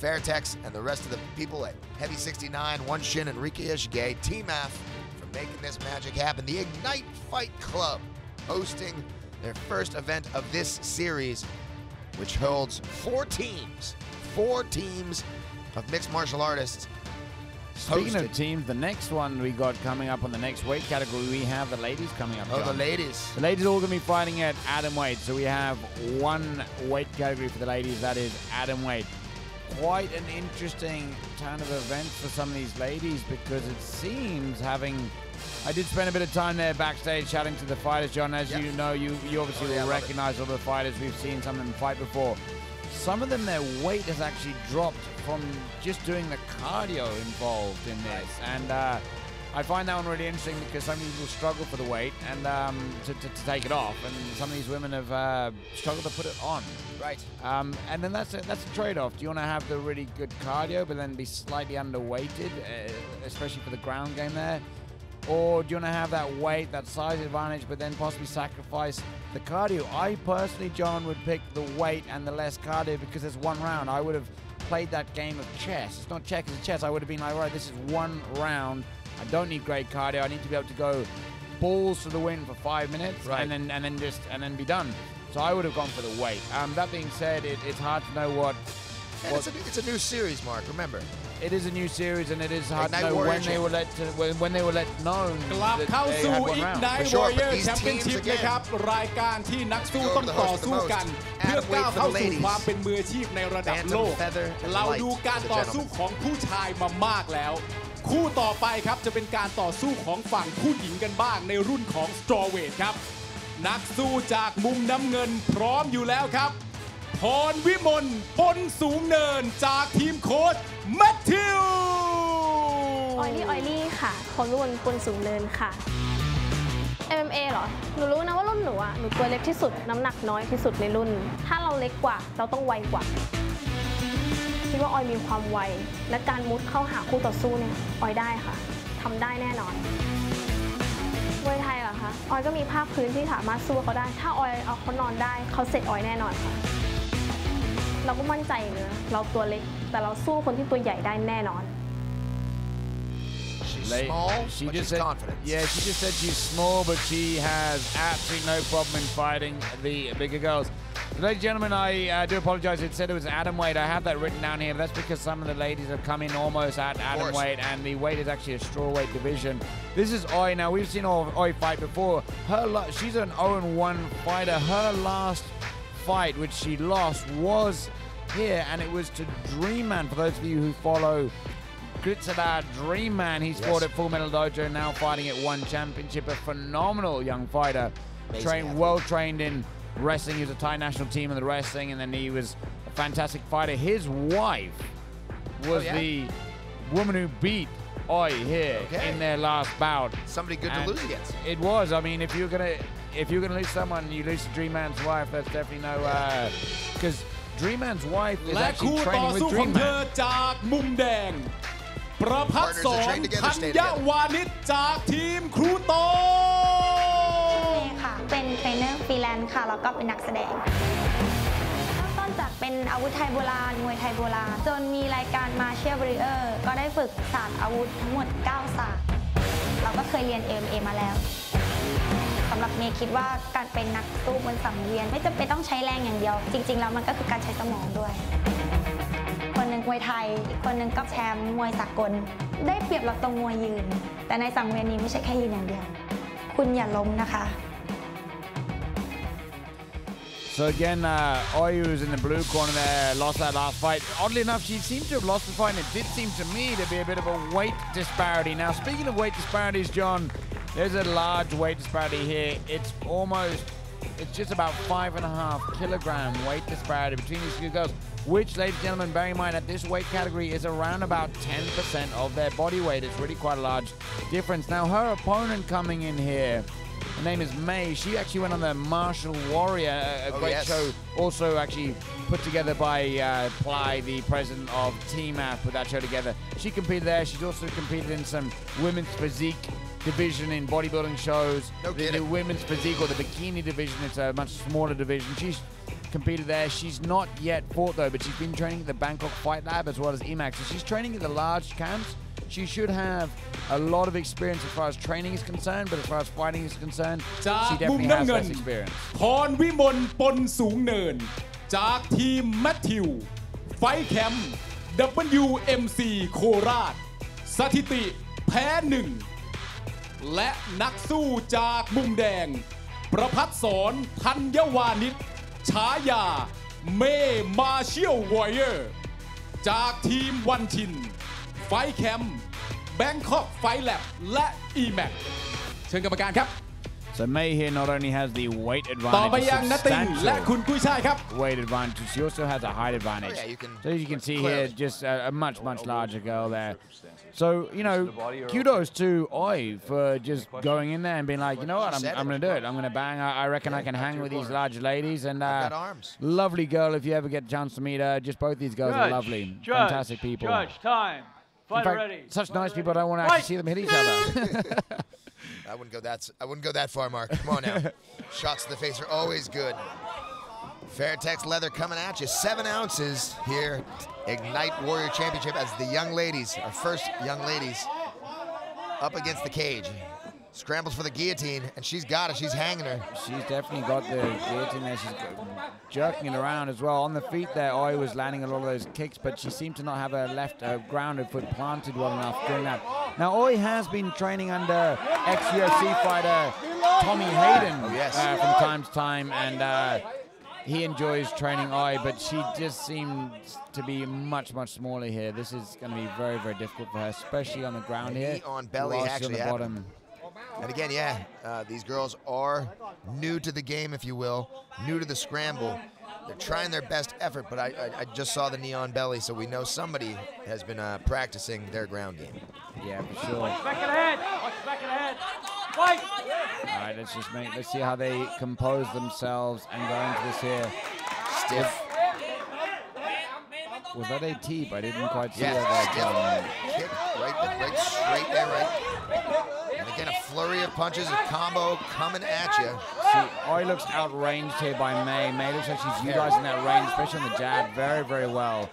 Speaker 7: Fairtex, and the rest of the people at Heavy 69, OneShin, and Wiratchai, TMMAF for making this magic happen. The Ignite Fight Club hosting their first event of this series, which holds 4 teams of mixed martial artists.
Speaker 8: Speaking of teams, the next one we got coming up on the next weight category, we have the ladies coming up.
Speaker 7: Oh, the ladies.
Speaker 8: The ladies are all going to be fighting at atomweight. So we have one weight category for the ladies, that is atomweight. Quite an interesting turn of events for some of these ladies because it seems I did spend a bit of time there backstage chatting to the fighters, John. As you know, you obviously will recognize all the fighters. We've seen some of them fight before. Some of them, their weight has actually dropped from just doing the cardio involved in this. And I find that one really interesting because some people struggle for the weight and to take it off. And some of these women have struggled to put it on.
Speaker 7: Right.
Speaker 8: And then that's a trade-off. Do you want to have the really good cardio but then be slightly underweighted, especially for the ground game there? Or do you want to have that weight, that size advantage, but then possibly sacrifice the cardio? I personally, John, would pick the weight and the less cardio because it's one round. I would have played that game of chess. It's not checkers, it's chess. I would have been like, right, this is one round. I don't need great cardio. I need to be able to go balls to the win for 5 minutes, right, and then be done. So I would have gone for the weight. That being said, it's hard to know what.
Speaker 7: It's a new series, Mark. Remember.
Speaker 8: It is a new series, and it is hard to know when they were let known
Speaker 1: กลับเข้าสู่ Ignite Warrior Championship นะครับรายการที่นักสู้ต้องต่อสู้กันเพื่อก้าวเข้าสู่ความเป็นมืออาชีพในระดับโลกเราดูการต่อสู้ของผู้ชายมามากแล้วคู่ต่อไปครับจะเป็นการต่อสู้ของฝั่งผู้หญิงกันบ้างในรุ่นของ Strawweight ครับนักสู้จากมุมน้ำเงินพร้อมอยู่แล้วครับพรวิมลปนสูงเนินจากทีมโค้ชแมทธิว
Speaker 14: ออยลี่ค่ะพรวิมลปนสูงเนินค่ะ MMA เหรอหนูรู้นะว่ารุ่นหนูตัวเล็กที่สุดน้ำหนักน้อยที่สุดในรุ่นถ้าเราเล็กกว่าเราต้องไวกว่าคิดว่าออยมีความไวและการมุดเข้าหาคู่ต่อสู้เนี่ยออยได้ค่ะทำได้แน่นอนมวยไทยเหรอคะออยก็มีภาคพื้นที่สามารถสู้เขาได้ถ้าออยเอาเขานอนได้เขาเสร็จออยแน่นอนค่ะเราก็มั่นใจเนอะเราตัวเล็กแต่เราสู้คนที่ตัวใหญ่ได้แน่นอน
Speaker 7: She's small, but she's confident.
Speaker 8: Yeah, she just said she's small, but she has absolutely no problem in fighting the bigger girls. Ladies and gentlemen, I do apologize. It said it was atomweight. I have that written down here. That's because some of the ladies have come in almost at atomweight, and the weight is actually a strawweight division. This is Oi. Now, we've seen Oi fight before. She's an 0-1 fighter. Her last fight, which she lost, was here, and it was to Dream Man. For those of you who follow Gritsada Dream Man, he's fought at Full Metal Dojo, now fighting at One Championship. A phenomenal young fighter, well trained in wrestling. He was a Thai national team in the wrestling, and then he was a fantastic fighter. His wife was the woman who beat Oi here in their last bout.
Speaker 7: Somebody good to lose against.
Speaker 8: It was. I mean, if you're gonna lose someone, you lose to Dream Man's wife. That's definitely no because Dream Man's wife is actually training with Dream Man.
Speaker 1: จากมุมแดงประภัสสรธัญวานิชจากทีมครูโต
Speaker 14: ค่ะเป็นเทรนเนอร์ฟรีแลนซ์ค่ะแล้วก็เป็นนักแสดงเริ่มต้นจากเป็นอาวุธไทยโบราณมวยไทยโบราณจนมีรายการมาเชียร์บริเออร์ก็ได้ฝึกศาสตร์อาวุธทั้งหมด9ศาสตร์เราก็เคยเรียน MMA มาแล้วสำหรับเมย์คิดว่าการเป็นนักสู้บนสังเวียนไม่จำเป็นต้องใช้แรงอย่างเดียวจริงๆแล้วมันก็คือการใช้สมองด้วยคนหนึ่ง
Speaker 15: มวยไทยอีกคนหนึ่งก็แชมป์มวยสากลได้เปรียบเราตรงมวยยืนแต่ในสังเวียนนี้ไม่ใช่แค่ยืนอย่างเดียวคุณอย่าล้มนะคะ
Speaker 8: So again, Oyu is in the blue corner there, lost that last fight. Oddly enough, she seemed to have lost the fight, and it did seem to me to be a bit of a weight disparity. Now, speaking of weight disparities, John, there's a large weight disparity here. It's just about 5.5 kilogram weight disparity between these two girls, which, ladies and gentlemen, bearing in mind that this weight category is around about 10% of their body weight. It's really quite a large difference. Now, her opponent coming in here, her name is May. She actually went on the Martial Warrior, a great show, also actually put together by Ply, the president of TMMAF, put that show together. She competed there. She's also competed in some women's physique division in bodybuilding shows. The women's physique or the bikini division, it's a much smaller division. She's competed there. She's not yet fought though, but she's been training at the Bangkok Fight Lab as well as EMAX. So she's training at the large camps. She should have a lot of experience as far as training is concerned, but as far as fighting is concerned, she definitely has less experience.
Speaker 1: พรวิมลปนสูงเนินจากทีมแมทธิวไฟท์แคมป์ WMC โคราชสถิติแพ้1และนักสู้จากมุมแดงประภัสสรธัญวานิชฉายาเมมาเชียลวอริเออร์จากทีมวันชินไฟท์แคมป์ Bangkok Fight Lab และ EMAX เชิญกรรมการครับ
Speaker 8: So May here not only has the weight advantage,
Speaker 1: ต่อไปยังนัตติงและคุณกุ้ยช่ายครับ
Speaker 8: weight advantage, she also has a height advantage. So as you can see here, just a much larger girl there. So, you know, kudos to Oi for just going in there and being like, you know what, I'm going to do it. I'm going to bang. I reckon I can hang with these large ladies. And lovely girl, if you ever get a chance to meet her. Just both these girls are lovely. Fantastic people.
Speaker 2: Judge, time.
Speaker 8: In fact, such nice people, I don't want to actually see them hit each other.
Speaker 7: I wouldn't go that far, Mark. Come on now. Shots to the face are always good. Fairtex leather coming at you. 7 ounces here. Ignite Warrior Championship as the young ladies, our first young ladies, up against the cage. Scrambles for the guillotine, and she's got it. She's hanging her.
Speaker 8: She's definitely got the guillotine there. She's jerking it around as well. On the feet there, Oi was landing a lot of those kicks, but she seemed to not have her left grounded foot planted well enough doing that. Now, Oi has been training under ex-UFC fighter Tommy Hayden from time to time, and he enjoys training Oi, but she just seems to be much smaller here. This is going to be very difficult for her, especially on the ground here.
Speaker 7: On belly, actually,
Speaker 8: on the bottom.
Speaker 7: And again, these girls are new to the game, if you will, new to the scramble. They're trying their best effort, but I just saw the knee on belly, so we know somebody has been practicing their ground game.
Speaker 8: Yeah, for sure.
Speaker 2: Watch back and ahead. Watch back and ahead. Fight.
Speaker 8: All right, let's see how they compose themselves and go into this here.
Speaker 7: Stiff.
Speaker 8: Was that a teep? I didn't quite see
Speaker 7: that.
Speaker 8: Kick
Speaker 7: right straight there, right. And again, a flurry of punches, a combo coming at you.
Speaker 8: See, Oi looks outranged here by May. May looks like she's utilizing that range, especially on the jab, very well.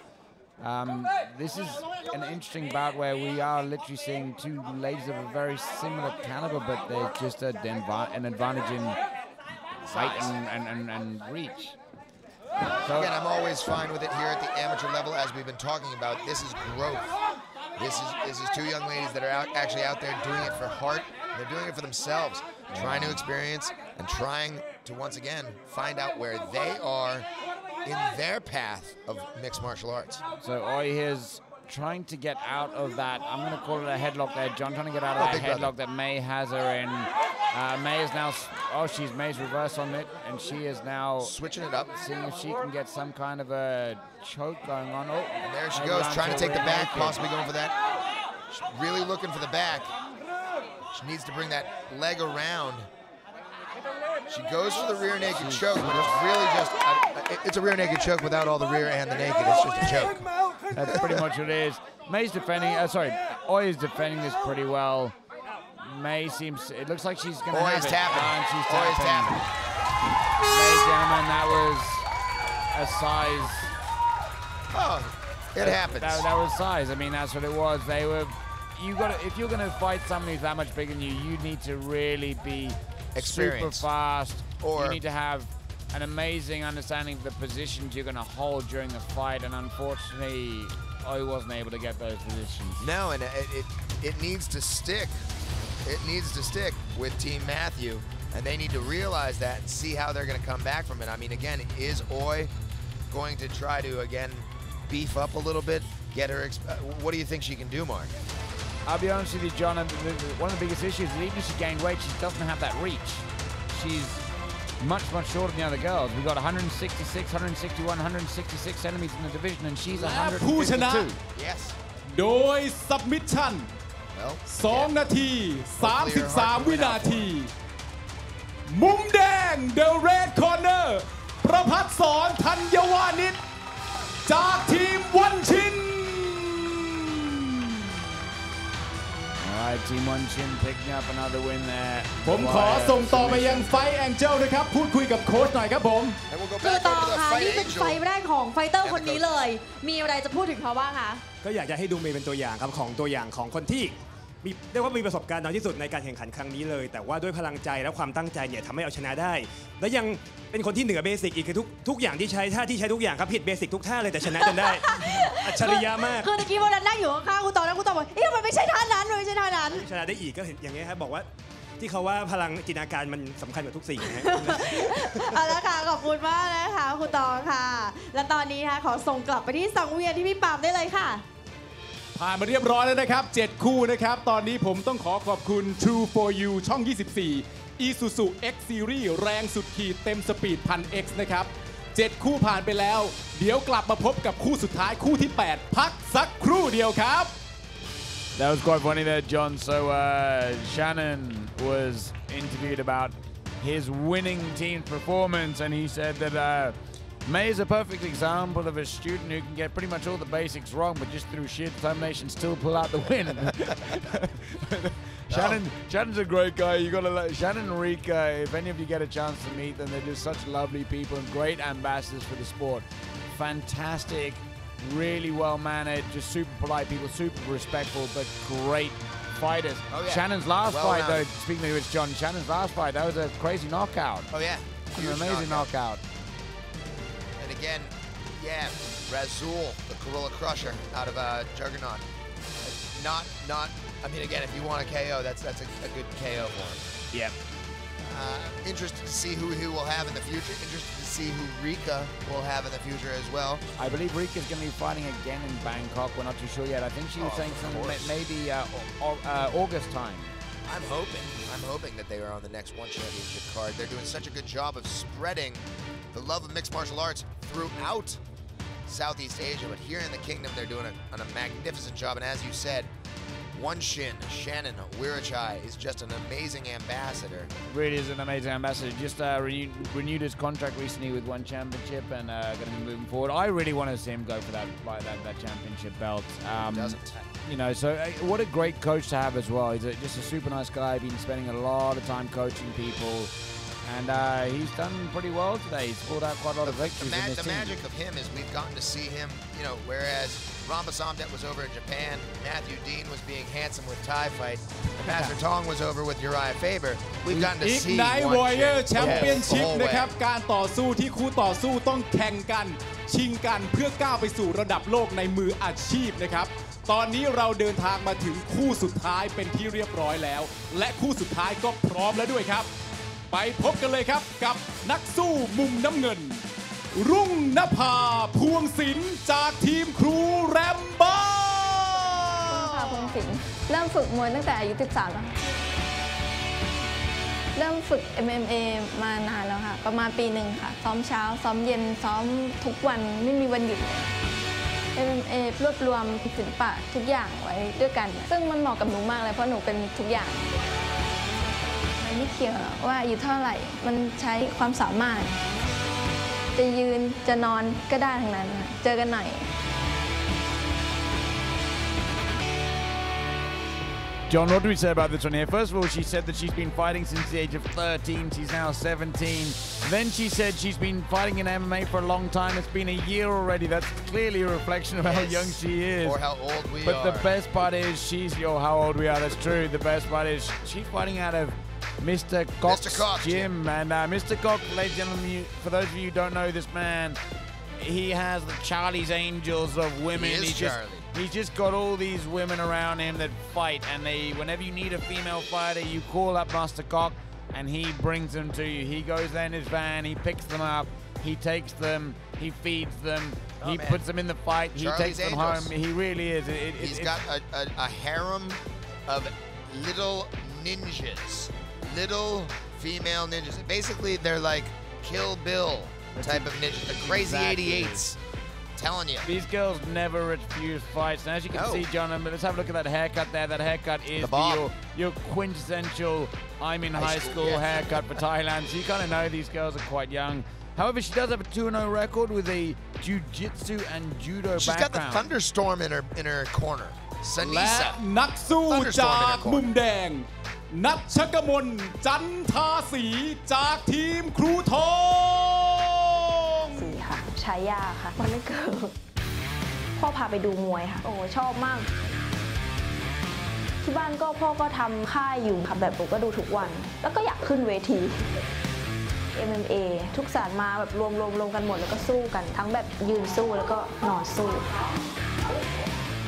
Speaker 8: This is an interesting bout where we are literally seeing two ladies of a very similar caliber, but there's just an advantage in height and reach.
Speaker 7: So again, I'm always fine with it here at the amateur level, as we've been talking about. This is growth. This is two young ladies that are actually out there doing it for heart. They're doing it for themselves, trying to experience and trying to once again find out where they are in their path of mixed martial arts.
Speaker 8: So Oi is trying to get out of that, I'm going to call it a headlock there, John, trying to get out of that headlock that May has her in. May is now, May's reverse on it, and she is now
Speaker 7: switching it up,
Speaker 8: seeing if she can get some kind of a choke going on. Oh,
Speaker 7: and there she goes, trying to take the back, possibly going for that. She's really looking for the back. She needs to bring that leg around. She goes for the rear naked choke, but it's really just, it's a rear naked choke without all the rear and the naked. It's just a choke.
Speaker 8: That's pretty much what it is. May's defending, Oi is defending this pretty well. May seems, it looks like she's going to have it.
Speaker 7: And
Speaker 8: she's
Speaker 7: tapping.
Speaker 8: Ladies and gentlemen, that was a size.
Speaker 7: Oh, it happens.
Speaker 8: That was size. I mean, that's what it was. They were, if you're going to fight somebody who's that much bigger than you, you need to really be super fast. Or you need to have an amazing understanding of the positions you're going to hold during the fight. And unfortunately, he wasn't able to get those positions.
Speaker 7: No, and it needs to stick. It needs to stick with Team Matthew, and they need to realize that and see how they're going to come back from it. I mean, again, is Oi going to try to, again, beef up a little bit, get her... what do you think she can do, Mark?
Speaker 8: I'll be honest with you, John, one of the biggest issues is even if she gained weight, she doesn't have that reach. She's much shorter than the other girls. We've got 166, 161, 166 centimeters in the division, and she's 152.
Speaker 7: Yes.
Speaker 1: โดย submission 2 นาที 33 วินาที มุมแดง The Red Corner ประภัสสร ธัญวานิช จากทีมOneShin
Speaker 8: Team OneShin picking up another win there.
Speaker 1: ผมขอส่งต่อไปยังไฟแองเจิลนะครับพูดคุยกับโค้ชหน่อยครับผม
Speaker 11: คือต่อค่ะนี่เป็นไฟแรกของไฟเตอร์คนนี้เลยมีอะไรจะพูดถึงเขาบ้างคะ
Speaker 6: ก็อยากจะให้ดูเมย์เป็นตัวอย่างครับของตัวอย่างของคนที่เรียกว่ามีประสบการณ์น้อยที่สุดในการแข่งขันครั้งนี้เลยแต่ว่าด้วยพลังใจและความตั้งใจเนี่ยทำให้เอาชนะได้และยังเป็นคนที่เหนือเบสิกอีกคือทุกอย่างที่ใช้ท่าที่ใช้ทุกอย่างครับผิดเบสิกทุกท่าเลยแต่ชนะจนได้อัจฉริยะมาก
Speaker 11: คือตะกี้วันนั้นนั่งอยู่ข้างๆคุณต่อแล้วคุณต่อบอกมันไม่ใช่ท่านั้นมันไม่ใช่ท่านั้น
Speaker 6: ชนะได้อีกก็เห็นอย่างนี้ครับบอกว่าที่เขาว่าพลังจินตนาการมันสำคัญกว่าทุกสิ่งนะฮะ
Speaker 11: เอาละค่ะขอบคุณมากนะคะคุณต่อค่ะและตอนนี้ค่ะขอส่งกลับไปที่สังเวียนที่พี่ปามได้เลยค่ะ
Speaker 1: ผ่านมาเรียบร้อยแล้วนะครับ7คู่นะครับตอนนี้ผมต้องขอบคุณ True for You ช่อง 24 Isuzu X Series แรงสุดขีดเต็มสปีด 1000X นะครับ7คู่ผ่านไปแล้วเดี๋ยวกลับมาพบกับคู่สุดท้ายคู่ที่ 8 พักสักครู่เดียวครับ
Speaker 8: That was quite funny there, John. So Shannon was interviewed about his winning team's performance, and he said that May is a perfect example of a student who can get pretty much all the basics wrong, but just through sheer determination still pull out the win. Shannon's a great guy. You got to let Shannon and Rika, if any of you get a chance to meet them, they're just such lovely people and great ambassadors for the sport. Fantastic, really well-mannered, just super polite people, super respectful, but great fighters.
Speaker 7: Oh, yeah.
Speaker 8: Shannon's last fight, though, speaking of which, John, Shannon's last fight, that was a crazy knockout.
Speaker 7: Oh, yeah.
Speaker 8: An amazing knockout.
Speaker 7: Again, yeah, Razul, the Gorilla Crusher out of Juggernaut. I mean, again, if you want a KO, that's a good KO for him.
Speaker 8: Yep.
Speaker 7: Interested to see who he will have in the future. Interested to see who Rika will have in the future as well.
Speaker 8: I believe Rika's going to be fighting again in Bangkok. We're not too sure yet. I think she was saying something maybe August time.
Speaker 7: I'm hoping that they are on the next One Championship card. They're doing such a good job of spreading the love of mixed martial arts throughout Southeast Asia, but here in the kingdom they're doing a magnificent job. And as you said, OneShin, Shannon, Wiratchai is just an amazing ambassador.
Speaker 8: Really is an amazing ambassador. Just renewed his contract recently with One Championship and going to be moving forward. I really want to see him go for that championship belt.
Speaker 7: Doesn't.
Speaker 8: You know, so what a great coach to have as well. He's just a super nice guy. Been spending a lot of time coaching people. And he's done pretty well today. He's pulled out quite a lot of victories in this team.
Speaker 7: The magic of him is we've gotten to see him, you know, whereas Ramba Somdet was over in Japan, Matthew Dean was being handsome with Thai fight, and Master Tong was over with Uriah Faber. We've gotten to see
Speaker 1: Ignite Warrior Championship นะครับการต่อสู้ที่คู่ต่อสู้ต้องแข่งกันชิงกันเพื่อก้าวไปสู่ระดับโลกในมืออาชีพนะครับตอนนี้เราเดินทางมาถึงคู่สุดท้ายเป็นที่เรียบร้อยแล้วและคู่สุดท้ายก็พร้อมแล้วด้วยครับไปพบกันเลยครับกับนักสู้มุมน้ำเงินรุ่งนภาพวงศิลป์จากทีมครูแรมบ้า
Speaker 16: รุ่งนภาพวงศิลป์เริ่มฝึกมวยตั้งแต่อายุ13แล้วเริ่มฝึก MMA มานานแล้วค่ะประมาณปีหนึ่งค่ะซ้อมเช้าซ้อมเย็นซ้อมทุกวันไม่มีวันหยุด MMA รวบรวมศิลปะทุกอย่างไว้ด้วยกันซึ่งมันเหมาะกับหนูมากเลยเพราะหนูเป็นทุกอย่างไม่เกี่ยวว่าอายุเท่าไหร่มันใช้ความสามารถจะยืนจะนอนก็ได้ทั้งนั้นเจอกันหน่อย
Speaker 8: John, what do we say about this one here? First of all, she said that she's been fighting since the age of 13. She's now 17. Then she said she's been fighting in MMA for a long time. It's been a year already. That's clearly a reflection of how young she is.
Speaker 7: Or how old we are.
Speaker 8: But the best part is how old we are. That's true. The best part is she's fighting out of Mr. Cox's gym. And Mr. Cox, ladies and gentlemen, for those of you who don't know this man, he has the Charlie's Angels of women. He's just got all these women around him that fight, and whenever you need a female fighter, you call up Master Cock, and he brings them to you. He goes there in his van, he picks them up, he takes them, he feeds them, he puts them in the fight, he takes them home. He really is.
Speaker 7: He's got a harem of little ninjas, little female ninjas. Basically, they're like Kill Bill type of ninjas, the crazy 88s. Telling you.
Speaker 8: These girls never refuse fights. And as you can see, John, let's have a look at that haircut there. That haircut is your quintessential I'm in high school haircut for Thailand. So you kind of know these girls are quite young. However, she does have a 2-0 record with a jiu-jitsu and judo background.
Speaker 7: She's got the thunderstorm in her corner.
Speaker 1: และ นักสู้จากมุมแดง นัชกมล จันทาศรี จากทีมครูทอง
Speaker 15: ค่ะฉายาค่ะมันไม่เกิดพ่อพาไปดูมวยค่ะโอ้ชอบมากที่บ้านก็พ่อก็ทำค่ายอยู่ค่ะแบบผมก็ดูทุกวันแล้วก็อยากขึ้นเวที MMA ทุกศาสตร์มาแบบรวมกันหมดแล้วก็สู้กันทั้งแบบยืนสู้แล้วก็นอนสู้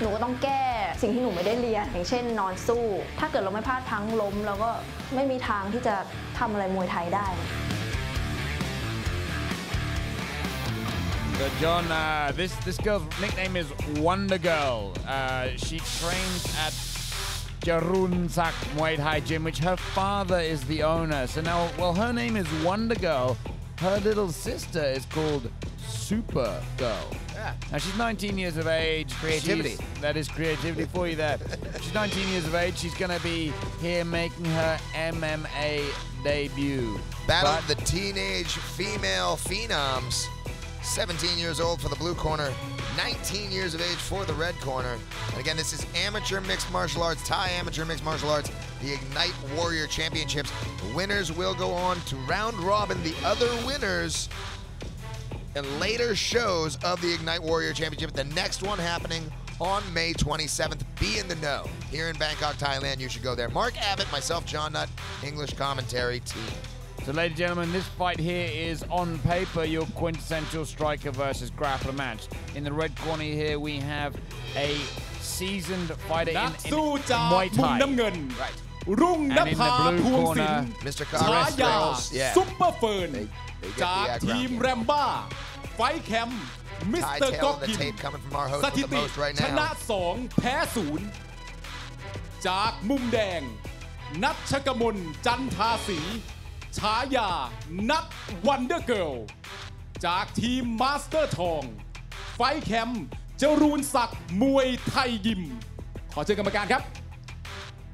Speaker 15: หนูก็ต้องแก้สิ่งที่หนูไม่ได้เรียนอย่างเช่นนอนสู้ถ้าเกิดเราไม่พลาดพลั้งล้มเราก็ไม่มีทางที่จะทำอะไรมวยไทยได้
Speaker 8: So John, this girl's nickname is Wonder Girl. She trains at Jarunsak Muay Thai Gym, which her father is the owner. So now, well, her name is Wonder Girl. Her little sister is called Super Girl.
Speaker 7: Yeah.
Speaker 8: Now she's 19 years of age.
Speaker 7: Creativity.
Speaker 8: That is creativity for you there. She's 19 years of age. She's going to be here making her MMA debut.
Speaker 7: Battle of the teenage female phenoms. 17 years old for the blue corner, 19 years of age for the red corner. And again, this is amateur mixed martial arts, Thai amateur mixed martial arts, the Ignite Warrior Championships. The winners will go on to round robin the other winners in later shows of the Ignite Warrior Championship. The next one happening on May 27th. Be in the know. Here in Bangkok, Thailand, you should go there. Mark Abbott, myself, John Nutt, English commentary team.
Speaker 8: So, ladies and gentlemen, this fight here is on paper your quintessential striker versus grappler match. In the red corner here, we have a seasoned fighter in Muay Thai.
Speaker 1: Right. รุ่งนภาพวงศิลป์ ฉายาซุปเปอร์เฟิร์น จากทีมแรมบ้า ไฟท์แคมป์ มิสเตอร์ก๊อกกิน สถิติชนะ 2 แพ้ 0 จากมุมแดง นัชกมล จันทาศรี ฉายา นัท วันเดอร์เกิร์ล จากทีมมาสเตอร์ทอง ไฟท์แคมป์ จรูนศักดิ์ มวยไทยยิม ขอเชิญกรรมการครับ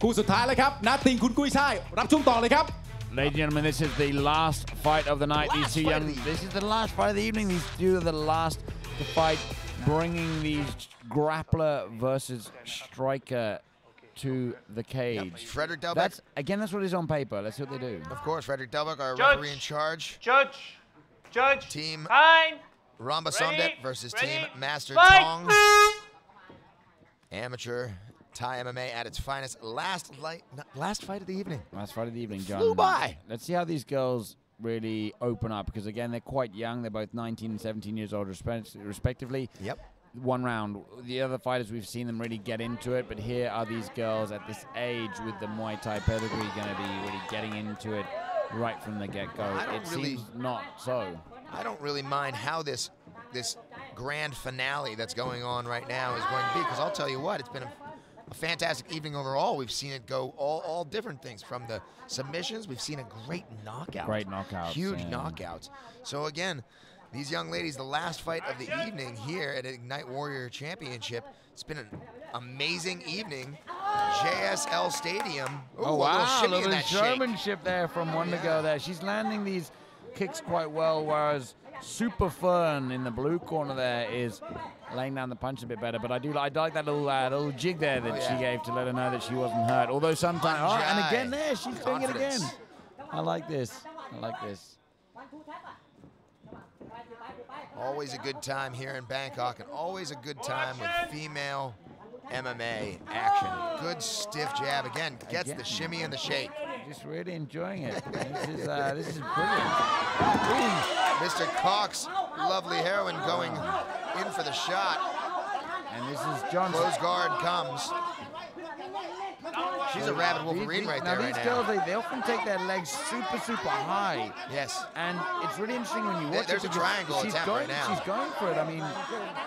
Speaker 1: คู่สุดท้ายแล้วครับนาติงคุณกุ้ยช่ายรับช่วงต่อเลยครับ
Speaker 8: Ladies and gentlemen, this is the last fight of the night. These two young. This is the last fight of the evening. These two are the last to fight, bringing these grappler versus striker to the cage.
Speaker 7: Yep. Frederick Delbeck.
Speaker 8: That's what is on paper. Let's see what they do.
Speaker 7: Of course, Frederick Delbeck, our referee in charge.
Speaker 17: Judge.
Speaker 7: Team
Speaker 17: Time.
Speaker 7: Ramba Somdet versus Team Master
Speaker 17: Fight.
Speaker 7: Tong. Amateur Thai MMA at its finest. Last fight of the evening.
Speaker 8: Last fight of the evening, John.
Speaker 7: Flew by.
Speaker 8: Let's see how these girls really open up, because again, they're quite young. They're both 19 and 17 years old respectively.
Speaker 7: Yep.
Speaker 8: One round. The other fighters, we've seen them really get into it, but here are these girls at this age with the Muay Thai pedigree going to be really getting into it right from the get-go. It seems not so.
Speaker 7: I don't really mind how this grand finale that's going on right now is going to be, because I'll tell you what, it's been a fantastic evening overall. We've seen it go all different things. From the submissions, we've seen a great knockout.
Speaker 8: Great knockouts.
Speaker 7: Huge knockouts. So again, these young ladies, the last fight of the evening here at Ignite Warrior Championship. It's been an amazing evening. JSL Stadium. Ooh,
Speaker 8: oh, wow.
Speaker 7: A little
Speaker 8: showmanship there from Wonder Girl there. She's landing these kicks quite well, whereas Super Fern in the blue corner there is laying down the punch a bit better. But I like that little jig there that she gave to let her know that she wasn't hurt. Although sometimes, and again there, she's doing it again. I like this.
Speaker 7: Always a good time here in Bangkok, and always a good time with female MMA action. Good stiff jab. Again, gets the shimmy and the shake.
Speaker 8: Just really enjoying it. This is brilliant.
Speaker 7: Mr. Cox lovely heroine going in for the shot.
Speaker 8: And this is John.
Speaker 7: Close guard comes. She's a rabid Wolverine right there right now.
Speaker 8: These girls, they often take their legs super high.
Speaker 7: Yes.
Speaker 8: And it's really interesting when you watch
Speaker 7: There's a triangle attempt right now.
Speaker 8: She's going for it. I mean,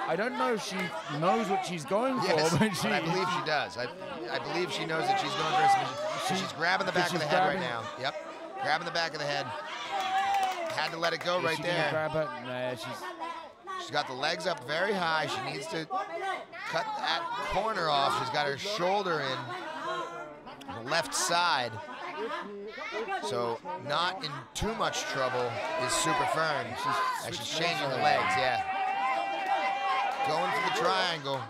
Speaker 8: I don't know if she knows what she's going for,
Speaker 7: but I believe she does. I believe she knows that she's going for a submission. She's grabbing the back of the head right now. Yep. Grabbing the back of the head. Had to let it go right there.
Speaker 8: Grab her? Nah,
Speaker 7: she's got the legs up very high. She needs to cut that corner off. She's got her shoulder in on the left side. So not in too much trouble is Super Fern. She's changing the legs, yeah. Going for the triangle.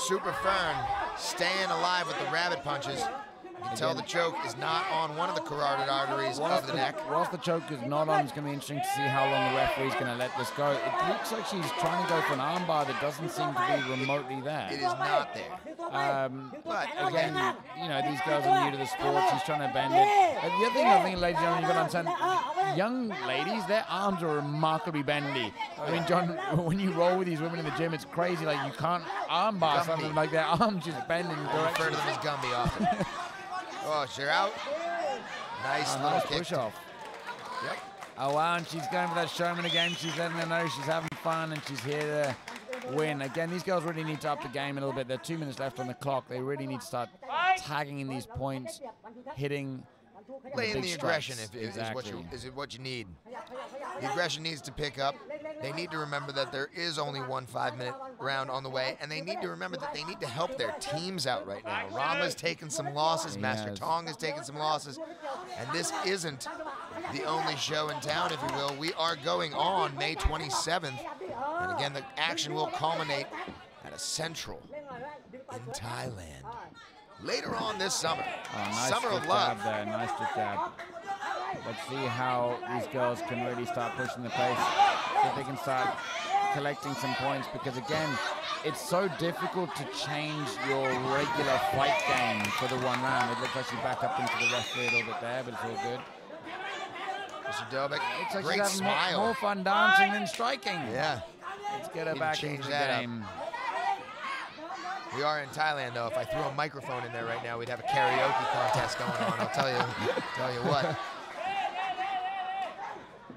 Speaker 7: Super Fern staying alive with the rabbit punches. You can tell the choke is not on one of the carotid arteries of the neck.
Speaker 8: Whilst the choke is not on, it's going to be interesting to see how long the referee's going to let this go. It looks like she's trying to go for an armbar that doesn't seem to be remotely there.
Speaker 7: It is not there.
Speaker 8: But again, you know, these girls are new to the sport. She's trying to bend it. And the other thing I think, ladies and gentlemen, you've got to understand, young ladies, their arms are remarkably bendy. I mean, John, when you roll with these women in the gym, it's crazy. Like, you can't armbar something like their arms just bend in direction.
Speaker 7: I refer to them as Gumby often. Oh, she's out. Nice little kick.
Speaker 8: Push off. Yep. Oh, wow, and she's going for that showman again. She's letting them know she's having fun and she's here to win. Again, these girls really need to up the game a little bit. There are 2 minutes left on the clock. They really need to start tagging in these points, hitting.
Speaker 7: Play in the aggression is what you need. The aggression needs to pick up. They need to remember that there is only one 5-minute round on the way, and they need to remember that they need to help their teams out right now. Rama's taken some losses, Master Tong has taken some losses, and this isn't the only show in town, if you will. We are going on May 27th, and again, the action will culminate at a central in Thailand. Later on this summer.
Speaker 8: Nice
Speaker 7: Summer of
Speaker 8: jab
Speaker 7: Love.
Speaker 8: there, nice jab. Let's see how these girls can really start pushing the pace, so they can start collecting some points, because again, it's so difficult to change your regular fight game for the one round. It looks like she backed up into the referee a little bit there, but it's all good.
Speaker 7: Dobik,
Speaker 8: looks like
Speaker 7: great
Speaker 8: she's having
Speaker 7: smile.
Speaker 8: more fun dancing than striking.
Speaker 7: Yeah.
Speaker 8: Let's get her back into the game.
Speaker 7: We are in Thailand, though. If I threw a microphone in there right now, we'd have a karaoke contest going on. I'll tell you what.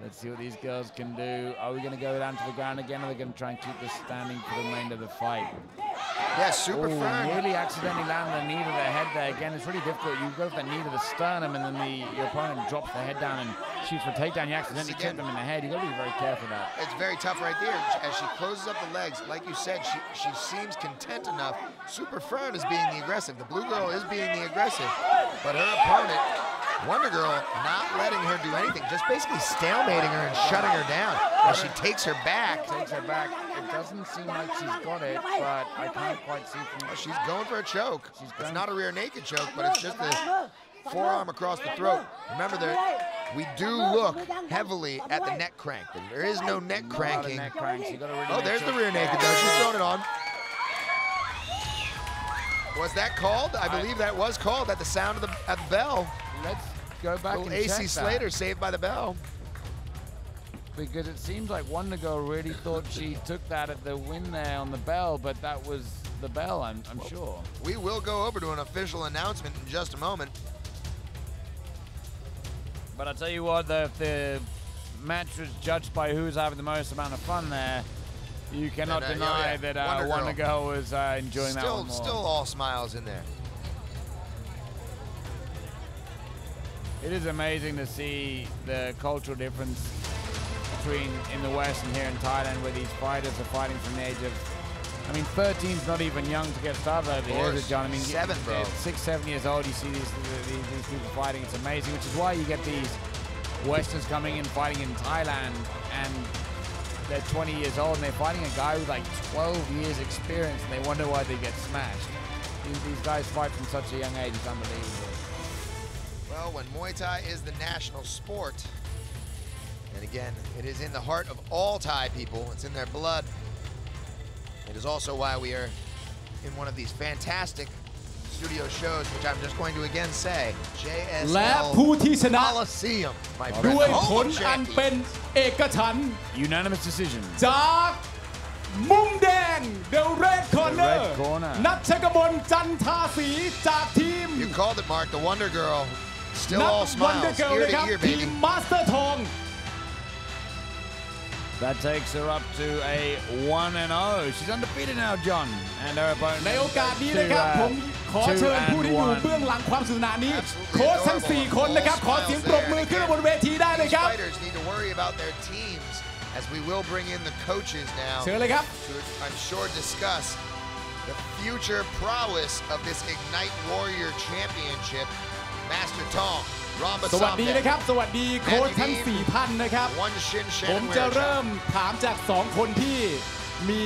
Speaker 8: Let's see what these girls can do. Are we going to go down to the ground again, or are they going to try and keep this standing for the remainder of the fight?
Speaker 7: Yes, Super Fern.
Speaker 8: Really accidentally landed the knee to the head there. Again, it's really difficult. You go for the knee to the sternum, and then your opponent drops the head down and shoots for a takedown. You accidentally kick them in the head. You've got to be very careful of that.
Speaker 7: It's very tough right there. As she closes up the legs, like you said, she seems content enough. Super Fern is being the aggressive. The blue girl is being the aggressive. But her opponent, Wonder Girl, not letting her do anything, just basically stalemating her and shutting her down as she takes her back.
Speaker 8: It doesn't seem like she's got it, but I can't quite see from...
Speaker 7: She's going for a choke. It's not a rear naked choke, but it's just a forearm across the throat. Remember that we do look heavily at the neck crank. There is no neck cranking. Oh, there's the rear naked though. She's throwing it on. Was that called? I believe that was called at the sound of the bell.
Speaker 8: Let's go back and check
Speaker 7: AC Slater saved by the bell.
Speaker 8: Because it seems like Wonder Girl really thought she took that at the win there on the bell, but that was the bell, I'm sure.
Speaker 7: We will go over to an official announcement in just a moment.
Speaker 8: But I'll tell you what, the match was judged by who's having the most amount of fun there. You cannot deny that Wonder Girl was enjoying that one more.
Speaker 7: Still all smiles in there.
Speaker 8: It is amazing to see the cultural difference between in the West and here in Thailand, where these fighters are fighting from the age of, I mean, 13's not even young to get started over here, John. I mean,
Speaker 7: 7, bro.
Speaker 8: 6, 7 years old, you see these people fighting. It's amazing, which is why you get these Westerns coming in fighting in Thailand, and they're 20 years old and they're fighting a guy with like 12 years experience, and they wonder why they get smashed. These guys fight from such a young age. It's unbelievable.
Speaker 7: Well, when Muay Thai is the national sport, and again, it is in the heart of all Thai people, it's in their blood. It is also why we are in one of these fantastic studio shows, which I'm just going to again say,
Speaker 1: และ
Speaker 7: JSL
Speaker 1: ผู้ที่ชนะ
Speaker 7: Coliseum, my
Speaker 1: ด้วย
Speaker 7: friend,
Speaker 1: ผล
Speaker 7: home
Speaker 1: อัน
Speaker 7: champion.
Speaker 1: เป็นเอกฉันท์
Speaker 8: Unanimous decision.
Speaker 1: จากมุมแดง The Red Corner
Speaker 8: Red Corner
Speaker 1: นัชกมลจันทาศรีจากทีม
Speaker 7: You called it, Mark. The Wonder Girl, still
Speaker 1: นั
Speaker 7: all
Speaker 1: วันเดอ
Speaker 7: smiles,
Speaker 1: ร์เกิล
Speaker 7: ear
Speaker 1: นะค
Speaker 7: to
Speaker 1: รับ
Speaker 7: ear,
Speaker 1: ทีม
Speaker 7: baby.
Speaker 1: มาสเตอร์ทอง
Speaker 8: That takes her up to a 1-0. She's undefeated now, John. And her opponent
Speaker 1: ในโอกาสนี้นะครับผมขอเชิญผู้ที่อยู่เบื้องหลังความสนุกสนานนี้โค้ชทั้ง 4 คนนะครับขอเสียงปรบมือขึ้นมาบนเวทีได้เลย
Speaker 7: These
Speaker 1: ครับ
Speaker 7: fighters need to worry about their teams, as we will bring in the coaches now
Speaker 1: เชิญเลยครับ
Speaker 7: to, I'm sure, discuss the future prowess of this Ignite Warrior Championship. Master Tong, Ramba
Speaker 1: สวัสดี
Speaker 7: Sambe,
Speaker 1: นะครับ สวัสดีโค้ชทั้ง 4 ท่านนะครับ
Speaker 7: OneShin,
Speaker 1: ผม
Speaker 7: Shannon,
Speaker 1: จะเริ่
Speaker 7: Wiratchai.
Speaker 1: มถามจาก 2 คนที่มี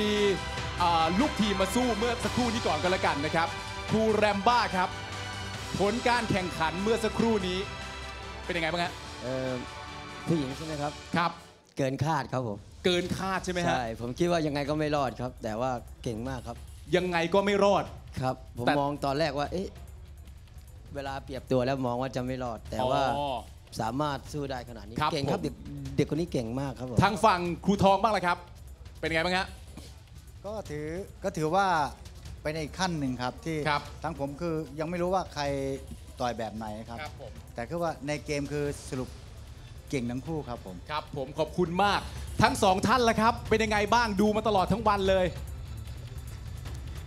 Speaker 1: ลูกทีมมาสู้เมื่อสักครู่นี้ก่อนกันละกันนะครับครูแรมบ้าครับ ผลการแข่งขันเมื่อสักครู่นี้เป็นยังไงบ้างฮะ
Speaker 18: ผู้หญิงใช่ไหมครับ
Speaker 1: ครับ
Speaker 18: เกินคาดครับผม
Speaker 1: เกินคาดใช่ไหมฮะ
Speaker 18: ใช่ผมคิดว่ายังไงก็ไม่รอดครับ แต่ว่าเก่งมากครับ
Speaker 1: ยังไงก็ไม่รอด
Speaker 18: ครับ ผม
Speaker 1: แต่
Speaker 18: มองตอนแรกว่าเอ๊ะเวลาเปรียบตัวแล้วมองว่าจะไม่รอด แต่ว่า
Speaker 1: อ๋อ
Speaker 18: สามารถสู้ได้ขนาดนี้
Speaker 1: ครับ
Speaker 18: เก่งครับ
Speaker 1: ผม
Speaker 18: เด็กคนนี้เก่งมากครับผม
Speaker 1: ทางฝั่งครูทองบ้างละครับ เป็นไงบ้างฮะ
Speaker 12: ก็ถือว่าไปในอีกขั้นหนึ่งครับที่
Speaker 1: ครับ
Speaker 12: ทั้งผมคือยังไม่รู้ว่าใครต่อยแบบไหนครับ
Speaker 1: ครับผม
Speaker 12: แต่คือว่าในเกมคือสรุปเก่งทั้งคู่ครับผม
Speaker 1: ครับผมขอบคุณมากทั้ง 2 ท่านละครับ เป็นยังไงบ้างดูมาตลอดทั้งวันเลย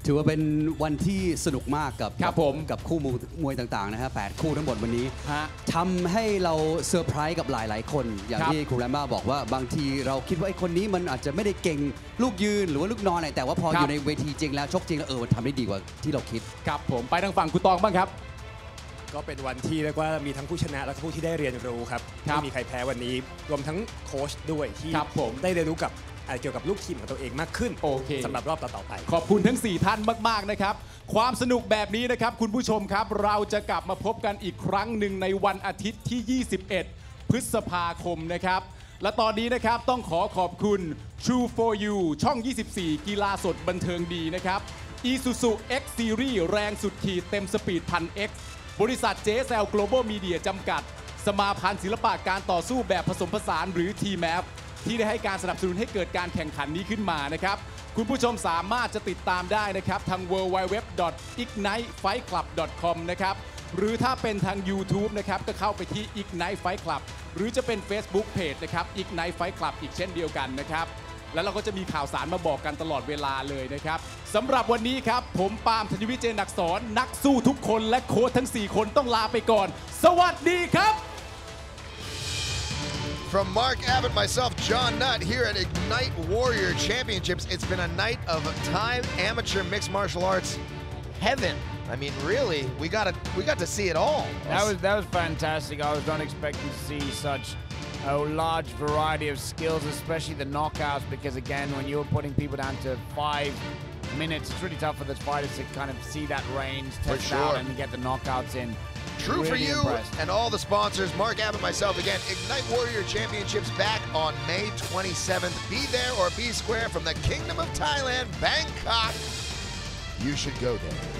Speaker 3: ถือว่าเป็นวันที่สนุกมากกับ
Speaker 1: ครับผม
Speaker 3: กับคู่มวยต่างๆนะฮะ8คู่ทั้งหมดวันนี้
Speaker 1: ฮะ
Speaker 3: ทำให้เราเซอร์ไพรส์กับหลายๆคน อย่าง
Speaker 1: ครับ
Speaker 3: ที่ครูแรมบ้าบอกว่าบางทีเราคิดว่าไอ้คนนี้มันอาจจะไม่ได้เก่งลูกยืนหรือว่าลูกนอนอะไรแต่ว่าพอ
Speaker 1: ครับ
Speaker 3: อยู่ในเวทีจริงแล้วชกจริงแล้วมันทำได้ดีกว่าที่เราคิด
Speaker 1: ครับผมไปทางฝั่งครูตองบ้างครับ
Speaker 6: ก็เป็นวันที่เรียกว่ามีทั้งผู้ชนะและผู้ที่ได้เรียนรู้ครับ
Speaker 1: ครับ
Speaker 6: ไม่มีใครแพ้วันนี้ รวมทั้งโค้ชด้วยที่
Speaker 1: ครับผม
Speaker 6: ได้เรียนรู้กับเกี่ยวกับลูกทีมของตัวเองมากขึ้น
Speaker 1: โอเค
Speaker 6: สำหรับรอบต่อๆไป
Speaker 1: ขอบคุณทั้ง 4 ท่านมากๆนะครับความสนุกแบบนี้นะครับคุณผู้ชมครับเราจะกลับมาพบกันอีกครั้งหนึ่งในวันอาทิตย์ที่ 21 พฤษภาคมนะครับและตอนนี้นะครับต้องขอบคุณ True for You ช่อง 24 กีฬาสดบันเทิงดีนะครับ Isuzu X Series แรงสุดขีดเต็มสปีด1,000X บริษัท JSL Global Media จำกัด สมาพันธ์ศิลปะการต่อสู้แบบผสมผสานหรือ TMMAF ที่ได้ให้การสนับสนุนให้เกิดการแข่งขันนี้ขึ้นมานะครับคุณผู้ชมสามารถจะติดตามได้นะครับทาง www.ignitefightclub.com นะครับหรือถ้าเป็นทาง YouTube นะครับก็เข้าไปที่ Ignite Fight Club หรือจะเป็น Facebook Page นะครับ Ignite Fight Club อีกเช่นเดียวกันนะครับแล้วเราก็จะมีข่าวสารมาบอกกันตลอดเวลาเลยนะครับสำหรับวันนี้ครับผมปาล์ม ธัญวิทย์ เจนอักษรนักสู้ทุกคนและโค้ชทั้ง 4 คนต้องลาไปก่อนสวัสดีครับ
Speaker 7: From Mark Abbott, myself, John Nutt, here at Ignite Warrior Championships. It's been a night of Thai amateur mixed martial arts heaven. I mean, really, we got to see it all.
Speaker 8: That was fantastic. I was not expecting to see such a large variety of skills, especially the knockouts, because again, when you're putting people down to 5 minutes, it's really tough for the fighters to kind of see that range, test out, and get the knockouts in.
Speaker 7: True for
Speaker 8: Really
Speaker 7: you
Speaker 8: impressed.
Speaker 7: and all the sponsors. Mark Abbott, myself again. Ignite Warrior Championships back on May 27th. Be there or be square from the Kingdom of Thailand, Bangkok. You should go there.